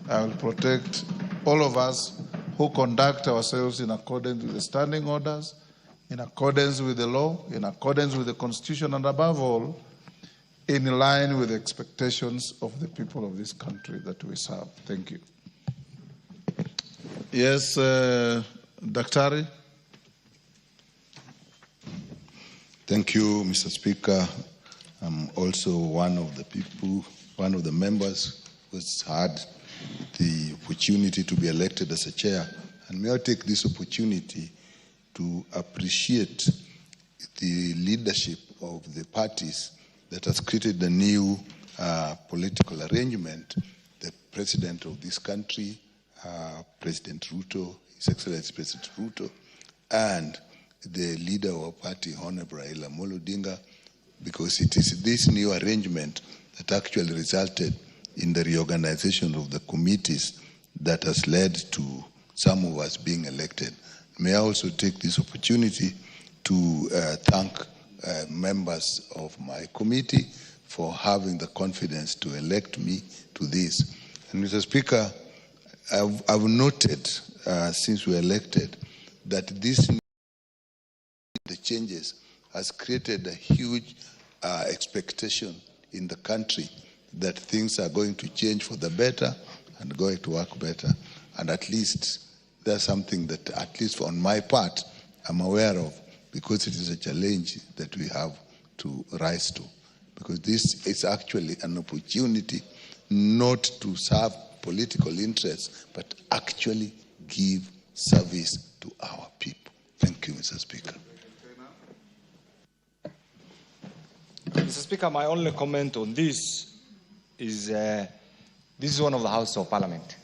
B: I will protect all of us who conduct ourselves in accordance with the standing orders, in accordance with the law, in accordance with the Constitution, and above all, in line with the expectations of the people of this country that we serve. Thank you. Yes, Daktari.
C: Thank you, Mr. Speaker. I'm also one of the members who's had the opportunity to be elected as a chair. And may I take this opportunity to appreciate the leadership of the parties that has created the new political arrangement. The president of this country, President Ruto, His Excellency President Ruto, and the leader of our party, Honorable Raila Amolo Odinga, because it is this new arrangement that actually resulted in the reorganization of the committees that has led to some of us being elected. May I also take this opportunity to thank members of my committee for having the confidence to elect me to this. And Mr. Speaker, I've noted since we were elected that the changes has created a huge expectation in the country that things are going to change for the better and going to work better. And at least there's something that, at least on my part, I'm aware of, because it is a challenge that we have to rise to. Because this is actually an opportunity not to serve political interests, but actually give service to our people. Thank you, Mr. Speaker.
O: Mr. Speaker, my only comment on this is this is one of the Houses of Parliament.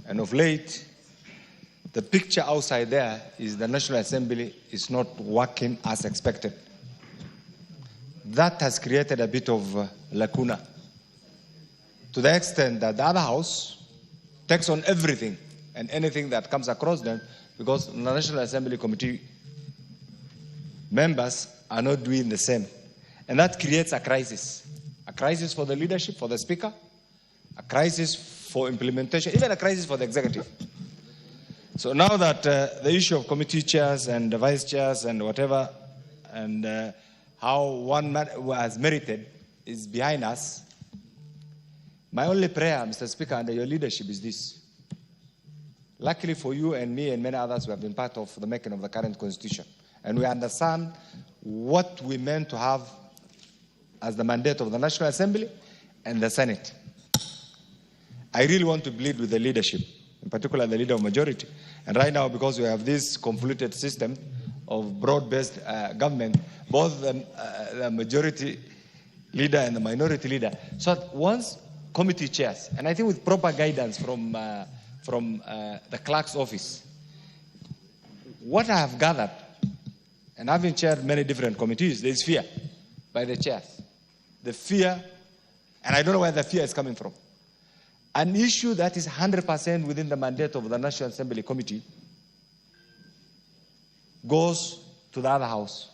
O: And of late, the picture outside there is the National Assembly is not working as expected. That has created a bit of lacuna, to the extent that the other house takes on everything and anything that comes across them, because the National Assembly Committee members are not doing the same. And that creates a crisis for the leadership, for the speaker, a crisis for implementation, even a crisis for the executive. So now that the issue of committee chairs and the vice chairs and whatever, and how one man has merited is behind us, my only prayer, Mr. Speaker, under your leadership is this. Luckily for you and me and many others who have been part of the making of the current constitution, and we understand what we meant to have as the mandate of the National Assembly and the Senate. I really want to plead with the leadership, in particular the leader of majority. And right now, because we have this convoluted system of broad-based government, both the majority leader and the minority leader, so that once committee chairs, and I think with proper guidance from the clerk's office, what I have gathered, and having chaired many different committees, there is fear by the chairs. The fear, and I don't know where the fear is coming from. An issue that is 100% within the mandate of the National Assembly Committee goes to the other house.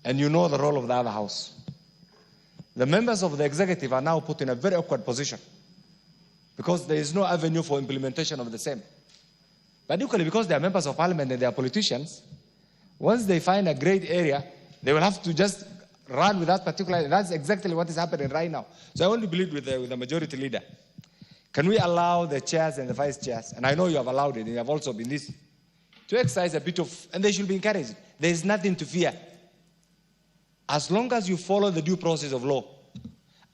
O: And you know the role of the other house. The members of the executive are now put in a very awkward position because there is no avenue for implementation of the same. But equally, because they are members of parliament and they are politicians, once they find a great area, they will have to just run with that particular. That's exactly what is happening right now. So I want to believe with the majority leader. Can we allow the chairs and the vice chairs, and I know you have allowed it, and you have also been this, to exercise a bit of, and they should be encouraged. There is nothing to fear. As long as you follow the due process of law.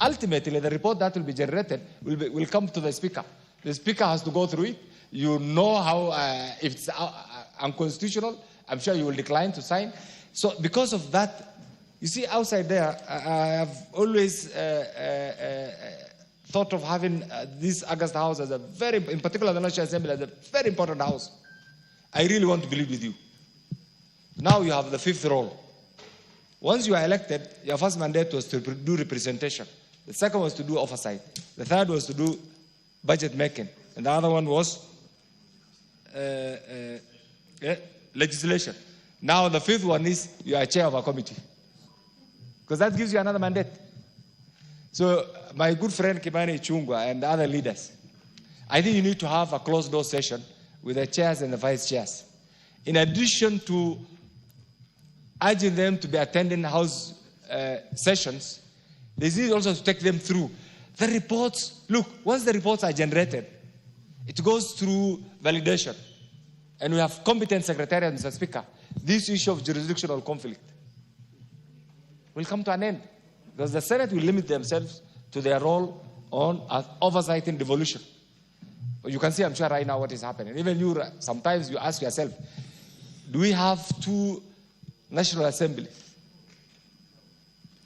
O: Ultimately, the report that will be generated will come to the speaker. The speaker has to go through it. You know how, if it's unconstitutional, I'm sure you will decline to sign. So because of that, you see, outside there, I have always thought of having this August House as a very, in particular the National Assembly, as a very important house. I really want to believe with you. Now you have the fifth role. Once you are elected, your first mandate was to do representation. The second was to do oversight. The third was to do budget making. And the other one was legislation. Now the fifth one is you are chair of a committee. Because that gives you another mandate. So my good friend Kimani Ichung'wah and the other leaders, I think you need to have a closed door session with the chairs and the vice chairs. In addition to urging them to be attending house sessions, they need also to take them through the reports. Look, once the reports are generated, it goes through validation. And we have competent secretariat, Mr. Speaker. This issue of jurisdictional conflict will come to an end because the Senate will limit themselves to their role on oversight and devolution. But you can see, I'm sure right now, what is happening. Even you, sometimes you ask yourself, do we have two National Assemblies?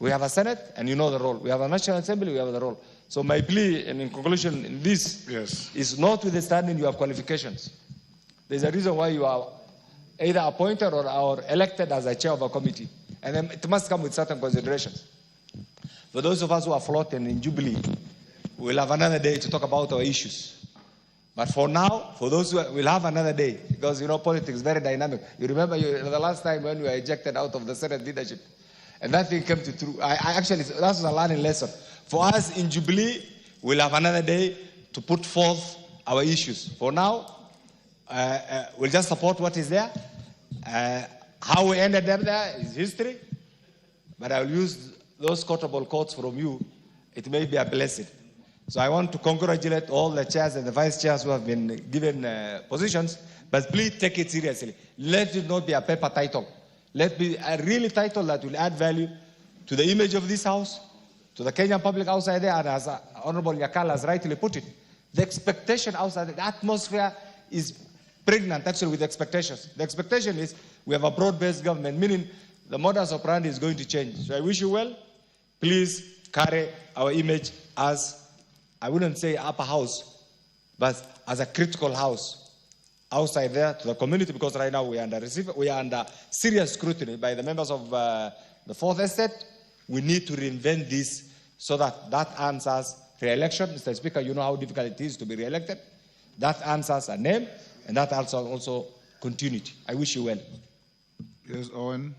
O: We have a Senate, and you know the role. We have a National Assembly, we have the role. So my plea, and in conclusion, in this, is notwithstanding you have qualifications. There's a reason why you are either appointed or elected as a chair of a committee. And then it must come with certain considerations. For those of us who are floating in Jubilee, we'll have another day to talk about our issues. But for now, for those who will have another day, because you know politics is very dynamic. You remember the last time when we were ejected out of the Senate leadership, and that thing came to true. Actually, that was a learning lesson. For us in Jubilee, we'll have another day to put forth our issues. For now, we'll just support what is there. How we ended up there is history. But I will use those quotable quotes from you. It may be a blessing. So I want to congratulate all the chairs and the vice chairs who have been given positions. But please take it seriously. Let it not be a paper title. Let it be a really title that will add value to the image of this house, to the Kenyan public outside there, and as Honorable Nyakala has rightly put it, the expectation outside, the atmosphere is pregnant actually with expectations. The expectation is we have a broad-based government, meaning the modus operandi is going to change. So I wish you well. Please carry our image as, I wouldn't say upper house, but as a critical house outside there to the community, because right now we are under serious scrutiny by the members of the Fourth Estate. We need to reinvent this so that earns us re-election. Mr. Speaker, you know how difficult it is to be re-elected. That earns us a name, and that also continuity. I wish you well.
B: Yes, Owen.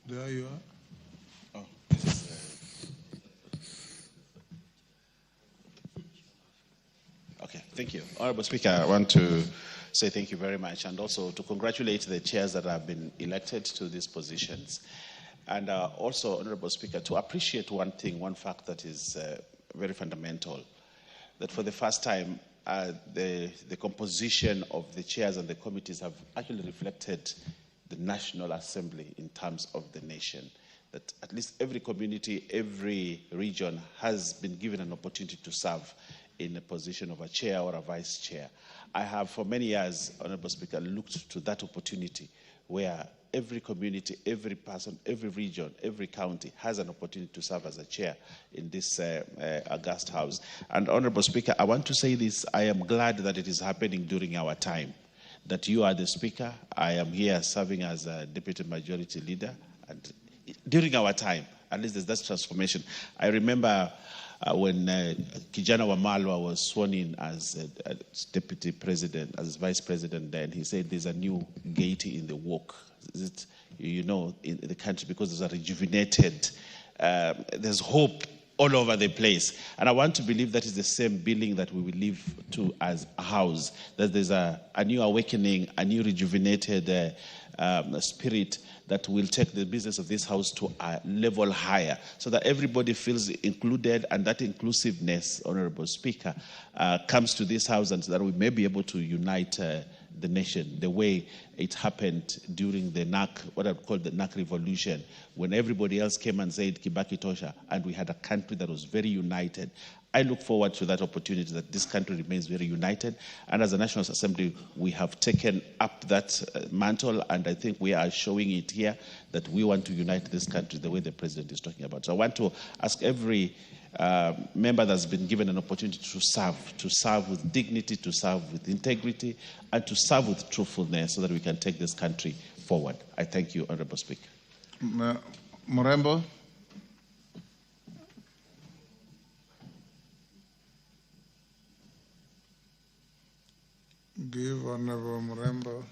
B: There you are.
D: Oh, this is, Okay, thank you. Honorable Speaker, I want to say thank you very much and also to congratulate the chairs that have been elected to these positions. And also, Honorable Speaker, to appreciate one thing, one fact that is very fundamental, that for the first time, the composition of the chairs and the committees have actually reflected the National Assembly in terms of the nation. That at least every community, every region has been given an opportunity to serve in a position of a chair or a vice chair. I have for many years, Honorable Speaker, looked to that opportunity where every community, every person, every region, every county has an opportunity to serve as a chair in this august house. And Honorable Speaker, I want to say this, I am glad that it is happening during our time, that you are the Speaker. I am here serving as a Deputy Majority Leader. And during our time, at least there's that transformation. I remember when Kijana Wamalwa was sworn in as Deputy President, as Vice President then, he said there's a new gaiety in the walk. Is it, you know, in the country, because there's a rejuvenated, there's hope all over the place. And I want to believe that is the same building that we will live to as a house, that there's a new awakening, a new rejuvenated spirit that will take the business of this house to a level higher so that everybody feels included, and that inclusiveness, Honorable Speaker, comes to this house, and so that we may be able to unite the nation the way it happened during the NAC, what I call the NAC revolution, when everybody else came and said Kibaki Tosha, and we had a country that was very united. I look forward to that opportunity, that this country remains very united. And as a National Assembly, we have taken up that mantle, and I think we are showing it here that we want to unite this country the way the President is talking about. So I want to ask every member that's been given an opportunity to serve with dignity, to serve with integrity, and to serve with truthfulness so that we can take this country forward. I thank you, Honorable Speaker.
B: Murembo. Give Honorable Murembo.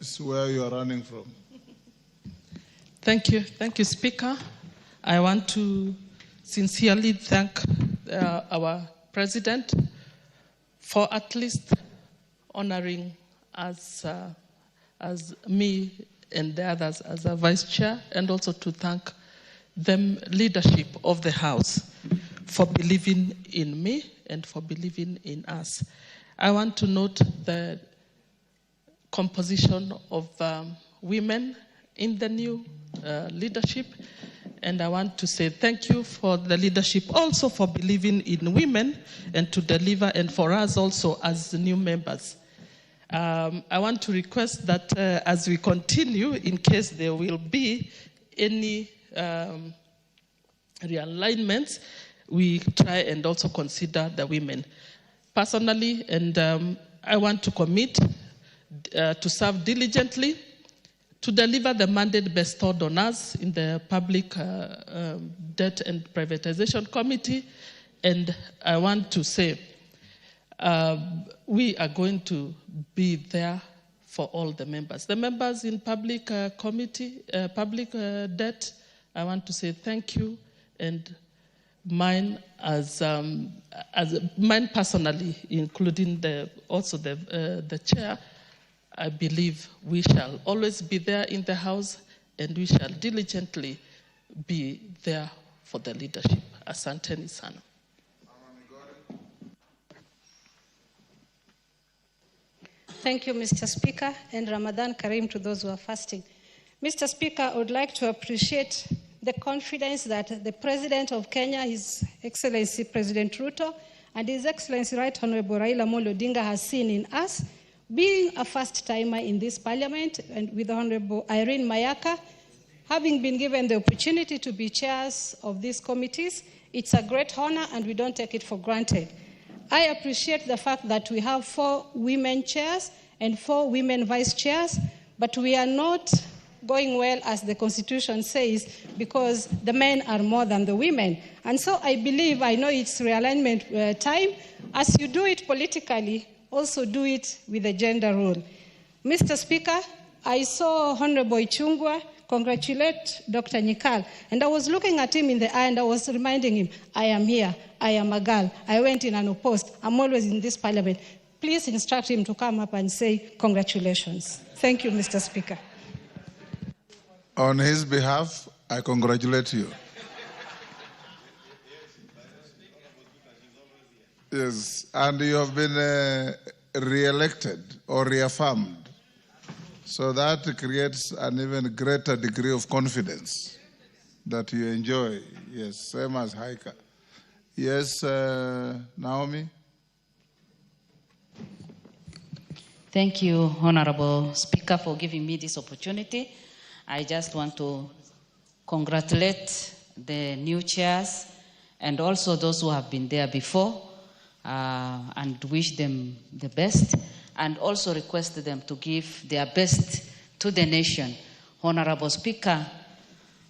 B: It's where you are running from.
S: Thank you, Speaker. I want to sincerely thank our President for at least honoring us as me and the others as a Vice Chair, and also to thank the leadership of the House for believing in me and for believing in us. I want to note the composition of women in the new leadership, and I want to say thank you for the leadership, also for believing in women and to deliver, and for us also as new members. I want to request that as we continue, in case there will be any realignments, we try and also consider the women. Personally, and I want to commit to serve diligently to deliver the mandate bestowed on us in the Public Debt and Privatization Committee. And I want to say we are going to be there for all the members. The members in Public Committee, Public Debt, I want to say thank you, and mine mine personally, including also the chair, I believe we shall always be there in the House, and we shall diligently be there for the leadership. Asanteni sana.
E: Thank you, Mr. Speaker, and Ramadan Kareem to those who are fasting. Mr. Speaker, I would like to appreciate the confidence that the President of Kenya, His Excellency President Ruto, and His Excellency Right Honorable Raila Amolo Odinga has seen in us, being a first-timer in this Parliament, and with Honorable Irene Mayaka, having been given the opportunity to be chairs of these committees. It's a great honor, and we don't take it for granted. I appreciate the fact that we have 4 women chairs and 4 women vice chairs, but we are not going well as the Constitution says, because the men are more than the women. And so I believe, I know it's realignment time. As you do it politically, also do it with the gender role. Mr. Speaker, I saw Honorable Ichung'wah congratulate Dr. Nyikal, and I was looking at him in the eye and I was reminding him, I am here, I am a girl, I went in unopposed, I'm always in this parliament. Please instruct him to come up and say congratulations. Thank you, Mr. Speaker.
B: On his behalf, I congratulate you. Yes, and you have been re-elected or reaffirmed. So that creates an even greater degree of confidence that you enjoy. Yes, same as Haika. Yes, Naomi?
A: Thank you, Honorable Speaker, for giving me this opportunity. I just want to congratulate the new chairs and also those who have been there before and wish them the best, and also request them to give their best to the nation. Honorable Speaker,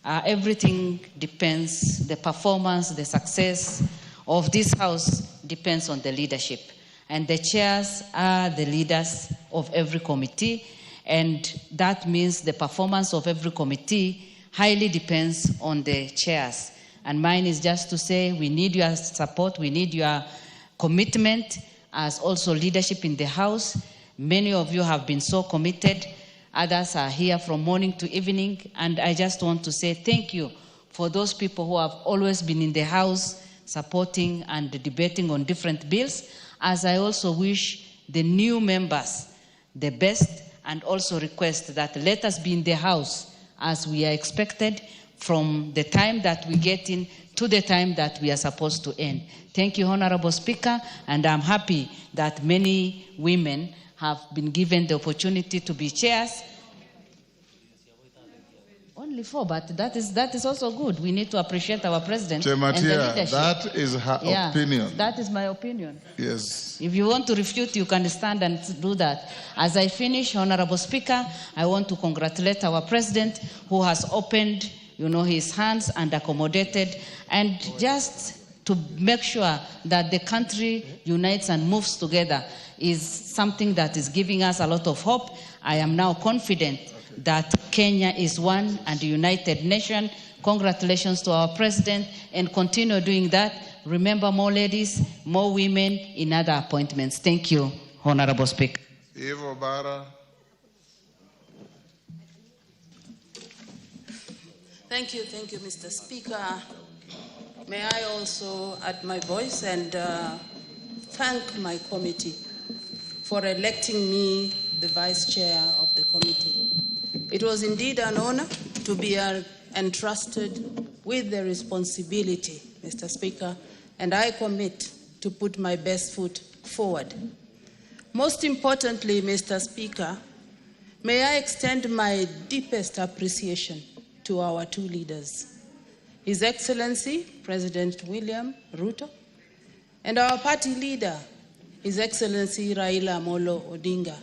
A: everything depends, the performance, the success of this House depends on the leadership. And the chairs are the leaders of every committee, and that means the performance of every committee highly depends on the chairs. And mine is just to say we need your support, we need your commitment as also leadership in the House. Many of you have been so committed, others are here from morning to evening, and I just want to say thank you for those people who have always been in the House supporting and debating on different bills, as I also wish the new members the best, and also request that let us be in the House as we are expected from the time that we get in to the time that we are supposed to end. Thank you, Honorable Speaker, and I'm happy that many women have been given the opportunity to be chairs. Only 4, but that is also good. We need to appreciate our president and the leadership.
B: That is her opinion.
A: That is my opinion.
B: Yes.
A: If you want to refute, you can stand and do that. As I finish, Honorable Speaker, I want to congratulate our president who has opened, his hands and accommodated, and just to make sure that the country unites and moves together is something that is giving us a lot of hope. I am now confident that Kenya is one and a united nation. Congratulations to our president, and continue doing that. Remember, more ladies, more women in other appointments. Thank you, Honorable Speaker.
B: Evo Bara.
J: Thank you, Mr. Speaker. May I also add my voice and thank my committee for electing me the vice chair of the committee. It was indeed an honor to be entrusted with the responsibility, Mr. Speaker, and I commit to put my best foot forward. Most importantly, Mr. Speaker, may I extend my deepest appreciation to our two leaders, His Excellency President William Ruto, and our party leader, His Excellency Raila Amolo Odinga,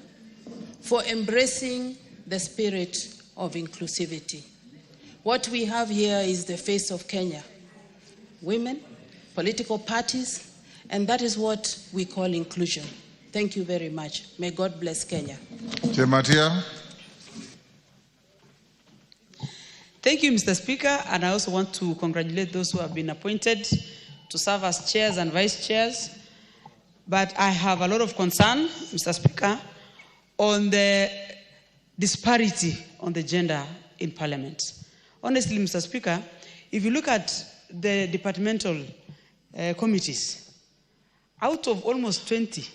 J: for embracing the spirit of inclusivity. What we have here is the face of Kenya. Women, political parties, and that is what we call inclusion. Thank you very much. May God bless Kenya.
B: Chematia.
T: Thank you, Mr. Speaker, and I also want to congratulate those who have been appointed to serve as chairs and vice chairs. But I have a lot of concern, Mr. Speaker, on the disparity on the gender in Parliament. Honestly, Mr. Speaker, if you look at the departmental committees, out of almost 20,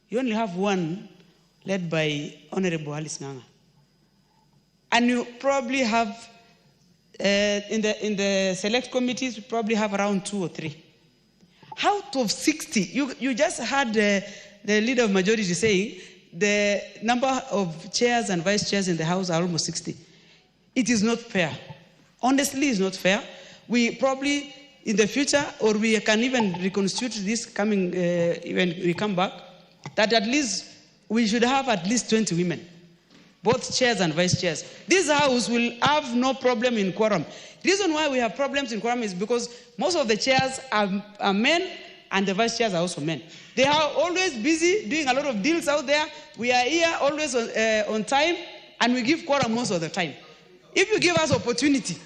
T: you only have one led by Honorable Alice Ng'ang'a. And you probably have, in the select committees, you probably have around 2 or 3. Out of 60, you just had the leader of majority saying the number of chairs and vice chairs in the House are almost 60. It is not fair. Honestly, it's not fair. We probably, in the future, or we can even reconstitute this coming, when we come back, that at least we should have at least 20 women. both chairs and vice chairs. This house will have no problem in quorum. The reason why we have problems in quorum is because most of the chairs are men and the vice chairs are also men. They are always busy doing a lot of deals out there. We are here always on time, and we give quorum most of the time. If you give us opportunity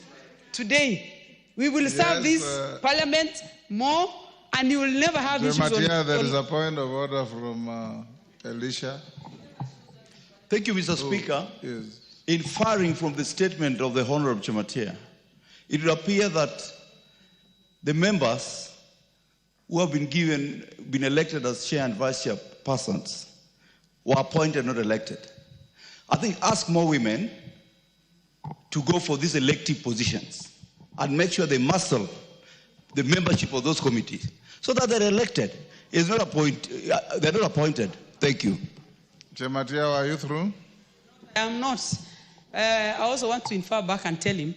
T: today, we will serve this parliament more, and you will never have issues
B: there is a point of order from Elisha.
U: Thank you, Mr. Speaker.
B: Yes.
U: Inferring from the statement of the Honorable Chematia, it would appear that the members who have been elected as chair and vice chair persons were appointed, not elected. I think ask more women to go for these elective positions and make sure they muscle the membership of those committees so that they're elected. They're not appointed. Thank you.
B: Chematia, are you through?
T: I am not. I also want to infer back and tell him,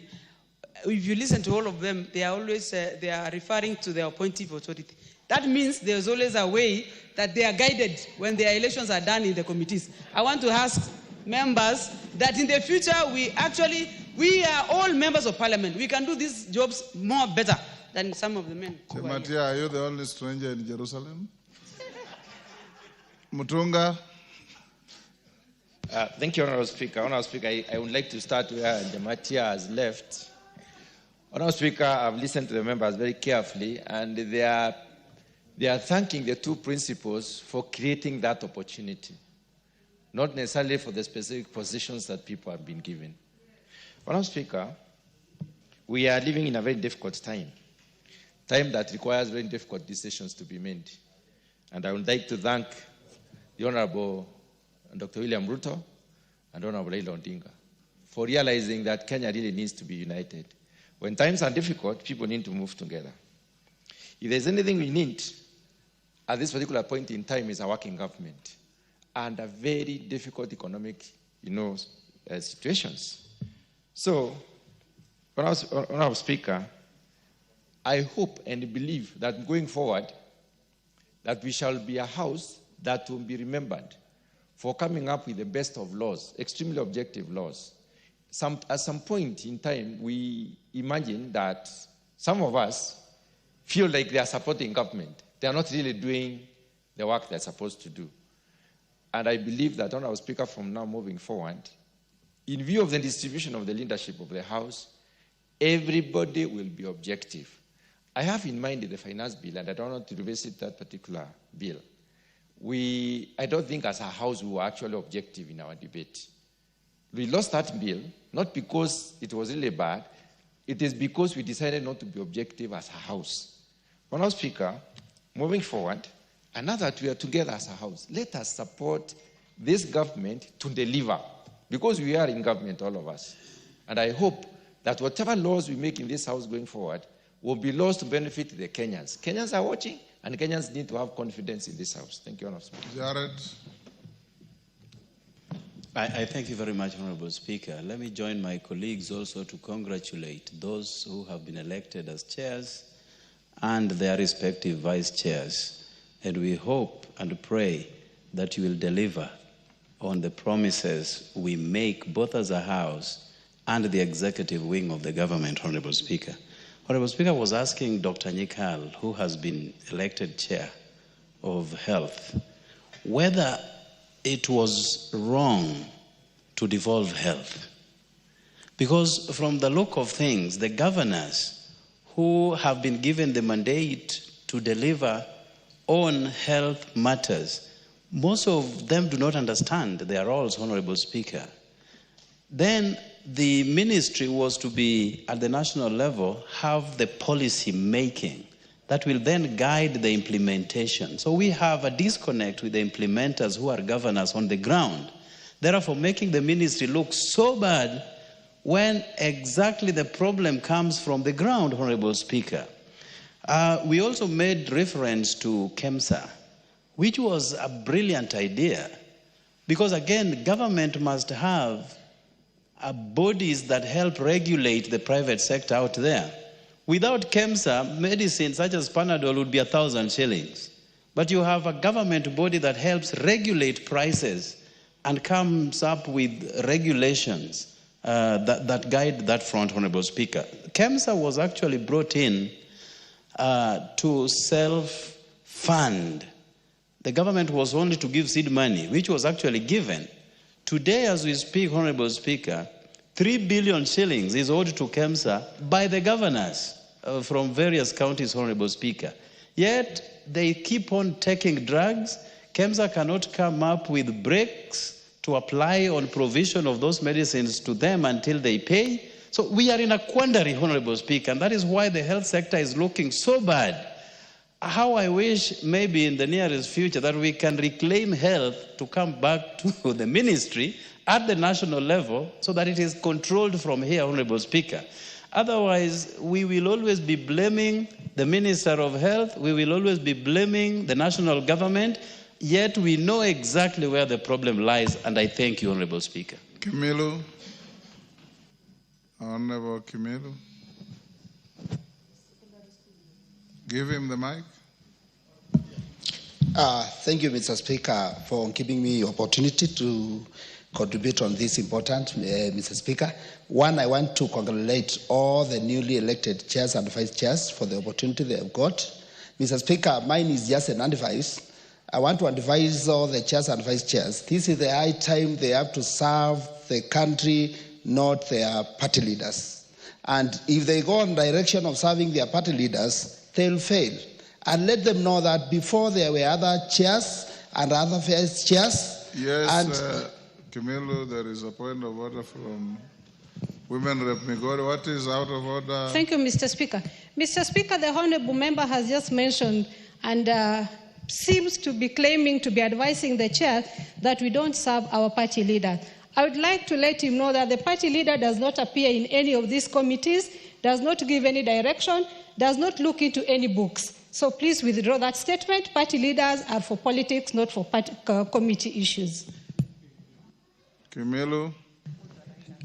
T: if you listen to all of them, they are always they are referring to the appointive authority. That means there's always a way that they are guided when their elections are done in the committees. I want to ask members that in the future we are all members of parliament. We can do these jobs more better than some of the men.
B: Chematia, are you the only stranger in Jerusalem? Mutunga.
V: Thank you, Honourable Speaker. Honourable Speaker, I would like to start where Chematia has left. Honourable Speaker, I've listened to the members very carefully, and they are thanking the two principals for creating that opportunity, not necessarily for the specific positions that people have been given. Honourable Speaker, we are living in a very difficult time that requires very difficult decisions to be made. And I would like to thank the Honourable Dr. William Ruto and Honourable Raila Odinga for realizing that Kenya really needs to be united. When times are difficult, people need to move together. If there's anything we need at this particular point in time is a working government and a very difficult economic, situations. So, Honourable Speaker, I hope and believe that going forward, that we shall be a house that will be remembered for coming up with the best of laws, extremely objective laws. At some point in time, we imagine that some of us feel like they are supporting government. They are not really doing the work they're supposed to do. And I believe that, Honourable Speaker, from now moving forward, in view of the distribution of the leadership of the House, everybody will be objective. I have in mind the finance bill, and I don't want to revisit that particular bill. I don't think as a House we were actually objective in our debate. We lost that bill, not because it was really bad, it is because we decided not to be objective as a House. Honourable Speaker, moving forward, and now that we are together as a House, let us support this government to deliver, because we are in government, all of us. And I hope that whatever laws we make in this House going forward will be laws to benefit the Kenyans. Kenyans are watching, and Kenyans need to have confidence in this House. Thank you, Honourable Speaker.
B: Jared.
W: I thank you very much, Honourable Speaker. Let me join my colleagues also to congratulate those who have been elected as chairs and their respective vice chairs. And we hope and pray that you will deliver on the promises we make both as a House and the executive wing of the government, Honourable Speaker. Honourable Speaker, I was asking Dr. Nyikal, who has been elected chair of health, whether it was wrong to devolve health. Because from the look of things, the governors who have been given the mandate to deliver on health matters, most of them do not understand their roles, Honourable Speaker. Then the ministry was to be, at the national level, have the policy making that will then guide the implementation. So we have a disconnect with the implementers who are governors on the ground, therefore making the ministry look so bad when exactly the problem comes from the ground, Honourable Speaker. We also made reference to KEMSA, which was a brilliant idea, because again, government must have bodies that help regulate the private sector out there. Without KEMSA, medicine such as Panadol would be 1,000 shillings. But you have a government body that helps regulate prices and comes up with regulations that guide that front, Honorable Speaker. KEMSA was actually brought in to self-fund. The government was only to give seed money, which was actually given. Today, as we speak, Honorable Speaker, 3 billion shillings is owed to KEMSA by the governors from various counties, Honorable Speaker. Yet, they keep on taking drugs. KEMSA cannot come up with breaks to apply on provision of those medicines to them until they pay. So we are in a quandary, Honorable Speaker, and that is why the health sector is looking so bad. How I wish maybe in the nearest future that we can reclaim health to come back to the ministry at the national level so that it is controlled from here, Honorable Speaker. Otherwise, we will always be blaming the Minister of Health, we will always be blaming the national government, yet we know exactly where the problem lies, and I thank you, Honorable Speaker.
B: Kimilu. Honorable Kimilu. Give him the mic.
F: Thank you, Mr. Speaker, for giving me the opportunity to contribute on this important, Mr. Speaker. One, I want to congratulate all the newly elected chairs and vice chairs for the opportunity they have got. Mr. Speaker, mine is just an advice. I want to advise all the chairs and vice chairs. This is the high time they have to serve the country, not their party leaders. And if they go in the direction of serving their party leaders, they'll fail. And let them know that before there were other chairs and other vice chairs.
B: Yes, Kimilu, there is a point of order from Women Rep Migori. What is out of order?
E: Thank you, Mr. Speaker. Mr. Speaker, the Honourable Member has just mentioned and seems to be claiming to be advising the chair that we don't serve our party leader. I would like to let him know that the party leader does not appear in any of these committees, does not give any direction, does not look into any books. So please withdraw that statement. Party leaders are for politics, not for committee issues.
B: Kimilu.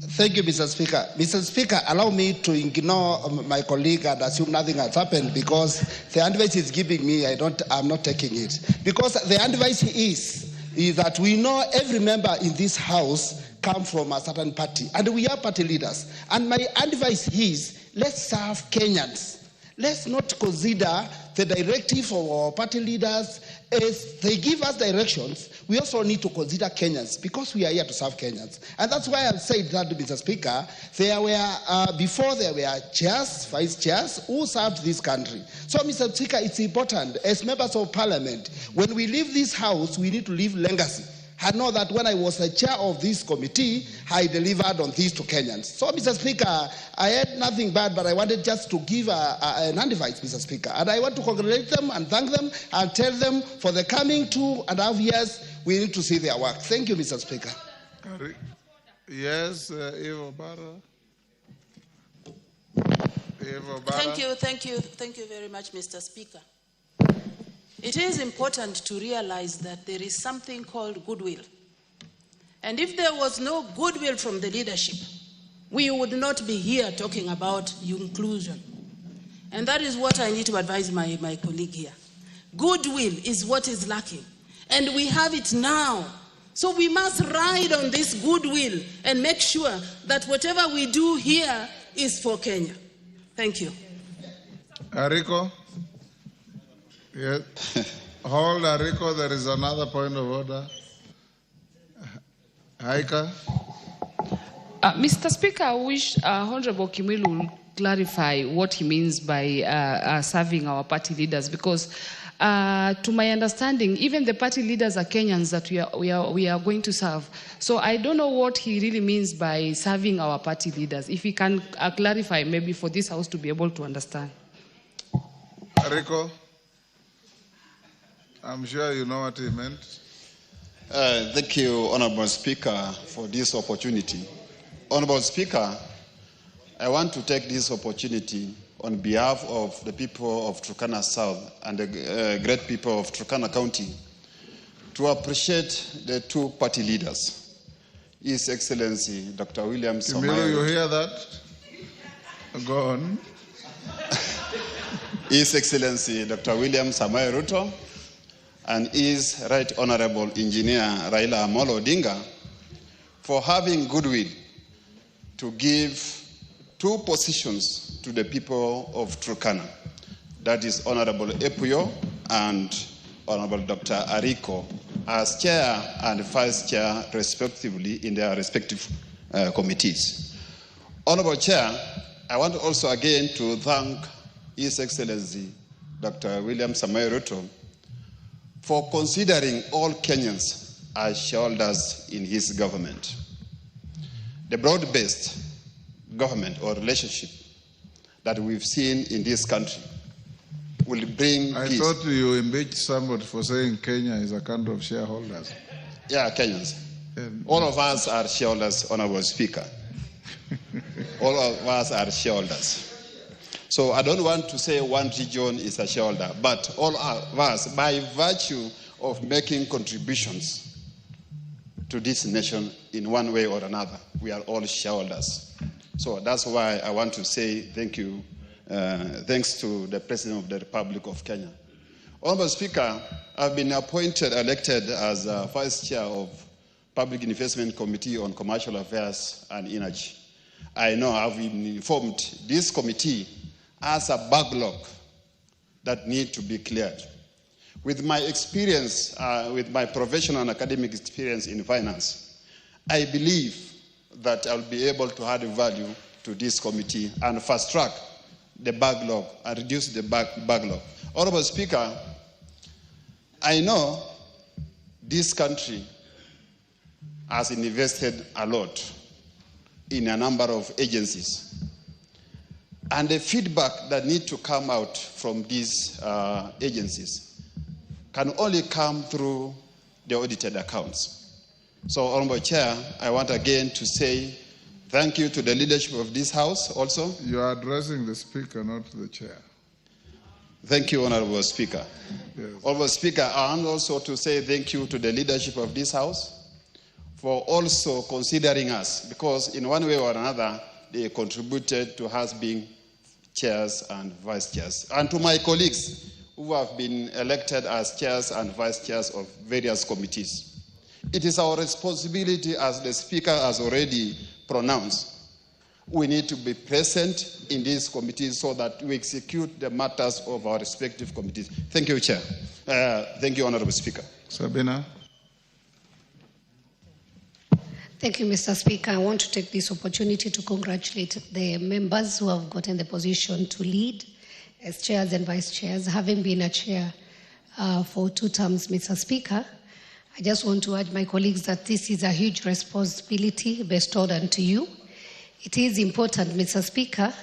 F: Thank you, Mr. Speaker. Mr. Speaker, allow me to ignore my colleague and assume nothing has happened because the advice he's giving me, I'm not taking it. Because the advice is that we know every member in this house comes from a certain party, and we are party leaders. And my advice is, let's serve Kenyans. Let's not consider the directive of our party leaders. As they give us directions, we also need to consider Kenyans because we are here to serve Kenyans. And that's why I've said that, Mr. Speaker, before there were chairs, vice chairs, who served this country. So, Mr. Speaker, it's important, as members of parliament, when we leave this house, we need to leave legacy. I know that when I was the chair of this committee, I delivered on this to Kenyans. So, Mr. Speaker, I had nothing bad, but I wanted just to give an advice, Mr. Speaker. And I want to congratulate them and thank them and tell them for the coming 2.5 years, we need to see their work. Thank you, Mr. Speaker.
B: Yes, Evo Barra.
J: Thank you very much, Mr. Speaker. It is important to realize that there is something called goodwill. And if there was no goodwill from the leadership, we would not be here talking about inclusion. And that is what I need to advise my colleague here. Goodwill is what is lacking. And we have it now. So we must ride on this goodwill and make sure that whatever we do here is for Kenya. Thank you.
B: Ariko? Yes. Hold, Ariko, there is another point of order. Haika?
N: Mr. Speaker, I wish Honorable Kimilu will clarify what he means by serving our party leaders, because to my understanding, even the party leaders are Kenyans that we are going to serve. So I don't know what he really means by serving our party leaders. If he can clarify, maybe for this house to be able to understand.
B: Ariko? I'm sure you know what he meant.
P: Thank you, Honorable Speaker, for this opportunity. Honorable Speaker, I want to take this opportunity on behalf of the people of Turkana South and the great people of Turkana County to appreciate the two party leaders, His Excellency Dr. William Samoei.
B: You hear that? Go on.
P: His Excellency Dr. William Samoei Ruto and his Right Honorable Engineer Raila Amolo Odinga for having goodwill to give 2 positions to the people of Turkana. That is Honorable Epuyo and Honorable Dr. Ariko as chair and vice chair, respectively, in their respective committees. Honorable Chair, I want also again to thank His Excellency Dr. William Samoei Ruto for considering all Kenyans as shareholders in his government. The broad-based government or relationship that we've seen in this country will bring peace.
B: I thought you impeached somebody for saying Kenya is a country of shareholders.
P: Yeah, Kenyans. All of us are shareholders, Honorable Speaker. All of us are shareholders. So I don't want to say one region is a shareholder, but all of us, by virtue of making contributions to this nation in one way or another, we are all shareholders. So that's why I want to say thank you. Thanks to the President of the Republic of Kenya. Honorable Speaker, I've been elected as Vice Chair of Public Investment Committee on Commercial Affairs and Energy. I know I've been informed this committee has a backlog that needs to be cleared. With my experience, with my professional and academic experience in finance, I believe that I'll be able to add value to this committee and fast track the backlog and reduce the backlog. Honorable Speaker, I know this country has invested a lot in a number of agencies. And the feedback that needs to come out from these agencies can only come through the audited accounts. So, Honorable Chair, I want again to say thank you to the leadership of this House also.
B: You are addressing the Speaker, not the Chair.
P: Thank you, Honorable Speaker.
B: Yes.
P: Honorable Speaker, I want also to say thank you to the leadership of this House for also considering us, because in one way or another, they contributed to us being chairs and vice chairs. And to my colleagues who have been elected as chairs and vice chairs of various committees. It is our responsibility, as the Speaker has already pronounced, we need to be present in these committees so that we execute the matters of our respective committees. Thank you, Chair. Thank you, Honorable Speaker.
B: Sabina.
E: Thank you, Mr. Speaker. I want to take this opportunity to congratulate the members who have gotten the position to lead as chairs and vice chairs. Having been a chair for 2 terms, Mr. Speaker, I just want to urge my colleagues that this is a huge responsibility bestowed onto you. It is important, Mr. Speaker,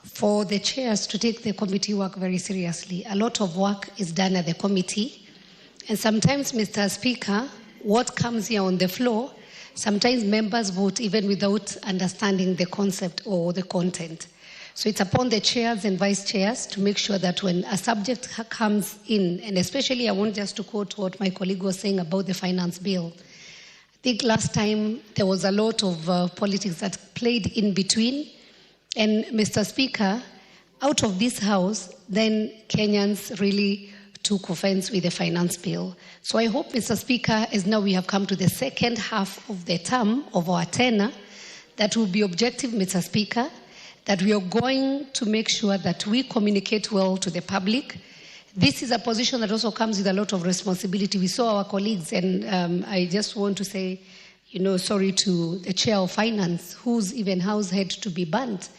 E: for the chairs to take the committee work very seriously. A lot of work is done at the committee, and sometimes, Mr. Speaker, what comes here on the floor, sometimes members vote even without understanding the concept or the content. So it's upon the chairs and vice chairs to make sure that when a subject comes in, and especially I want just to quote what my colleague was saying about the finance bill. I think last time there was a lot of politics that played in between. And Mr. Speaker, out of this House, then Kenyans really took offense with the finance bill. So I hope, Mr. Speaker, as now we have come to the second half of the term of our tenure, that will be objective, Mr. Speaker, that we are going to make sure that we communicate well to the public. This is a position that also comes with a lot of responsibility. We saw our colleagues, and I just want to say, sorry to the chair of finance, whose even house had to be burnt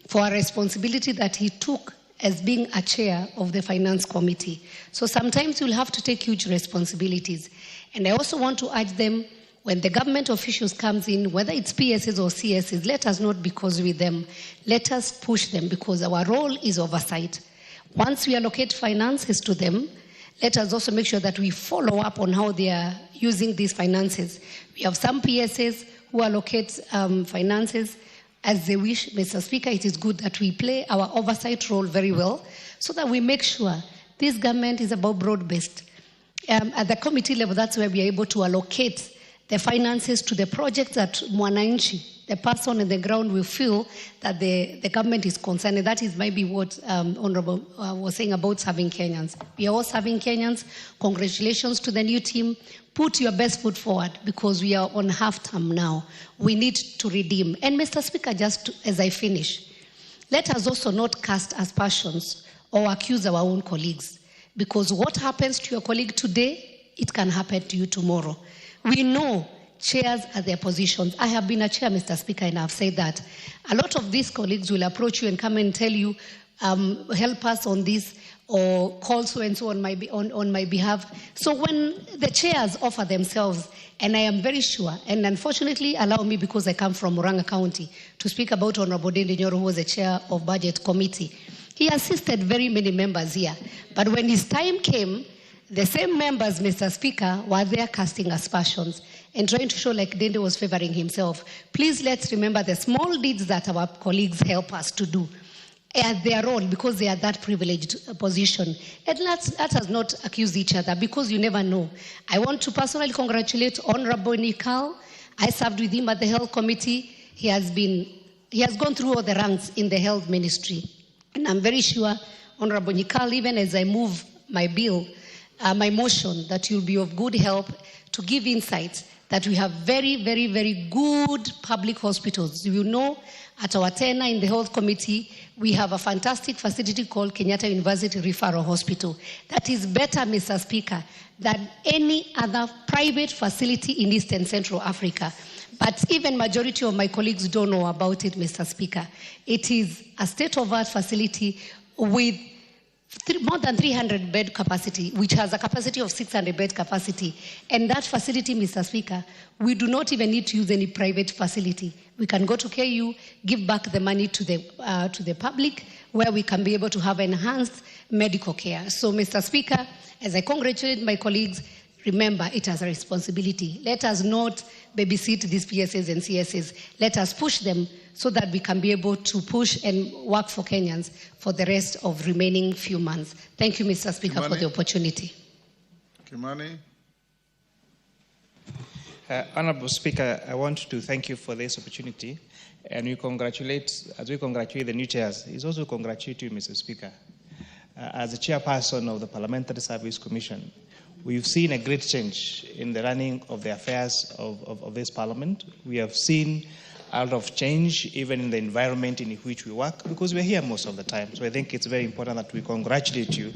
E: for a responsibility that he took as being a chair of the finance committee. So sometimes you'll have to take huge responsibilities. And I also want to urge them, when the government officials comes in, whether it's PSs or CSs, let us not be cause with them. Let us push them, because our role is oversight. Once we allocate finances to them, let us also make sure that we follow up on how they are using these finances. We have some PSs who allocate finances as they wish. Mr. Speaker, it is good that we play our oversight role very well so that we make sure this government is about broad-based. At the committee level, that's where we are able to allocate the finances to the projects that Mwananchi, the person on the ground, will feel that the government is concerned. And that is maybe what Honorable was saying about serving Kenyans. We are all serving Kenyans. Congratulations to the new team. Put your best foot forward because we are on half term now. We need to redeem. And Mr. Speaker, just as I finish, let us also not cast aspersions or accuse our own colleagues, because what happens to your colleague today, it can happen to you tomorrow. We know chairs are their positions. I have been a chair, Mr. Speaker, and I've said that. A lot of these colleagues will approach you and come and tell you, help us on this, or call so-and-so on my behalf. So when the chairs offer themselves, and I am very sure, and unfortunately allow me, because I come from Murang'a County, to speak about Honorable Dende Nyoro, who was the chair of Budget Committee. He assisted very many members here. But when his time came, the same members, Mr. Speaker, were there casting aspersions and trying to show like Dende was favoring himself. Please let's remember the small deeds that our colleagues help us to do at their own, because they are that privileged position. And let us not accuse each other, because you never know. I want to personally congratulate Honorable Nikal. I served with him at the Health Committee. He has gone through all the ranks in the health ministry. And I'm very sure, Honorable Nikal, even as I move my bill, my motion, that you'll be of good help to give insights that we have very, very, very good public hospitals. You know, at our tenure in the Health Committee, we have a fantastic facility called Kenyatta University Referral Hospital. That is better, Mr. Speaker, than any other private facility in East and Central Africa. But even majority of my colleagues don't know about it, Mr. Speaker. It is a state-of-art facility with more than 300 bed capacity, which has a capacity of 600 bed capacity. And that facility, Mr. Speaker, we do not even need to use any private facility. We can go to KU, give back the money to the public, where we can be able to have enhanced medical care. So, Mr. Speaker, as I congratulate my colleagues, remember, it has a responsibility. Let us not babysit these PSAs and CSAs. Let us push them so that we can be able to push and work for Kenyans for the rest of remaining few months. Thank you, Mr. Speaker,
B: Kimani,
E: for the opportunity.
B: Kimani.
G: Honorable Speaker, I want to thank you for this opportunity, and as we congratulate the new chairs, it's also congratulate you, Mr. Speaker. As the chairperson of the Parliamentary Service Commission, we've seen a great change in the running of the affairs of this Parliament. We have seen a lot of change even in the environment in which we work, because we're here most of the time. So I think it's very important that we congratulate you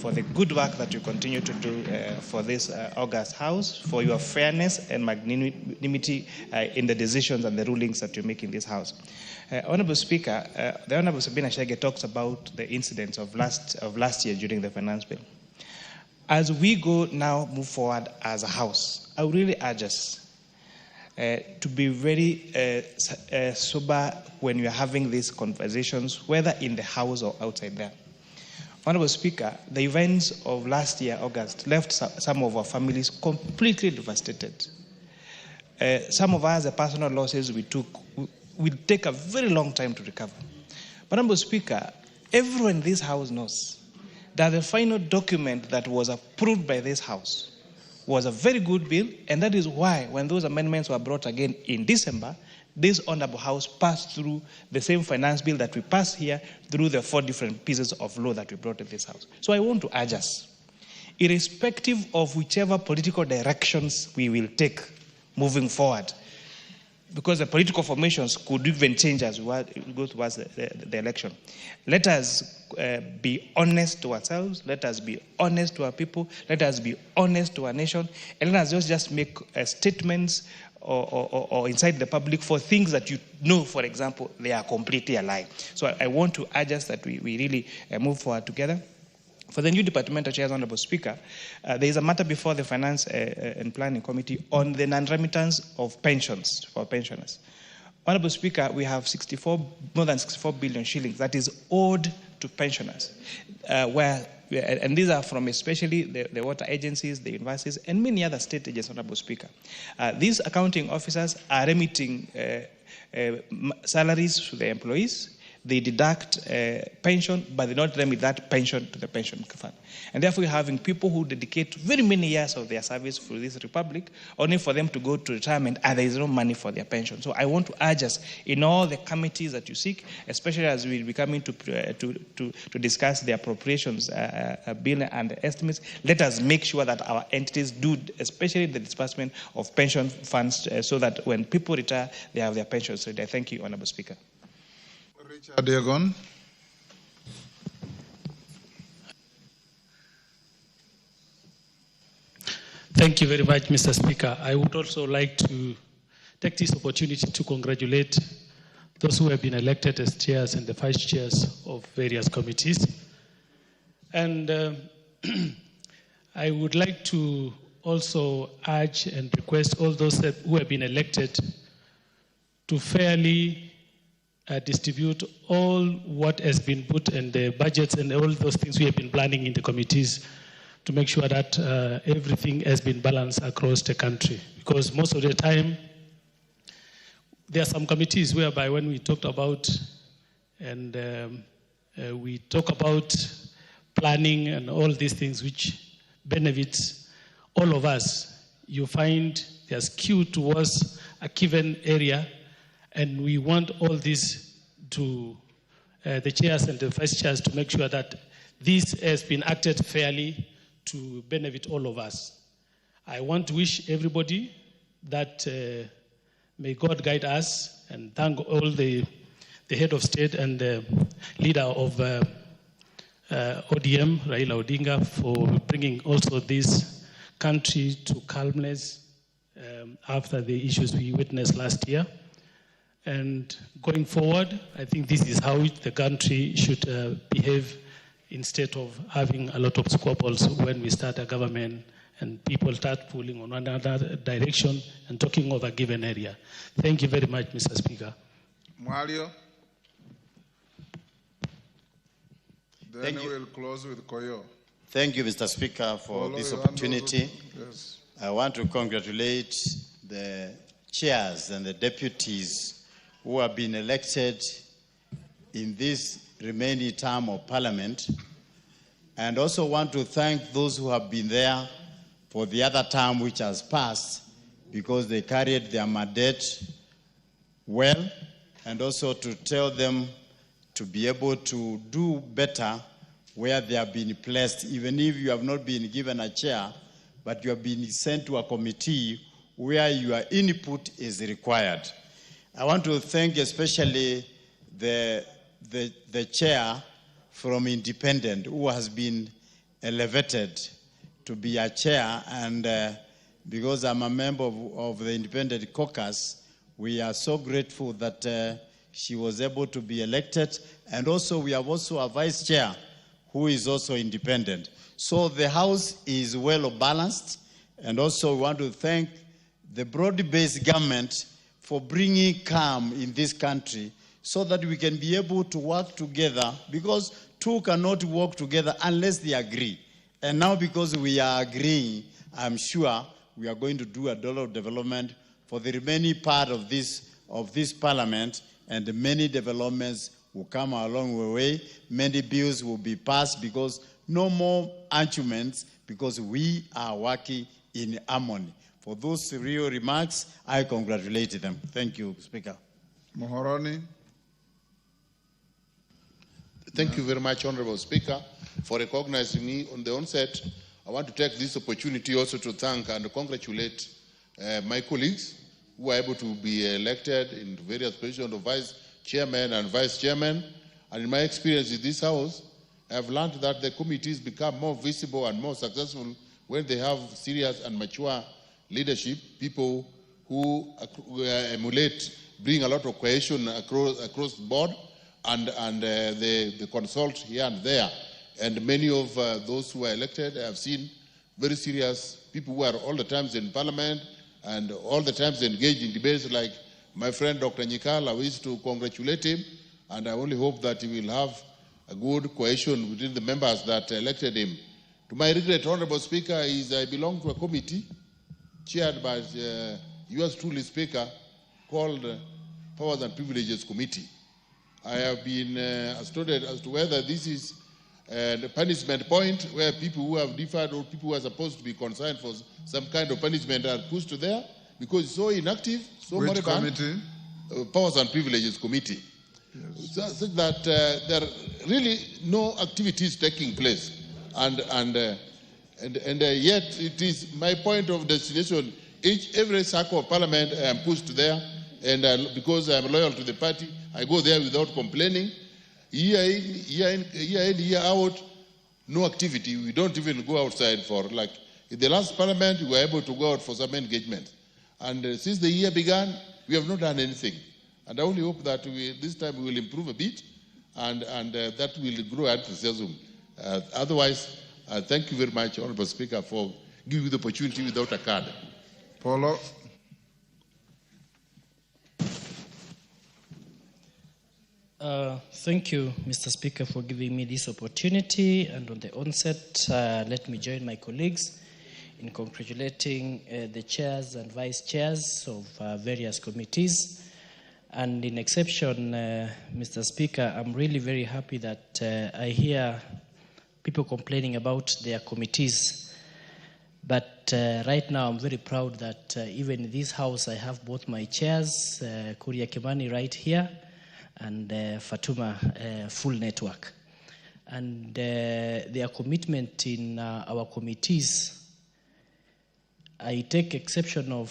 G: for the good work that you continue to do for this August House, for your fairness and magnanimity in the decisions and the rulings that you make in this House. Honorable Speaker, the Honorable Sabina Chege talks about the incidents of last year during the finance bill. As we move forward as a House, I would really urge us to be very sober when you're having these conversations, whether in the House or outside there. Honorable Speaker, the events of last year, August, left some of our families completely devastated. Some of us, the personal losses we took, will take a very long time to recover. But Honorable Speaker, everyone in this House knows that the final document that was approved by this House was a very good bill, and that is why when those amendments were brought again in December, this Honorable House passed through the same finance bill that we passed here through the 4 different pieces of law that we brought in this House. So I want to urge us, irrespective of whichever political directions we will take moving forward, because the political formations could even change as we go towards the election. Let us be honest to ourselves. Let us be honest to our people. Let us be honest to our nation. And let us just make statements or inside the public for things that you know, for example, they are completely a lie. So I want to urge us that we really move forward together. For the new departmental chairs, Honorable Speaker, there is a matter before the Finance and Planning Committee on the non-remittance of pensions for pensioners. Honorable Speaker, we have more than 64 billion shillings that is owed to pensioners, and these are from especially the water agencies, the universities, and many other state agencies, Honorable Speaker. These accounting officers are remitting salaries to the employees. they deduct pension, but they don't remit that pension to the pension fund. And therefore, you're having people who dedicate very many years of their service for this republic, only for them to go to retirement, and there is no money for their pension. So I want to urge us in all the committees that you seek, especially as we will be coming to discuss the appropriations bill and the estimates, let us make sure that our entities do, especially the disbursement of pension funds, so that when people retire, they have their pensions ready. Thank you, Honorable Speaker.
B: Richard Yegon.
H: Thank you very much, Mr. Speaker. I would also like to take this opportunity to congratulate those who have been elected as chairs and the vice chairs of various committees. And I would like to also urge and request all those who have been elected to fairly distribute all what has been put in the budgets and all those things we have been planning in the committees to make sure that everything has been balanced across the country. Because most of the time, there are some committees whereby when we talked about and we talk about planning and all these things which benefits all of us, you find they are skewed towards a given area, and we want all this to the chairs and the vice chairs to make sure that this has been acted fairly to benefit all of us. I want to wish everybody that may God guide us, and thank all the head of state and the leader of ODM, Raila Odinga, for bringing also this country to calmness after the issues we witnessed last year. And going forward, I think this is how the country should behave, instead of having a lot of squabbles when we start a government and people start pulling on another direction and talking of a given area. Thank you very much, Mr. Speaker.
B: Mario. Then we will close with Koyo.
Q: Thank you, Mr. Speaker, for this opportunity.
B: Yes.
Q: I want to congratulate the chairs and the deputies who have been elected in this remaining term of Parliament, and also want to thank those who have been there for the other term which has passed, because they carried their mandate well, and also to tell them to be able to do better where they have been placed, even if you have not been given a chair, but you have been sent to a committee where your input is required. I want to thank especially the chair from Independent, who has been elevated to be a chair, and because I'm a member of the Independent Caucus, we are so grateful that she was able to be elected, and also we have also a vice chair who is also independent. So the House is well balanced, and also we want to thank the broad-based government for bringing calm in this country, so that we can be able to work together, because two cannot work together unless they agree. And now, because we are agreeing, I'm sure we are going to do a lot of development for the remaining part of this Parliament, and many developments will come along the way. Many bills will be passed, because no more arguments, because we are working in harmony. For those real remarks, I congratulate them. Thank you, Speaker.
B: Mohoroni.
R: Thank you very much, Honorable Speaker, for recognizing me on the onset. I want to take this opportunity also to thank and congratulate my colleagues who are able to be elected in various positions of vice chairman and vice chairman. And in my experience in this House, I have learned that the committees become more visible and more successful when they have serious and mature leadership, people who emulate, bring a lot of cohesion across the board, and they consult here and there. And many of those who are elected, I have seen very serious people who are all the times in Parliament and all the times engaged in debates, like my friend Dr. Nyikala. We used to congratulate him, and I only hope that he will have a good cohesion within the members that elected him. To my regret, Honorable Speaker, I belong to a committee chaired by yours truly, Speaker, called Powers and Privileges Committee. I have been astounded as to whether this is the punishment point where people who have differed or people who are supposed to be concerned for some kind of punishment are pushed there because it's so inactive, so
B: Which
R: moribund.
B: committee?
R: Powers and Privileges Committee.
B: Yes.
R: So that there are really no activities taking place. And yet it is my point of destination. Every circle of parliament I am pushed there, and because I am loyal to the party, I go there without complaining. Year in, year out, no activity. We don't even go outside for, like, in the last parliament, we were able to go out for some engagement. And since the year began, we have not done anything. And I only hope that this time we will improve a bit, and that will grow enthusiasm. Otherwise, thank you very much, Honorable Speaker, for giving me the opportunity without a card.
B: Paulo.
K: Thank you, Mr. Speaker, for giving me this opportunity. And on the onset, let me join my colleagues in congratulating the chairs and vice chairs of various committees. And in exception, Mr. Speaker, I'm really very happy that I hear people complaining about their committees. But right now, I'm very proud that even in this house, I have both my chairs, Kuria Kimani right here, and Fatuma Full Network. And their commitment in our committees, I take exception of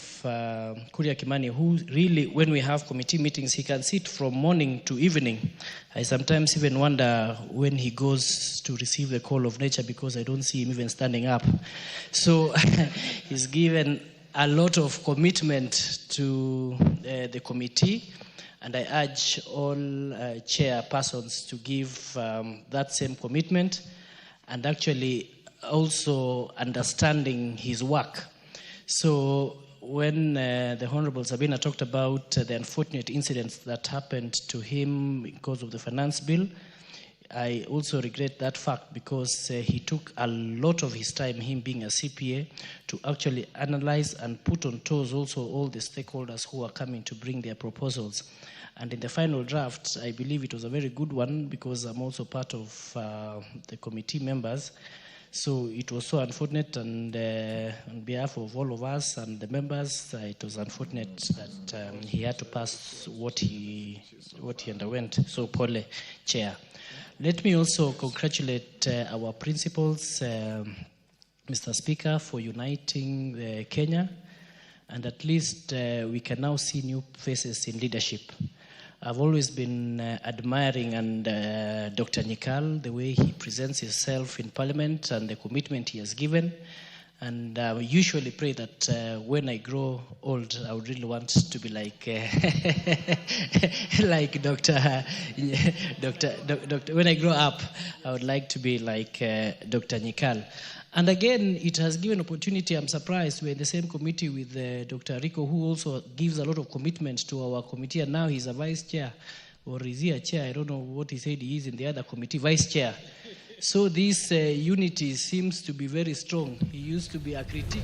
K: Kuria Kimani, who really, when we have committee meetings, he can sit from morning to evening. I sometimes even wonder when he goes to receive the call of nature because I don't see him even standing up. So he's given a lot of commitment to the committee. And I urge all chairpersons to give that same commitment and actually also understanding his work. So when the Honorable Sabina talked about the unfortunate incidents that happened to him because of the finance bill, I also regret that fact because he took a lot of his time, him being a CPA, to actually analyze and put on toes also all the stakeholders who are coming to bring their proposals. And in the final draft, I believe it was a very good one because I'm also part of the committee members. So it was so unfortunate, and on behalf of all of us and the members, it was unfortunate that he had to pass what he underwent. So, Pole, Chair. Let me also congratulate our principals, Mr. Speaker, for uniting Kenya, and at least we can now see new faces in leadership. I've always been admiring Dr. Nikal, the way he presents himself in Parliament and the commitment he has given. And I usually pray that when I grow old, I would really want to be like like Dr. When I grow up, I would like to be like Dr. Nikal. And again, it has given opportunity. I'm surprised we're in the same committee with Dr. Rico, who also gives a lot of commitment to our committee, and now he's a vice chair, or is he a chair? I don't know what he said he is in the other committee, vice chair. So this unity seems to be very strong. He used to be a critic.